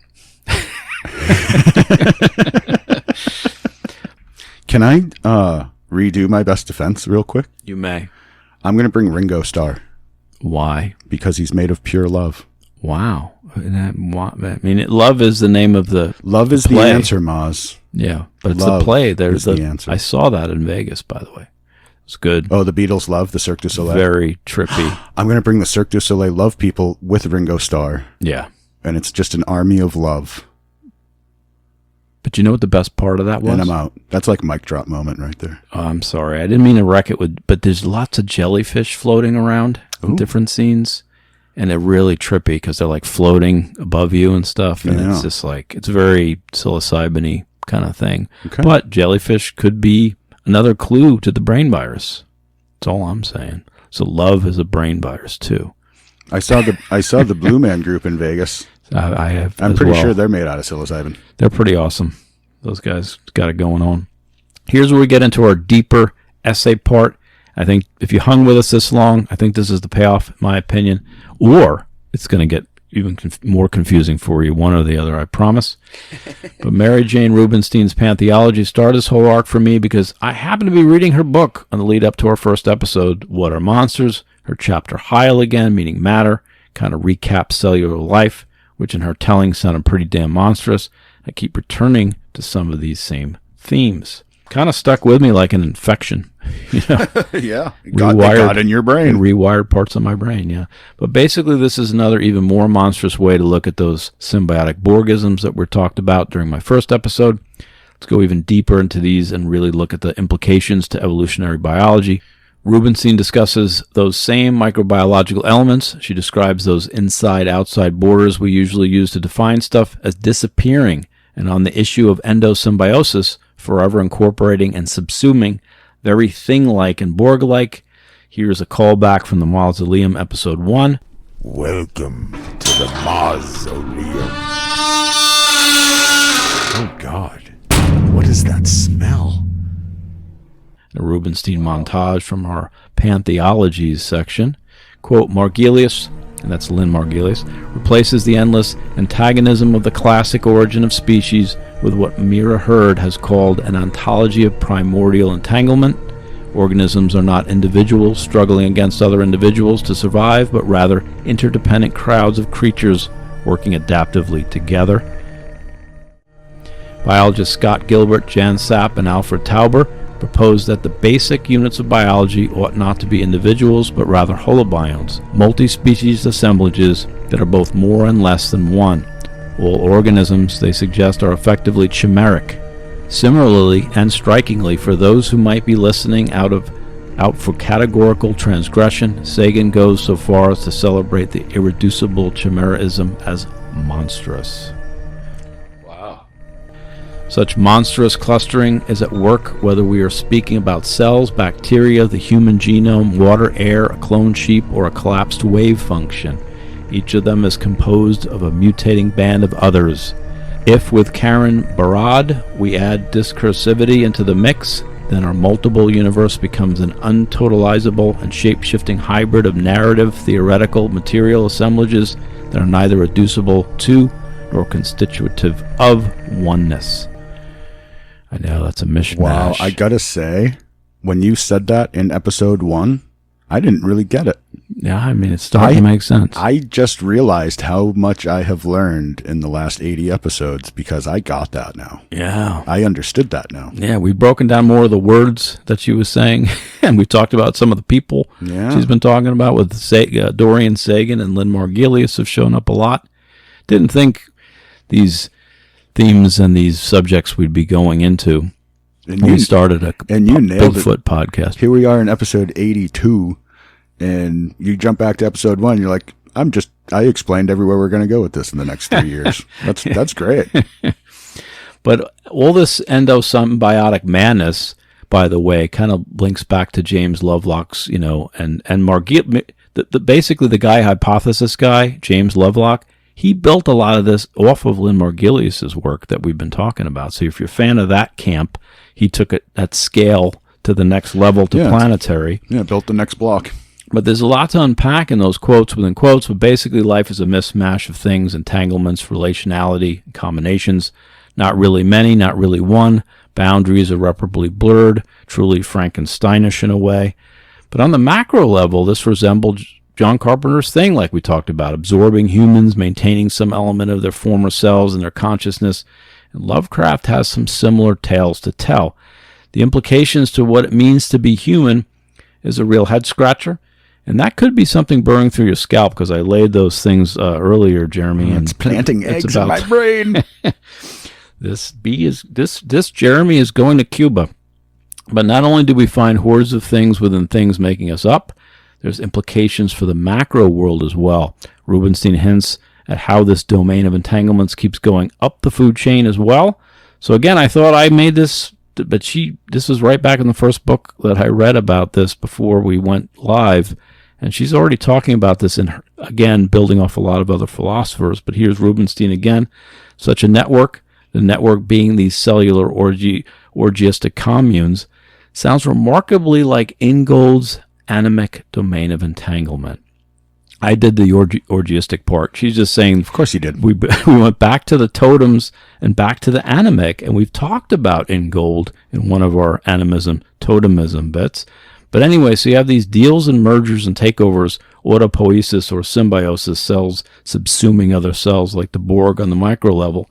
Can I redo my best defense real quick? You may. I'm going to bring Ringo Starr. Why? Because he's made of pure love. Wow. Love is the name of the Love is play. the answer, Maz. Yeah, but it's the play. There's the answer. I saw that in Vegas, by the way. It's good. Oh, the Beatles love the Cirque du Soleil. Very trippy. I'm going to bring the Cirque du Soleil love people with Ringo Starr. Yeah. And it's just an army of love. But you know what the best part of that was? And I'm out. That's like mic drop moment right there. Oh, I'm sorry. I didn't mean to wreck it but there's lots of jellyfish floating around in different scenes. And they're really trippy because they're like floating above you and stuff. And it's just like, it's very psilocybin-y kind of thing. Okay. But jellyfish could be another clue to the brain virus. That's all I'm saying. So love is a brain virus too. I saw the Blue Man Group in Vegas. I have. I'm as pretty well. sure they're made out of psilocybin. They're pretty awesome. Those guys got it going on. Here's where we get into our deeper essay part. I think if you hung with us this long, I think this is the payoff, in my opinion. Or it's going to get even more confusing for you, one or the other, I promise. But Mary Jane Rubenstein's Pantheology started this whole arc for me because I happened to be reading her book on the lead up to our first episode, What Are Monsters? Her chapter Heil Again, meaning matter, kind of recaps cellular life, which in her telling sounded pretty damn monstrous. I keep returning to some of these same themes. Kind of stuck with me like an infection. Yeah. It got in your brain. And rewired parts of my brain, yeah. But basically, this is another even more monstrous way to look at those symbiotic Borgisms that were talked about during my first episode. Let's go even deeper into these and really look at the implications to evolutionary biology. Rubenstein discusses those same microbiological elements. She describes those inside-outside borders we usually use to define stuff as disappearing, and on the issue of endosymbiosis, forever incorporating and subsuming, very thing-like and Borg-like. Here's a callback from the Mausoleum, Episode 1. Welcome to the Mausoleum. Oh, God. What is that smell? A Rubenstein montage from our Pantheologies section. Quote, Margilius, and that's Lynn Margilius, replaces the endless antagonism of the classic origin of species with what Mira Hurd has called an ontology of primordial entanglement. Organisms are not individuals struggling against other individuals to survive, but rather interdependent crowds of creatures working adaptively together. Biologists Scott Gilbert, Jan Sapp, and Alfred Tauber proposed that the basic units of biology ought not to be individuals, but rather holobionts, multi-species assemblages that are both more and less than one. All organisms, they suggest, are effectively chimeric. Similarly and strikingly, for those who might be listening out for categorical transgression, Sagan goes so far as to celebrate the irreducible chimerism as monstrous. Such monstrous clustering is at work whether we are speaking about cells, bacteria, the human genome, water, air, a cloned sheep, or a collapsed wave function. Each of them is composed of a mutating band of others. If with Karen Barad we add discursivity into the mix, then our multiple universe becomes an untotalizable and shape-shifting hybrid of narrative, theoretical, material assemblages that are neither reducible to nor constitutive of oneness. I know, that's a mishmash. Wow, I gotta say, when you said that in episode 1, I didn't really get it. Yeah, I mean, it's starting to make sense. I just realized how much I have learned in the last 80 episodes because I got that now. Yeah. I understood that now. Yeah, we've broken down more of the words that she was saying, and we talked about some of the people she's been talking about with Dorian Sagan and Lynn Margilius have shown up a lot. Didn't think these themes and these subjects we'd be going into when we started a Bigfoot podcast. Here we are in episode 82, and you jump back to episode 1, you're like, I explained everywhere we're going to go with this in the next 3 years. That's great. But all this endosymbiotic madness, by the way, kind of links back to James Lovelock's, and basically the guy hypothesis guy, James Lovelock, he built a lot of this off of Lynn Margilius's work that we've been talking about. So if you're a fan of that camp, he took it at scale to the next level to planetary. Yeah, built the next block. But there's a lot to unpack in those quotes within quotes, but basically life is a mismatch of things, entanglements, relationality, combinations. Not really many, not really one. Boundaries irreparably blurred, truly Frankensteinish in a way. But on the macro level, this resembled John Carpenter's thing, like we talked about, absorbing humans, maintaining some element of their former selves and their consciousness. And Lovecraft has some similar tales to tell. The implications to what it means to be human is a real head-scratcher, and that could be something burning through your scalp, because I laid those things earlier, Jeremy. And it's planting eggs in my brain. This Jeremy is going to Cuba. But not only do we find hordes of things within things making us up, there's implications for the macro world as well. Rubenstein hints at how this domain of entanglements keeps going up the food chain as well. So again, I thought I made this, but this was right back in the first book that I read about this before we went live. And she's already talking about this again, building off a lot of other philosophers. But here's Rubinstein again. Such a network, the network being these cellular orgiastic communes, sounds remarkably like Ingold's animic domain of entanglement. I did the orgiastic part. She's just saying, Of course you did. we went back to the totems and back to the animic, and we've talked about Ingold in one of our animism, totemism bits. But anyway, so you have these deals and mergers and takeovers, autopoiesis or symbiosis, cells subsuming other cells like the Borg on the micro level.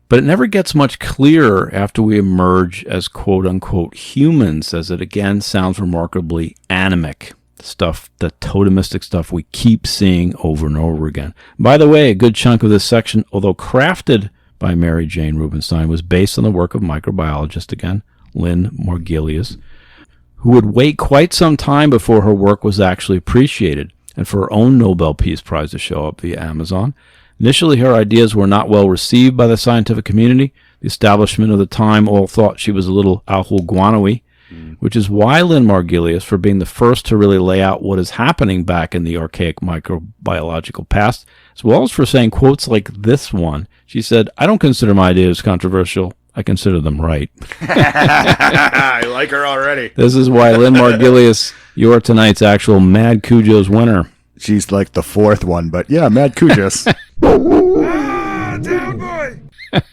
But it never gets much clearer after we emerge as quote-unquote humans, as it again sounds remarkably animic. Stuff, the totemistic stuff we keep seeing over and over again. By the way, a good chunk of this section, although crafted by Mary Jane Rubenstein, was based on the work of microbiologist, again, Lynn Margulies, who would wait quite some time before her work was actually appreciated, and for her own Nobel Peace Prize to show up via Amazon. Initially, her ideas were not well received by the scientific community. The establishment of the time all thought she was a little ahulguanoy, which is why Lynn Margulies, for being the first to really lay out what is happening back in the archaic microbiological past, as well as for saying quotes like this one, she said, "I don't consider my ideas controversial. I consider them right." I like her already. This is why Lynn Margulies, you're tonight's actual Mad Cujo's winner. She's like the fourth one, but yeah, Mad Cujos. Damn boy!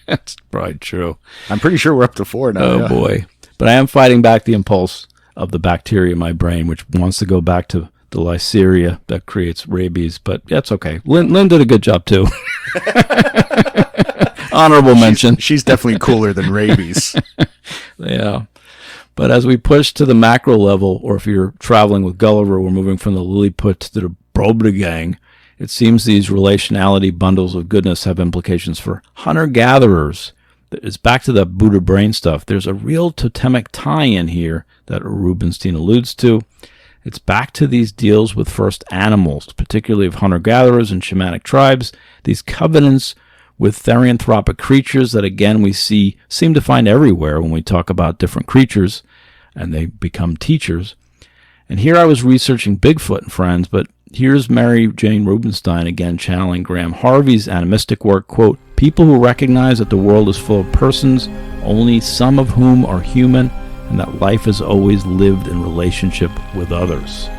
That's probably true. I'm pretty sure we're up to 4 now. Oh, yeah. boy. But I am fighting back the impulse of the bacteria in my brain, which wants to go back to the Listeria that creates rabies. But that's okay. Lynn did a good job, too. Honorable mention. She's definitely cooler than rabies. Yeah. But as we push to the macro level, or if you're traveling with Gulliver, we're moving from the Lilliput to the Brobdigang, it seems these relationality bundles of goodness have implications for hunter-gatherers. It's back to the Buddha brain stuff. There's a real totemic tie-in here that Rubinstein alludes to. It's back to these deals with first animals, particularly of hunter-gatherers and shamanic tribes, these covenants with therianthropic creatures that, again, we seem to find everywhere when we talk about different creatures, and they become teachers. And here I was researching Bigfoot and friends, but here's Mary Jane Rubenstein again channeling Graham Harvey's animistic work, quote, "People who recognize that the world is full of persons, only some of whom are human, and that life is always lived in relationship with others."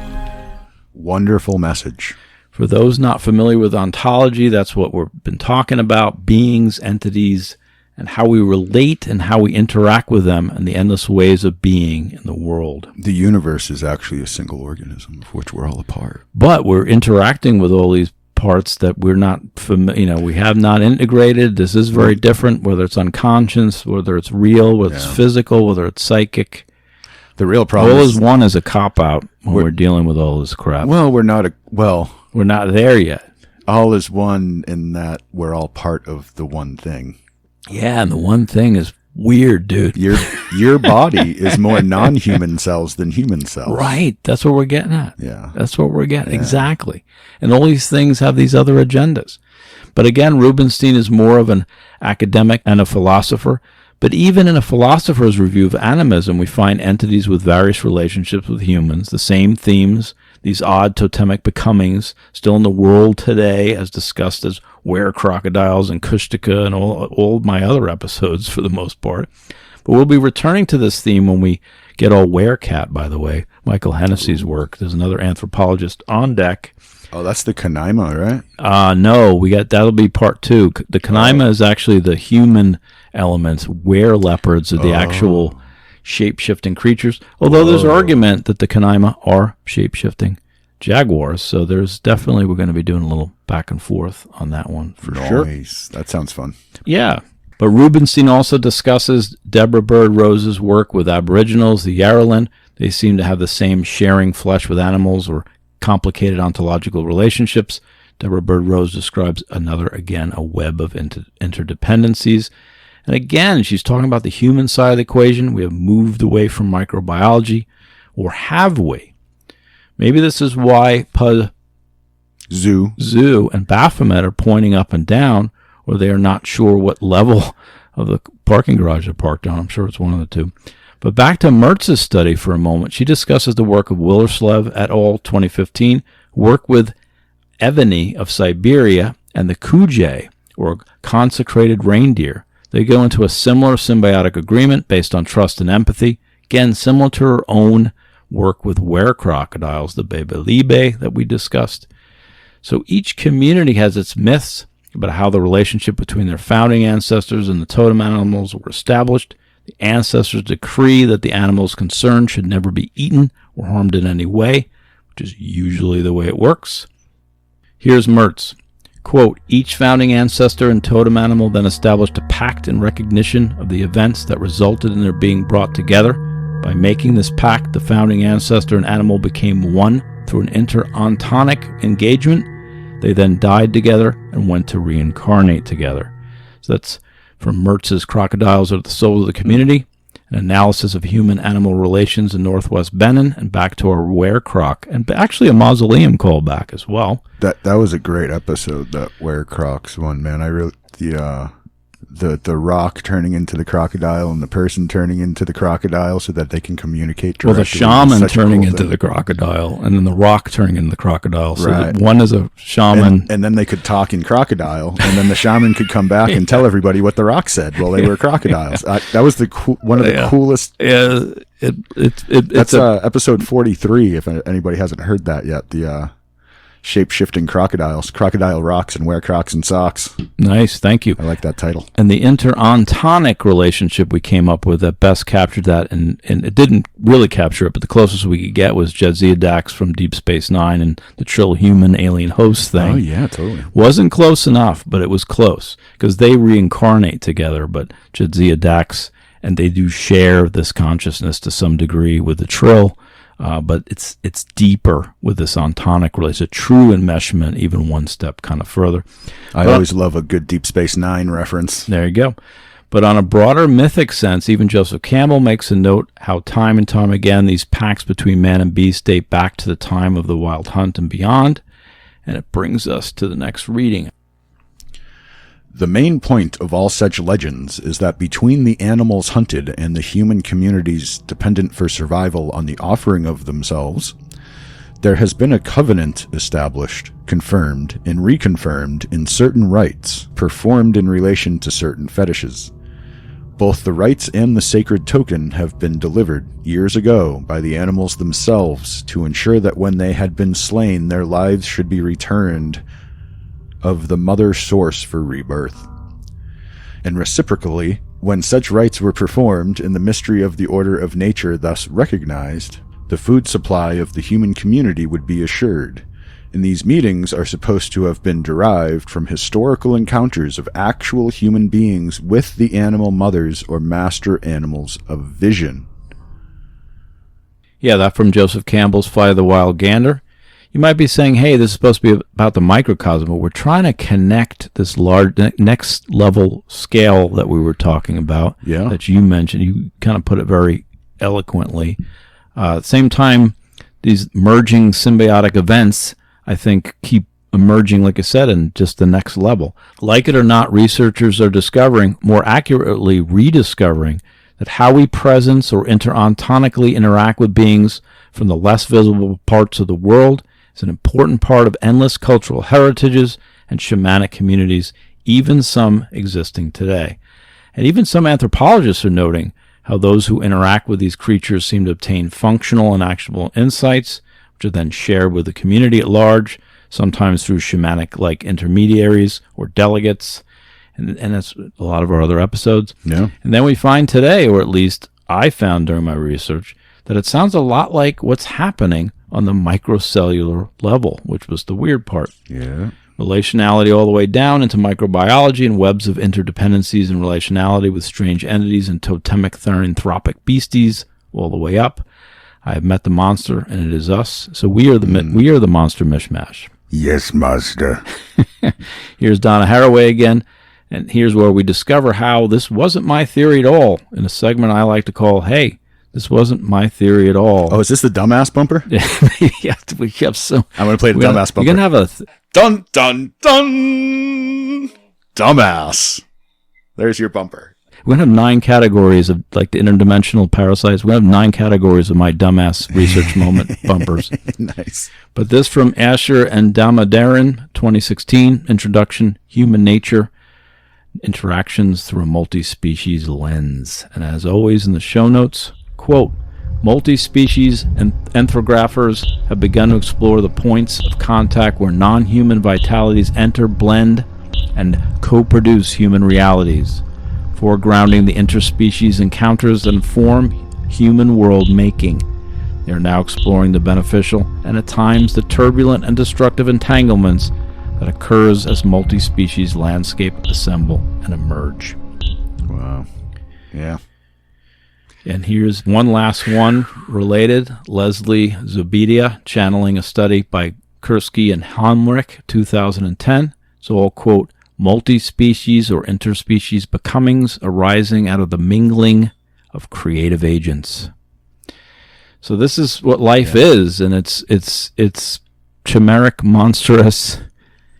Wonderful message. For those not familiar with ontology, that's what we've been talking about, beings, entities, and how we relate and how we interact with them and the endless ways of being in the world. The universe is actually a single organism of which we're all a part. But we're interacting with all these parts that we're not we have not integrated. This is very different, whether it's unconscious, whether it's real, whether it's physical, whether it's psychic. The real problem All is one is a cop-out when we're dealing with all this crap. Well, we're not We're not there yet. all is one in that we're all part of the one thing. Yeah, and the one thing is weird, dude. Your body is more non-human cells than human cells. Right. That's what we're getting at. Yeah. That's what we're getting. Exactly. And all these things have these other agendas. But again, Rubinstein is more of an academic and a philosopher. But even in a philosopher's review of animism, we find entities with various relationships with humans, the same themes, these odd totemic becomings, still in the world today, as discussed as were-crocodiles and Kushtaka and all my other episodes for the most part. But we'll be returning to this theme when we get all werecat, by the way, Michael Hennessy's work. There's another anthropologist on deck. Oh, that's the Kanaima, right? No, that'll be part 2. The Kanaima is actually the human elements. Were-leopards are the actual shape-shifting creatures. Although there's argument that the Kanaima are shape-shifting jaguars. So there's definitely, we're going to be doing a little back and forth on that one for sure. Nice. That sounds fun. Yeah. But Rubinstein also discusses Deborah Bird Rose's work with aboriginals, the Yarralin. They seem to have the same sharing flesh with animals or complicated ontological relationships. Deborah Bird Rose describes a web of interdependencies. And again, she's talking about the human side of the equation. We have moved away from microbiology, or have we? Maybe this is why Zoo and Baphomet are pointing up and down, or they are not sure what level of the parking garage they're parked on. I'm sure it's one of the two. But back to Mertz's study for a moment. She discusses the work of Willerslev et al. 2015, work with Evany of Siberia and the Kuj, or consecrated reindeer. They go into a similar symbiotic agreement based on trust and empathy. Again, similar to her own work with were-crocodiles, the Bebelibe that we discussed. So each community has its myths about how the relationship between their founding ancestors and the totem animals were established. The ancestors decree that the animals concerned should never be eaten or harmed in any way, which is usually the way it works. Here's Mertz. Quote, each founding ancestor and totem animal then established a pact in recognition of the events that resulted in their being brought together. By making this pact, the founding ancestor and animal became one through an interontonic engagement. They then died together and went to reincarnate together. So that's from Mertz's Crocodiles Are the Soul of the Community, an analysis of human-animal relations in Northwest Benin, and back to our were-croc, and actually a mausoleum callback as well. That was a great episode, that were-crocs one, man. I really the rock turning into the crocodile and the person turning into the crocodile so that they can communicate directly. Well, the shaman turning into the crocodile, and then the rock turning into the crocodile. So right. One is a shaman. And then they could talk in crocodile, and then the shaman could come back and tell everybody what the rock said while they were crocodiles. That was one of the coolest. Yeah, it's episode 43, if anybody hasn't heard that yet. The shape-shifting crocodiles, crocodile rocks and were-crocs and socks. Nice, thank you. I like that title. And the interontonic relationship we came up with that best captured that, and it didn't really capture it, but the closest we could get was Jadzia Dax from Deep Space Nine and the Trill Human Alien Host thing. Oh, yeah, totally. Wasn't close enough, but it was close, because they reincarnate together, but Jadzia Dax, and they do share this consciousness to some degree with the Trill. But it's deeper with this ontonic relationship, a true enmeshment, even one step kind of further. I always love a good Deep Space Nine reference. There you go. But on a broader mythic sense, even Joseph Campbell makes a note how time and time again these pacts between man and beast date back to the time of the Wild Hunt and beyond. And it brings us to the next reading. The main point of all such legends is that between the animals hunted and the human communities dependent for survival on the offering of themselves, there has been a covenant established, confirmed, and reconfirmed in certain rites performed in relation to certain fetishes. Both the rites and the sacred token have been delivered years ago by the animals themselves to ensure that when they had been slain, their lives should be returned of the mother source for rebirth. And reciprocally, when such rites were performed and the mystery of the order of nature thus recognized, the food supply of the human community would be assured. And these meetings are supposed to have been derived from historical encounters of actual human beings with the animal mothers or master animals of vision. Yeah, that from Joseph Campbell's Fly of the Wild Gander. You might be saying, hey, this is supposed to be about the microcosm, but we're trying to connect this large next level scale that we were talking about, that you mentioned. You kind of put it very eloquently. At the same time, these merging symbiotic events, I think, keep emerging, like I said, in just the next level. Like it or not, researchers are discovering, more accurately rediscovering, that how we presence or interontonically interact with beings from the less visible parts of the world is an important part of endless cultural heritages and shamanic communities, even some existing today. And even some anthropologists are noting how those who interact with these creatures seem to obtain functional and actionable insights, which are then shared with the community at large, sometimes through shamanic-like intermediaries or delegates, and that's a lot of our other episodes. Yeah. And then we find today, or at least I found during my research, that it sounds a lot like what's happening on the microcellular level, which was the weird part. Yeah. Relationality all the way down into microbiology and webs of interdependencies and relationality with strange entities and totemic theranthropic beasties all the way up. I have met the monster, and it is us. So we are the monster mishmash. Yes, master. Here's Donna Haraway again, and here's where we discover how this wasn't my theory at all, in a segment I like to call, Hey, this wasn't my theory at all. Oh, is this the dumbass bumper? Yeah, we have so. I'm going to play the dumbass bumper. You're going to have a... Dun, dun, dun! Dumbass. There's your bumper. We're going to have 9 categories of, like the interdimensional parasites. We're going to have 9 categories of my dumbass research moment bumpers. Nice. But this from Asher and Damodaran, 2016, Introduction, Human Nature, Interactions Through a Multi-Species Lens. And as always in the show notes, quote, multi-species and anthrographers have begun to explore the points of contact where non-human vitalities enter, blend, and co-produce human realities, foregrounding the interspecies encounters that inform human world making. They are now exploring the beneficial and at times the turbulent and destructive entanglements that occurs as multi-species landscape assemble and emerge. Wow. Yeah. And here's one last one related. Leslie Zubedia, channeling a study by Kursky and Hamrick, 2010. So I'll quote, multi-species or interspecies becomings arising out of the mingling of creative agents. So this is what life is, and it's chimeric, monstrous.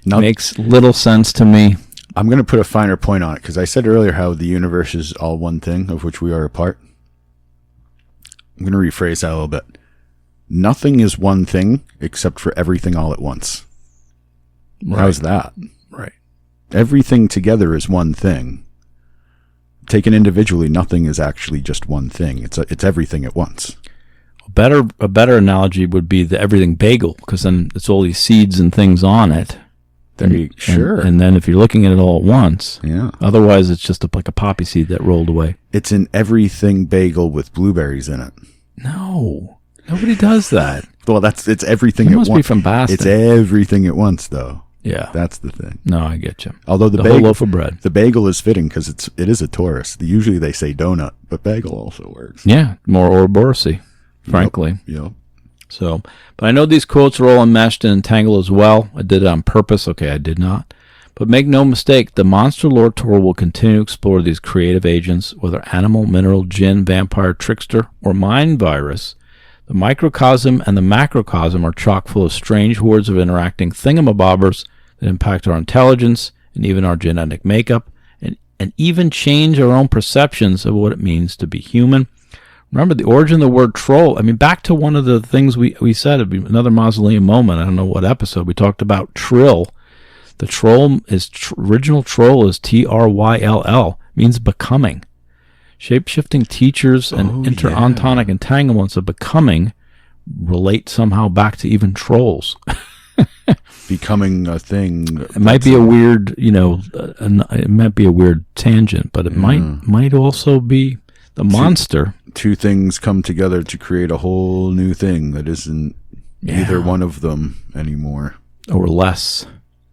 Makes little sense to me. I'm going to put a finer point on it, because I said earlier how the universe is all one thing, of which we are a part. I'm going to rephrase that a little bit. Nothing is one thing except for everything all at once. Right. How's that? Right. Everything together is one thing. Taken individually, nothing is actually just one thing. It's everything at once. A better analogy would be the everything bagel, because then it's all these seeds and things on it. Sure. And then if you're looking at it all at once, yeah. Otherwise it's just like a poppy seed that rolled away. It's an everything bagel with blueberries in it. No, nobody does that. Well, it's everything at once. It must be from Boston. It's everything at once, though. Yeah, that's the thing. No, I get you. Although the whole loaf of bread, the bagel is fitting because it is a Taurus. Usually they say donut, but bagel also works. Yeah, more Ouroboros-y, frankly. Yep. So, but I know these quotes are all enmeshed and entangled as well. I did it on purpose. Okay, I did not. But make no mistake, the Monster Lore Tour will continue to explore these creative agents, whether animal, mineral, djinn, vampire, trickster, or mind virus. The microcosm and the macrocosm are chock full of strange hordes of interacting thingamabobbers that impact our intelligence and even our genetic makeup, and even change our own perceptions of what it means to be human. Remember the origin of the word troll. I mean, back to one of the things we said, it'd be another mausoleum moment. I don't know what episode. We talked about trill. The troll is, original troll is Tryll, means becoming. Shape-shifting teachers and interontonic entanglements of becoming relate somehow back to even trolls. Becoming a thing. It might be a weird, it might be a weird tangent, but it might also be the monster. Two things come together to create a whole new thing that isn't either one of them anymore. Or less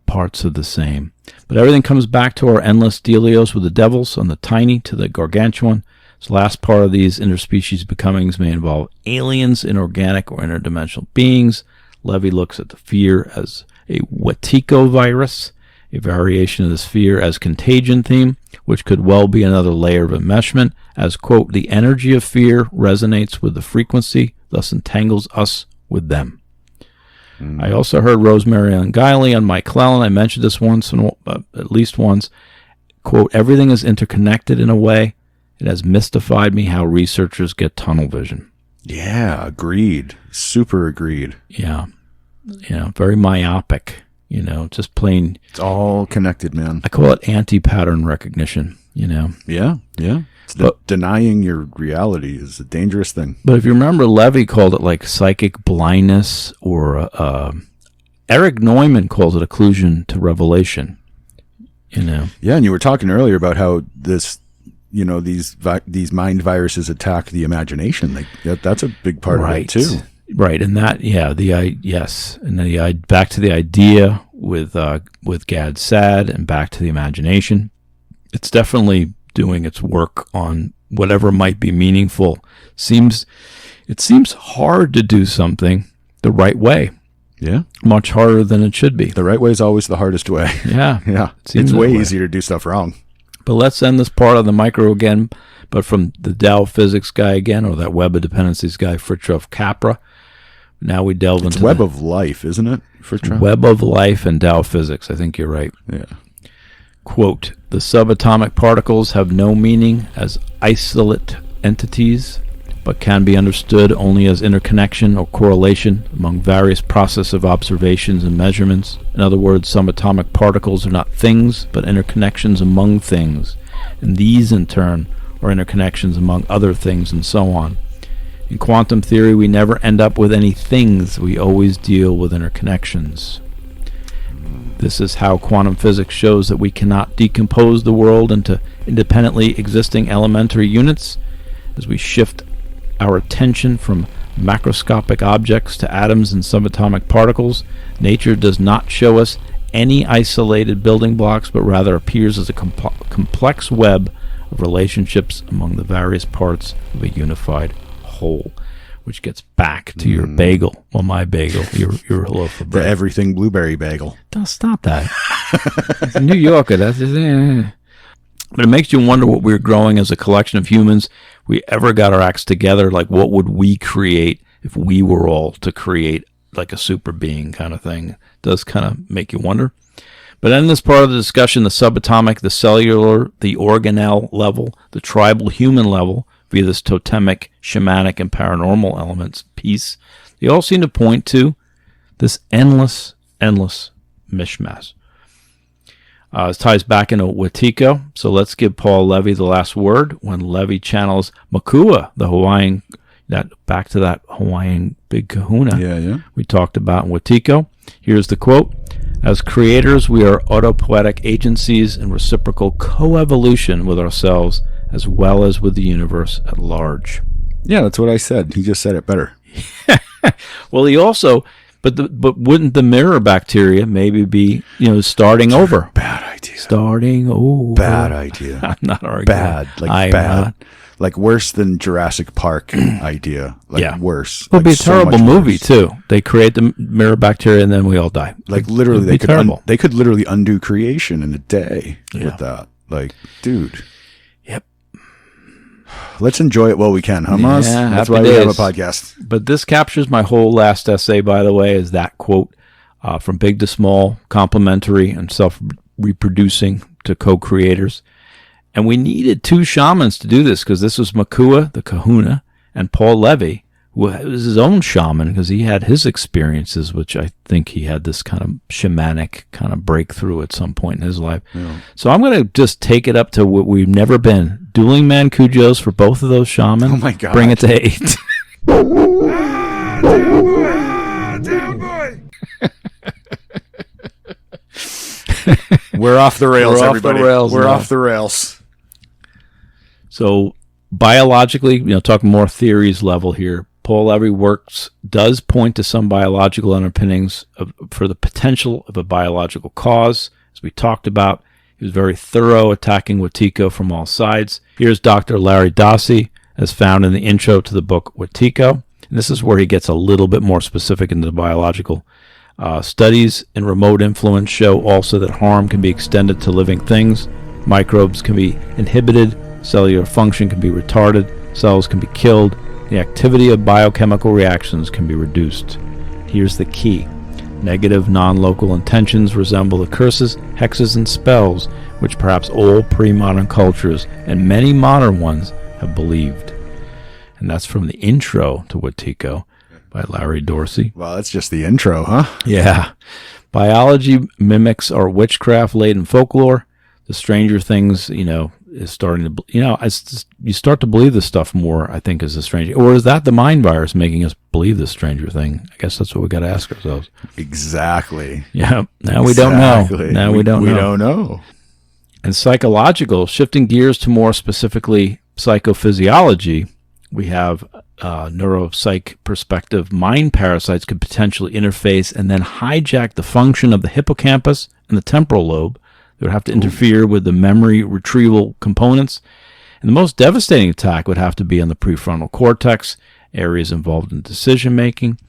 parts of the same. But everything comes back to our endless dealios with the devils, on the tiny to the gargantuan. This last part of these interspecies becomings may involve aliens, inorganic or interdimensional beings. Leavy looks at the fear as a Wetiko virus, a variation of this fear as contagion theme, which could well be another layer of enmeshment, as, quote, the energy of fear resonates with the frequency, thus entangles us with them. I also heard Rosemary and Guiley on Mike Clellan. I mentioned this once, at least once. Quote, everything is interconnected in a way. It has mystified me how researchers get tunnel vision. Yeah, agreed. Super agreed. Yeah. Very myopic, just plain. It's all connected, man. I call it anti-pattern recognition, Yeah. It's denying your reality is a dangerous thing. But if you remember, Leavy called it like psychic blindness, or Eric Neumann calls it occlusion to revelation. Yeah, and you were talking earlier about how this, these mind viruses attack the imagination. That's a big part of it too. Right, and that, and back to the idea with Gad Sad, and back to the imagination. It's definitely doing its work on whatever might be meaningful. It seems hard to do something the right way. Yeah. Much harder than it should be. The right way is always the hardest way. Yeah. Yeah. It's way easier to do stuff wrong. But let's end this part of the micro again, but from the Dow physics guy again, or that web of dependencies guy, Fritjof Capra. Now we delve into web of life, isn't it? Fritjof? Web of life and Dow physics. I think you're right. Yeah. Quote, the subatomic particles have no meaning as isolate entities, but can be understood only as interconnection or correlation among various processive observations and measurements. In other words, subatomic particles are not things, but interconnections among things, and these in turn are interconnections among other things, and so on. In quantum theory, we never end up with any things, we always deal with interconnections. This is how quantum physics shows that we cannot decompose the world into independently existing elementary units. As we shift our attention from macroscopic objects to atoms and subatomic particles, nature does not show us any isolated building blocks, but rather appears as a complex web of relationships among the various parts of a unified whole. Which gets back to your bagel. Well, my bagel. Your loaf of bread. The everything blueberry bagel. Don't stop that. It's a New Yorker. That's But it makes you wonder what we're growing as a collection of humans. If we ever got our acts together, like what would we create if we were all to create like a super being kind of thing? It does kind of make you wonder. But in this part of the discussion, the subatomic, the cellular, the organelle level, the tribal human level, via this totemic, shamanic, and paranormal elements piece, they all seem to point to this endless mishmash. It ties back into Wetiko, so let's give Paul Leavy the last word when Leavy channels Makua, the Hawaiian, back to that Hawaiian big kahuna we talked about in Wetiko. Here's the quote. As creators, we are autopoietic agencies in reciprocal coevolution with ourselves as well as with the universe at large. Yeah, that's what I said. He just said it better. Well, he also, but wouldn't the mirror bacteria maybe be, starting over? Bad idea. Starting over. Bad idea. I'm not arguing. Bad, like bad. Not. Like worse than Jurassic Park idea. Like worse. It would like be a terrible movie worse. Too. They create the mirror bacteria and then we all die. Like literally, they could literally undo creation in a day with that. Like, dude. Yep. Let's enjoy it while we can, huh, Maz? Yeah, that's why we have a podcast. But this captures my whole last essay, by the way, is that quote from big to small, complementary and self-reproducing to co-creators. And we needed two shamans to do this because this was Makua, the kahuna, and Paul Leavy, who was his own shaman because he had his experiences, which I think he had this kind of shamanic kind of breakthrough at some point in his life. Yeah. So I'm going to just take it up to what we've never been. Dueling Mancujos for both of those shamans. Oh, my God. Bring it to 8. Damn boy! We're off the rails, everybody. We're off the rails. So biologically, talking more theories level here, Paul Leavy does point to some biological underpinnings for the potential of a biological cause. As we talked about, he was very thorough, attacking Wetiko from all sides. Here's Dr. Larry Dossey, as found in the intro to the book Wetiko. And this is where he gets a little bit more specific into the biological. Studies in remote influence show also that harm can be extended to living things. Microbes can be inhibited. Cellular function can be retarded, cells can be killed, the activity of biochemical reactions can be reduced. Here's the key. Negative non-local intentions resemble the curses, hexes, and spells which perhaps all pre-modern cultures and many modern ones have believed. And that's from the intro to Wetiko by Larry Dorsey. Well, that's just the intro, huh? Yeah. Biology mimics our witchcraft-laden folklore. The Stranger Things, is starting to, you start to believe this stuff more, I think, as a stranger. Or is that the mind virus making us believe this stranger thing? I guess that's what we got to ask ourselves. Exactly. Yeah. Now we don't know. Now we don't know. We don't know. And psychological, shifting gears to more specifically psychophysiology, we have neuropsych perspective. Mind parasites could potentially interface and then hijack the function of the hippocampus and the temporal lobe. They would have to interfere with the memory retrieval components. And the most devastating attack would have to be on the prefrontal cortex, areas involved in decision-making.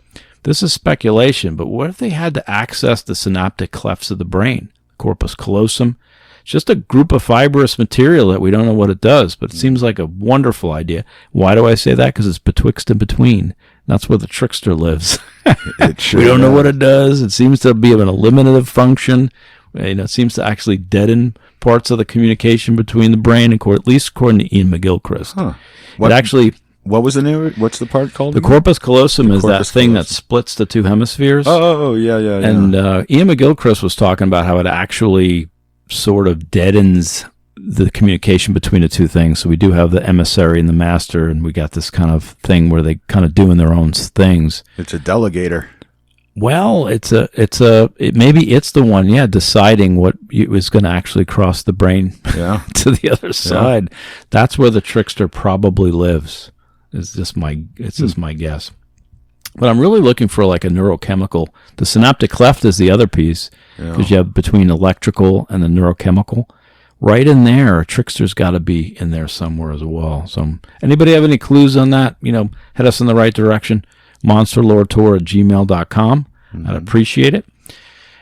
This is speculation, but what if they had to access the synaptic clefts of the brain, corpus callosum? It's just a group of fibrous material that we don't know what it does, but it seems like a wonderful idea. Why do I say that? Because it's betwixt and between. That's where the trickster lives. It sure we don't know does. what it does. It seems to be of an eliminative function. It seems to actually deaden parts of the communication between the brain, and at least according to Ian McGilchrist. Huh. What was the name? What's the part called? The again? corpus callosum is that corpus thing callosum. that splits the two hemispheres. Oh, yeah. And Ian McGilchrist was talking about how it actually sort of deadens the communication between the two things. So we do have the emissary and the master, and we got this kind of thing where they kind of doing their own things. It's a delegator. Well, maybe it's the one, deciding what is going to actually cross the brain to the other side. That's where the trickster probably lives. It's just my guess. But I'm really looking for like a neurochemical. The synaptic cleft is the other piece, because you have between electrical and the neurochemical. Right in there, a trickster's got to be in there somewhere as well. So, anybody have any clues on that? Head us in the right direction. monsterloretour@gmail.com. I'd appreciate it.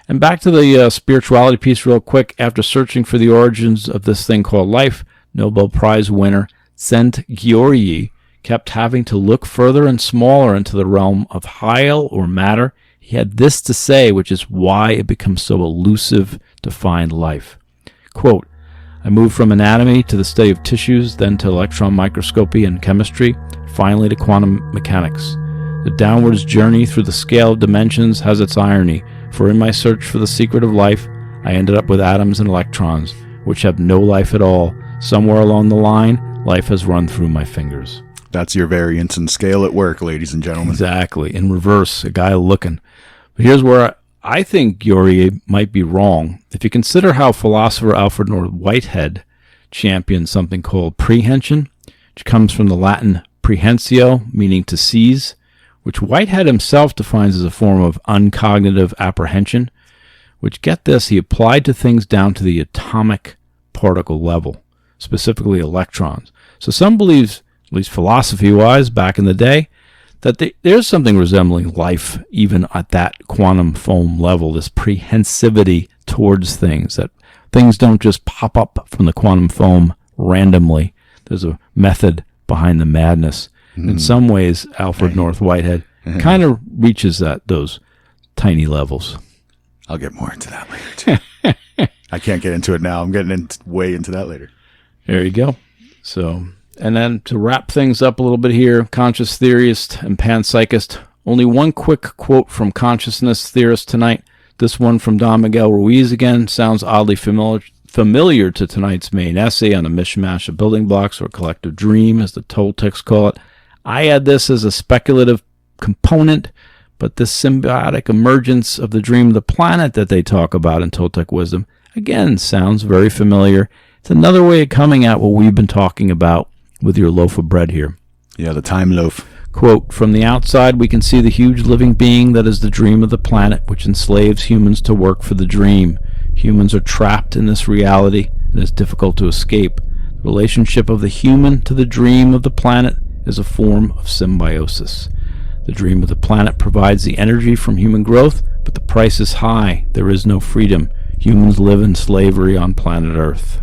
And back to the spirituality piece real quick. After searching for the origins of this thing called life, Nobel Prize winner Szent-Györgyi kept having to look further and smaller into the realm of Heil or matter. He had this to say, which is why it becomes so elusive to find life. Quote, I moved from anatomy to the study of tissues, then to electron microscopy and chemistry, finally to quantum mechanics. The downwards journey through the scale of dimensions has its irony, for in my search for the secret of life, I ended up with atoms and electrons, which have no life at all. Somewhere along the line, life has run through my fingers. That's your variance and scale at work, ladies and gentlemen. Exactly. In reverse, a guy looking. But here's where I think Györgyi might be wrong. If you consider how philosopher Alfred North Whitehead championed something called prehension, which comes from the Latin prehensio, meaning to seize, which Whitehead himself defines as a form of uncognitive apprehension, which, get this, he applied to things down to the atomic particle level, specifically electrons. So some believes, at least philosophy-wise, back in the day, that there's something resembling life even at that quantum foam level, this prehensivity towards things, that things don't just pop up from the quantum foam randomly. There's a method behind the madness. In some ways, Alfred North Whitehead kind of reaches those tiny levels. I'll get more into that later, too. I can't get into it now. I'm getting way into that later. There you go. So, and then to wrap things up a little bit here, conscious theorist and panpsychist, only one quick quote from consciousness theorist tonight. This one from Don Miguel Ruiz again sounds oddly familiar to tonight's main essay on a mishmash of building blocks, or collective dream, as the Toltecs call it. I add this as a speculative component, but this symbiotic emergence of the dream of the planet that they talk about in Toltec wisdom, again, sounds very familiar. It's another way of coming at what we've been talking about with your loaf of bread here. Yeah, the time loaf. Quote, from the outside, we can see the huge living being that is the dream of the planet, which enslaves humans to work for the dream. Humans are trapped in this reality, and it's difficult to escape. The relationship of the human to the dream of the planet is a form of symbiosis. The dream of the planet provides the energy from human growth, but the price is high. There is no freedom. Humans live in slavery on planet Earth.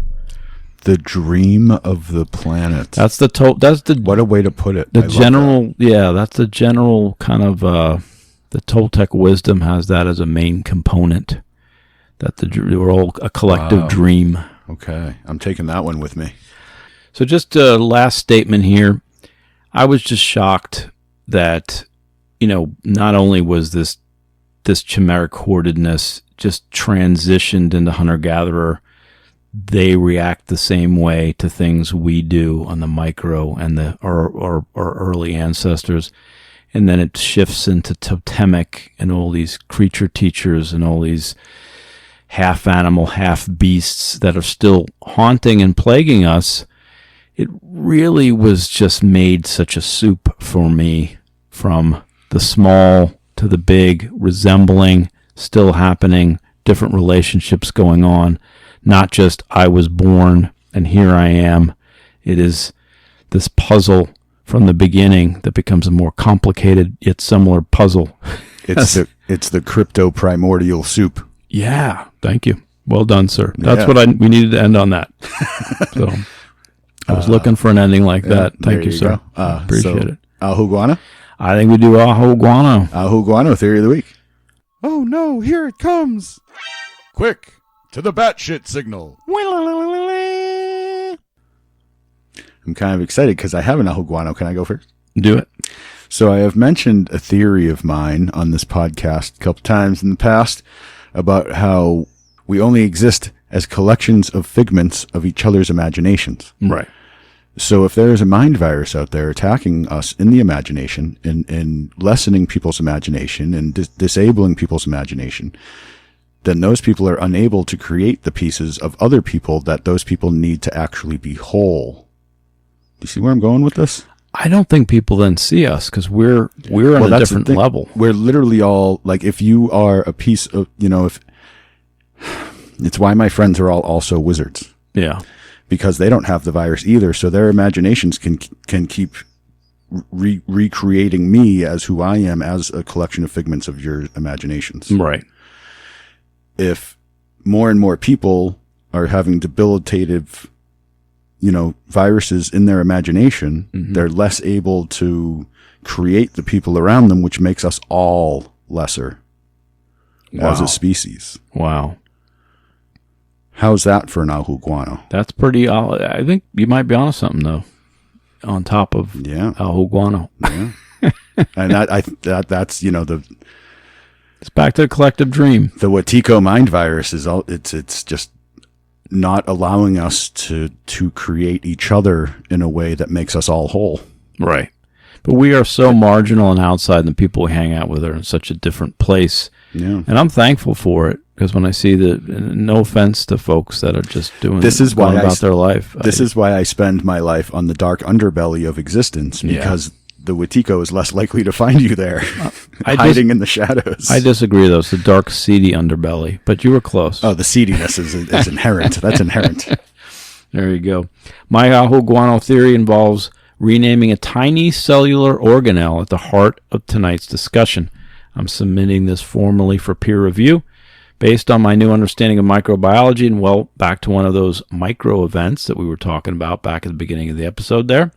The dream of the planet. That's what a way to put it. That's the general kind of the Toltec wisdom has that as a main component. That we're all a collective dream. Okay, I'm taking that one with me. So just a last statement here. I was just shocked that, not only was this chimeric hordedness just transitioned into hunter-gatherer, they react the same way to things we do on the micro and our early ancestors. And then it shifts into totemic and all these creature teachers and all these half animal, half beasts that are still haunting and plaguing us. It really was just made such a soup for me, from the small to the big, resembling, still happening, different relationships going on. Not just I was born and here I am. It is this puzzle from the beginning that becomes a more complicated yet similar puzzle. It's the crypto primordial soup. Yeah, thank you. Well done, sir. That's what we needed to end on that. So I was looking for an ending like that. Thank you, sir. Appreciate it. Ahuguana? I think we do Ahuguano. Ahuguano theory of the week. Oh no, here it comes! Quick, to the batshit signal. I'm kind of excited because I have an El Guano. Can I go first? Do it. So I have mentioned a theory of mine on this podcast a couple times in the past about how we only exist as collections of figments of each other's imaginations. Right. So if there is a mind virus out there attacking us in the imagination and lessening people's imagination and disabling people's imagination, then those people are unable to create the pieces of other people that those people need to actually be whole. Do you see where I'm going with this? I don't think people then see us because we're on a different level. We're literally all, like, if you are a piece of, if it's why my friends are all also wizards. Yeah. Because they don't have the virus either, so their imaginations can keep recreating me as who I am as a collection of figments of your imaginations. Right. If more and more people are having debilitative, viruses in their imagination, they're less able to create the people around them, which makes us all lesser as a species. Wow. How's that for an Ahuguano? That's pretty. I think you might be onto something though. On top of Ahuguano. Yeah. And that's it's back to the collective dream. The Wetiko mind virus is it's just not allowing us to create each other in a way that makes us all whole. Right. But we are so marginal and outside, and the people we hang out with are in such a different place. Yeah. And I'm thankful for it, because when I see no offense to folks that are just going about their life. This is why I spend my life on the dark underbelly of existence, because the Wetiko is less likely to find you there, hiding in the shadows. I disagree, though. It's the dark, seedy underbelly, but you were close. Oh, the seediness is inherent. That's inherent. There you go. My Ahuguano theory involves renaming a tiny cellular organelle at the heart of tonight's discussion. I'm submitting this formally for peer review based on my new understanding of microbiology and, back to one of those micro events that we were talking about back at the beginning of the episode there.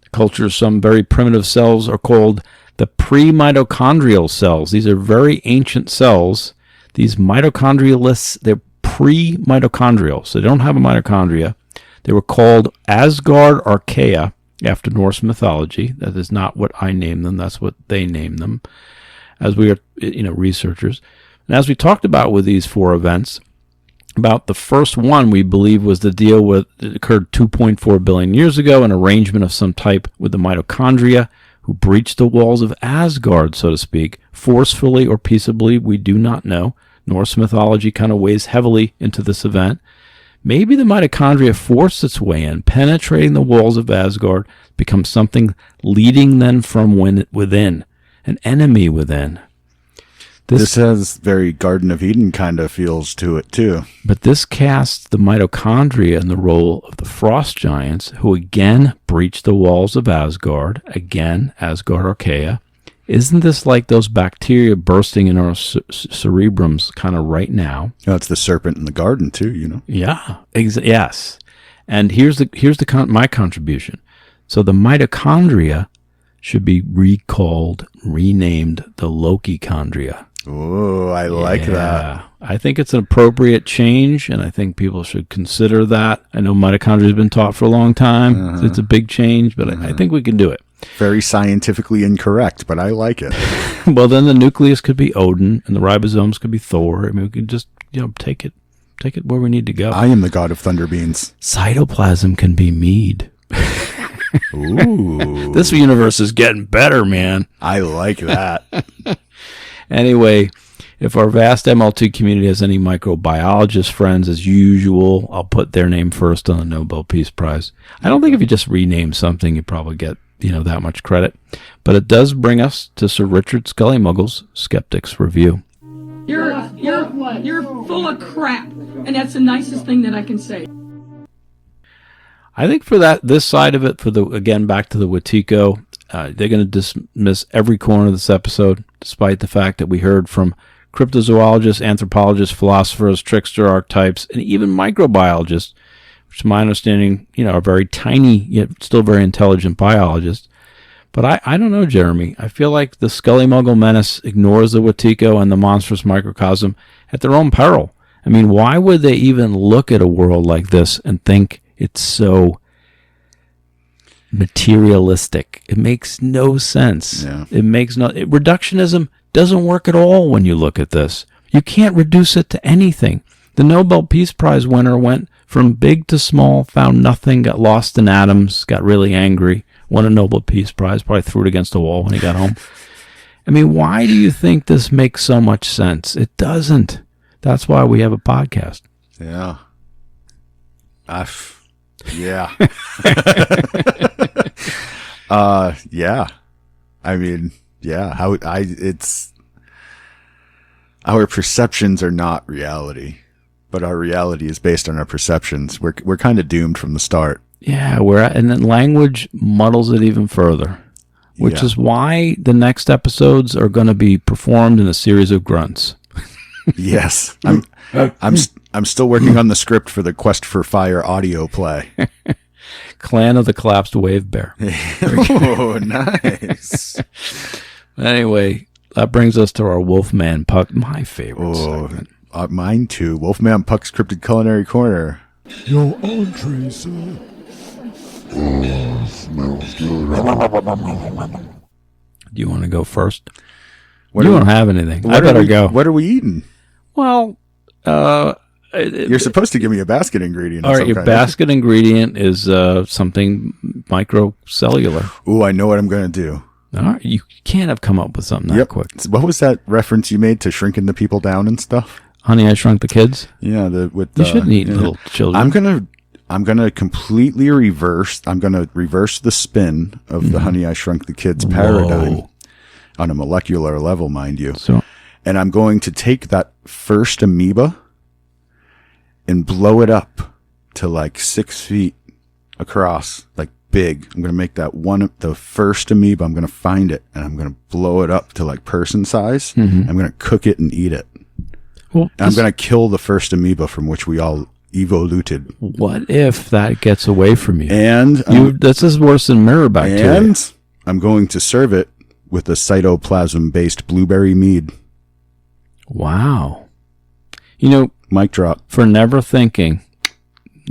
The culture of some very primitive cells are called the pre-mitochondrial cells. These are very ancient cells. These mitochondrialists, they're pre-mitochondrial, so they don't have a mitochondria. They were called Asgard Archaea after Norse mythology. That is not what I named them. That's what they named them, as we are, researchers. And as we talked about with these four events, about the first one we believe was the deal with it occurred 2.4 billion years ago, an arrangement of some type with the mitochondria who breached the walls of Asgard, so to speak, forcefully or peaceably, we do not know. Norse mythology kind of weighs heavily into this event. Maybe the mitochondria forced its way in, penetrating the walls of Asgard, become something leading them from within, an enemy within. This has very Garden of Eden kind of feels to it, too. But this casts the mitochondria in the role of the frost giants, who again breach the walls of Asgard, again, Asgard Archaea. Isn't this like those bacteria bursting in our cerebrums kind of right now? Oh, it's the serpent in the garden, too, Yeah, yes. And here's my contribution. So the mitochondria should be renamed the Lokichondria. Oh, I like that. I think it's an appropriate change, and I think people should consider that. I know mitochondria has been taught for a long time. So it's a big change, but I think we can do it. Very scientifically incorrect, but I like it. Well, then the nucleus could be Odin, and the ribosomes could be Thor. I mean, we could just take it where we need to go. I am the god of thunder beans. Cytoplasm can be mead. Ooh. This universe is getting better, man. I like that. Anyway, if our vast ML2 community has any microbiologist friends, as usual, I'll put their name first on the Nobel Peace Prize. I don't think if you just rename something, you probably get that much credit. But it does bring us to Sir Richard Scullymuggle's Skeptics Review. You're full of crap, and that's the nicest thing that I can say. I think for this side of it, back to the Wetiko, they're going to dismiss every corner of this episode, despite the fact that we heard from cryptozoologists, anthropologists, philosophers, trickster archetypes, and even microbiologists, which to my understanding, are very tiny, yet still very intelligent biologists. But I don't know, Jeremy. I feel like the Scullymuggle menace ignores the Wetiko and the Monstrous Microcosm at their own peril, I mean, why would they even look at a world like this and think it's so materialistic? It makes no sense. Yeah. Reductionism doesn't work at all when you look at this. You can't reduce it to anything. The Nobel Peace Prize winner went from big to small, found nothing, got lost in atoms, got really angry, won a Nobel Peace Prize, probably threw it against the wall when he got home. I mean, why do you think this makes so much sense? It doesn't. That's why we have a podcast. Yeah. Yeah. Yeah. I mean, yeah. It's our perceptions are not reality, but our reality is based on our perceptions. We're kind of doomed from the start. Yeah, and then language muddles it even further, which is why the next episodes are going to be performed in a series of grunts. Yes, I'm still working on the script for the Quest for Fire audio play. Clan of the Collapsed Wave Bear. Oh, nice. Anyway, that brings us to our Wolfman Puck, my favorite segment. Mine too. Wolfman Puck's Cryptid Culinary Corner. Your entree, sir. Smells good. Do you want to go first? You don't have anything. I better go. What are we eating? Well, you're supposed to give me a basket ingredient. All right, your basket ingredient is something microcellular. Ooh, I know what I'm going to do. All right, you can't have come up with something that quick. What was that reference you made to shrinking the people down and stuff? Honey, I Shrunk the Kids. Yeah, you shouldn't eat little children. I'm gonna completely reverse. I'm gonna reverse the spin of the Honey, I Shrunk the Kids paradigm on a molecular level, mind you. And I'm going to take that first amoeba and blow it up to like 6 feet across, like big. I'm going to make that the first amoeba. I'm going to find it and I'm going to blow it up to like person size. I'm going to cook it and eat it. Well, I'm going to kill the first amoeba from which we all evoluted. What if that gets away from you? And this is worse than mirror bacteria. And I'm going to serve it with a cytoplasm-based blueberry mead. Wow. You know, mic drop. For never thinking,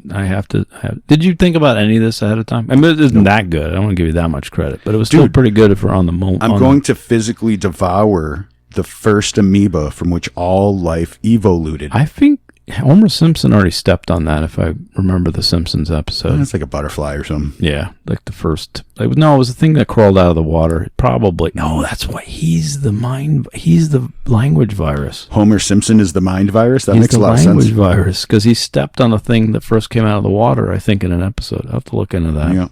did you think about any of this ahead of time? I mean, it isn't that good. I don't want to give you that much credit, but it was still pretty good if we're on the moment. I'm going to physically devour the first amoeba from which all life evoluted. I think Homer Simpson already stepped on that, if I remember the Simpsons episode. It's like a butterfly or something. Yeah, like the first. No, it was the thing that crawled out of the water. Probably. No, that's why he's the language virus. Homer Simpson is the mind virus? That makes a lot of sense. He's the language virus, because he stepped on the thing that first came out of the water, I think, in an episode. I'll have to look into that. Yeah.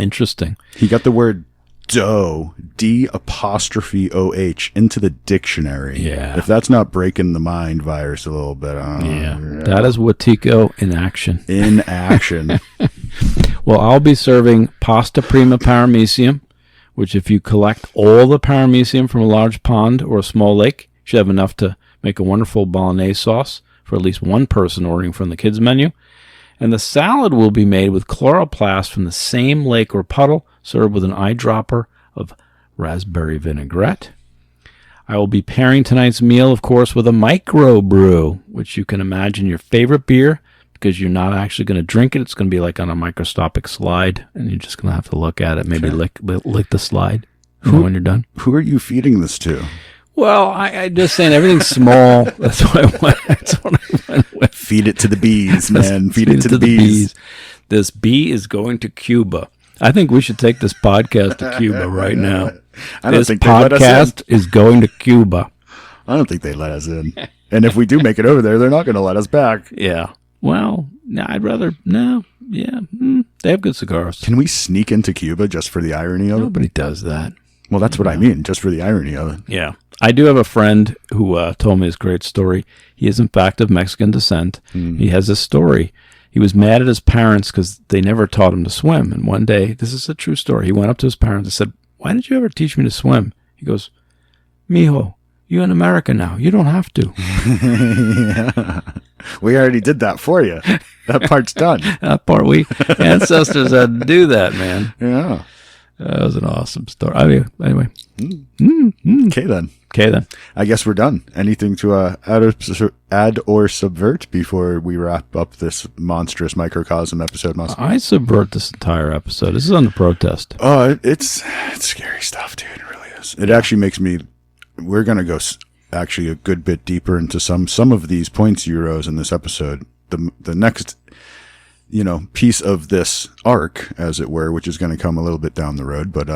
Interesting. He got the word dough, D''OH, into the dictionary. Yeah. If that's not breaking the mind virus a little bit. That is Watiko in action. In action. Well, I'll be serving pasta prima paramecium, which if you collect all the paramecium from a large pond or a small lake, you should have enough to make a wonderful bolognese sauce for at least one person ordering from the kids' menu. And the salad will be made with chloroplast from the same lake or puddle, served with an eyedropper of raspberry vinaigrette. I will be pairing tonight's meal, of course, with a microbrew, which you can imagine your favorite beer, because you're not actually going to drink it. It's going to be like on a microscopic slide, and you're just going to have to look at it, maybe lick the slide when you're done. Who are you feeding this to? Well, I just saying everything's small. That's what I went with. Feed it to the bees, man. Feed it to the bees. This bee is going to Cuba. I think we should take this podcast to Cuba right now. This podcast is going to Cuba. I don't think they let us in. And if we do make it over there, they're not going to let us back. Yeah. Well, I'd rather, no. Yeah. They have good cigars. Can we sneak into Cuba just for the irony of it? Nobody does that. Well, that's what I mean, just for the irony of it. Yeah. I do have a friend who told me this great story. He is, in fact, of Mexican descent. He has this story. He was mad at his parents because they never taught him to swim. And one day, this is a true story, he went up to his parents and said, "Why did you ever teach me to swim?" He goes, "Mijo, you're in America now. You don't have to." Yeah. We already did that for you. That part's done. That part, ancestors had to do that, man. Yeah. That was an awesome story. I mean, anyway. Okay, then. Okay, then. I guess we're done. Anything to add or subvert before we wrap up this monstrous microcosm episode? I subvert this entire episode. This is under protest. It's scary stuff, dude. It really is. It actually makes me. We're gonna go actually a good bit deeper into some of these points you rose in this episode. The next, piece of this arc, as it were, which is going to come a little bit down the road. But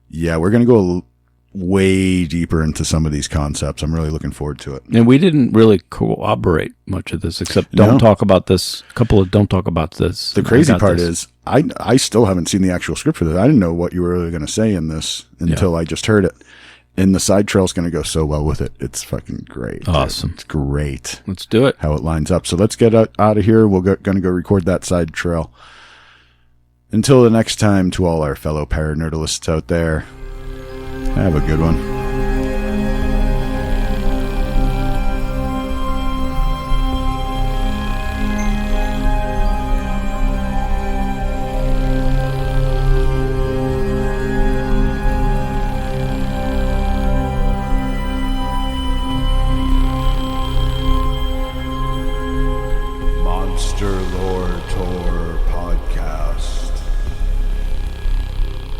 yeah, we're going to go way deeper into some of these concepts. I'm really looking forward to it. And we didn't really corroborate much of this, except don't talk about this. A couple of don't talk about this. The crazy part is I still haven't seen the actual script for this. I didn't know what you were really going to say in this until I just heard it. And the side trail's going to go so well with it. It's fucking great. Awesome. It's great. Let's do it. How it lines up. So let's get out of here. We're going to go record that side trail. Until the next time, to all our fellow paranerdalists out there, have a good one.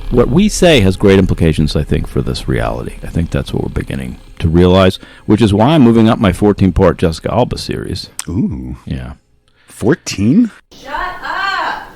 What we say has great implications, I think, for this reality. I think that's what we're beginning to realize, which is why I'm moving up my 14-part Jessica Alba series. Ooh. Yeah. 14? Shut up!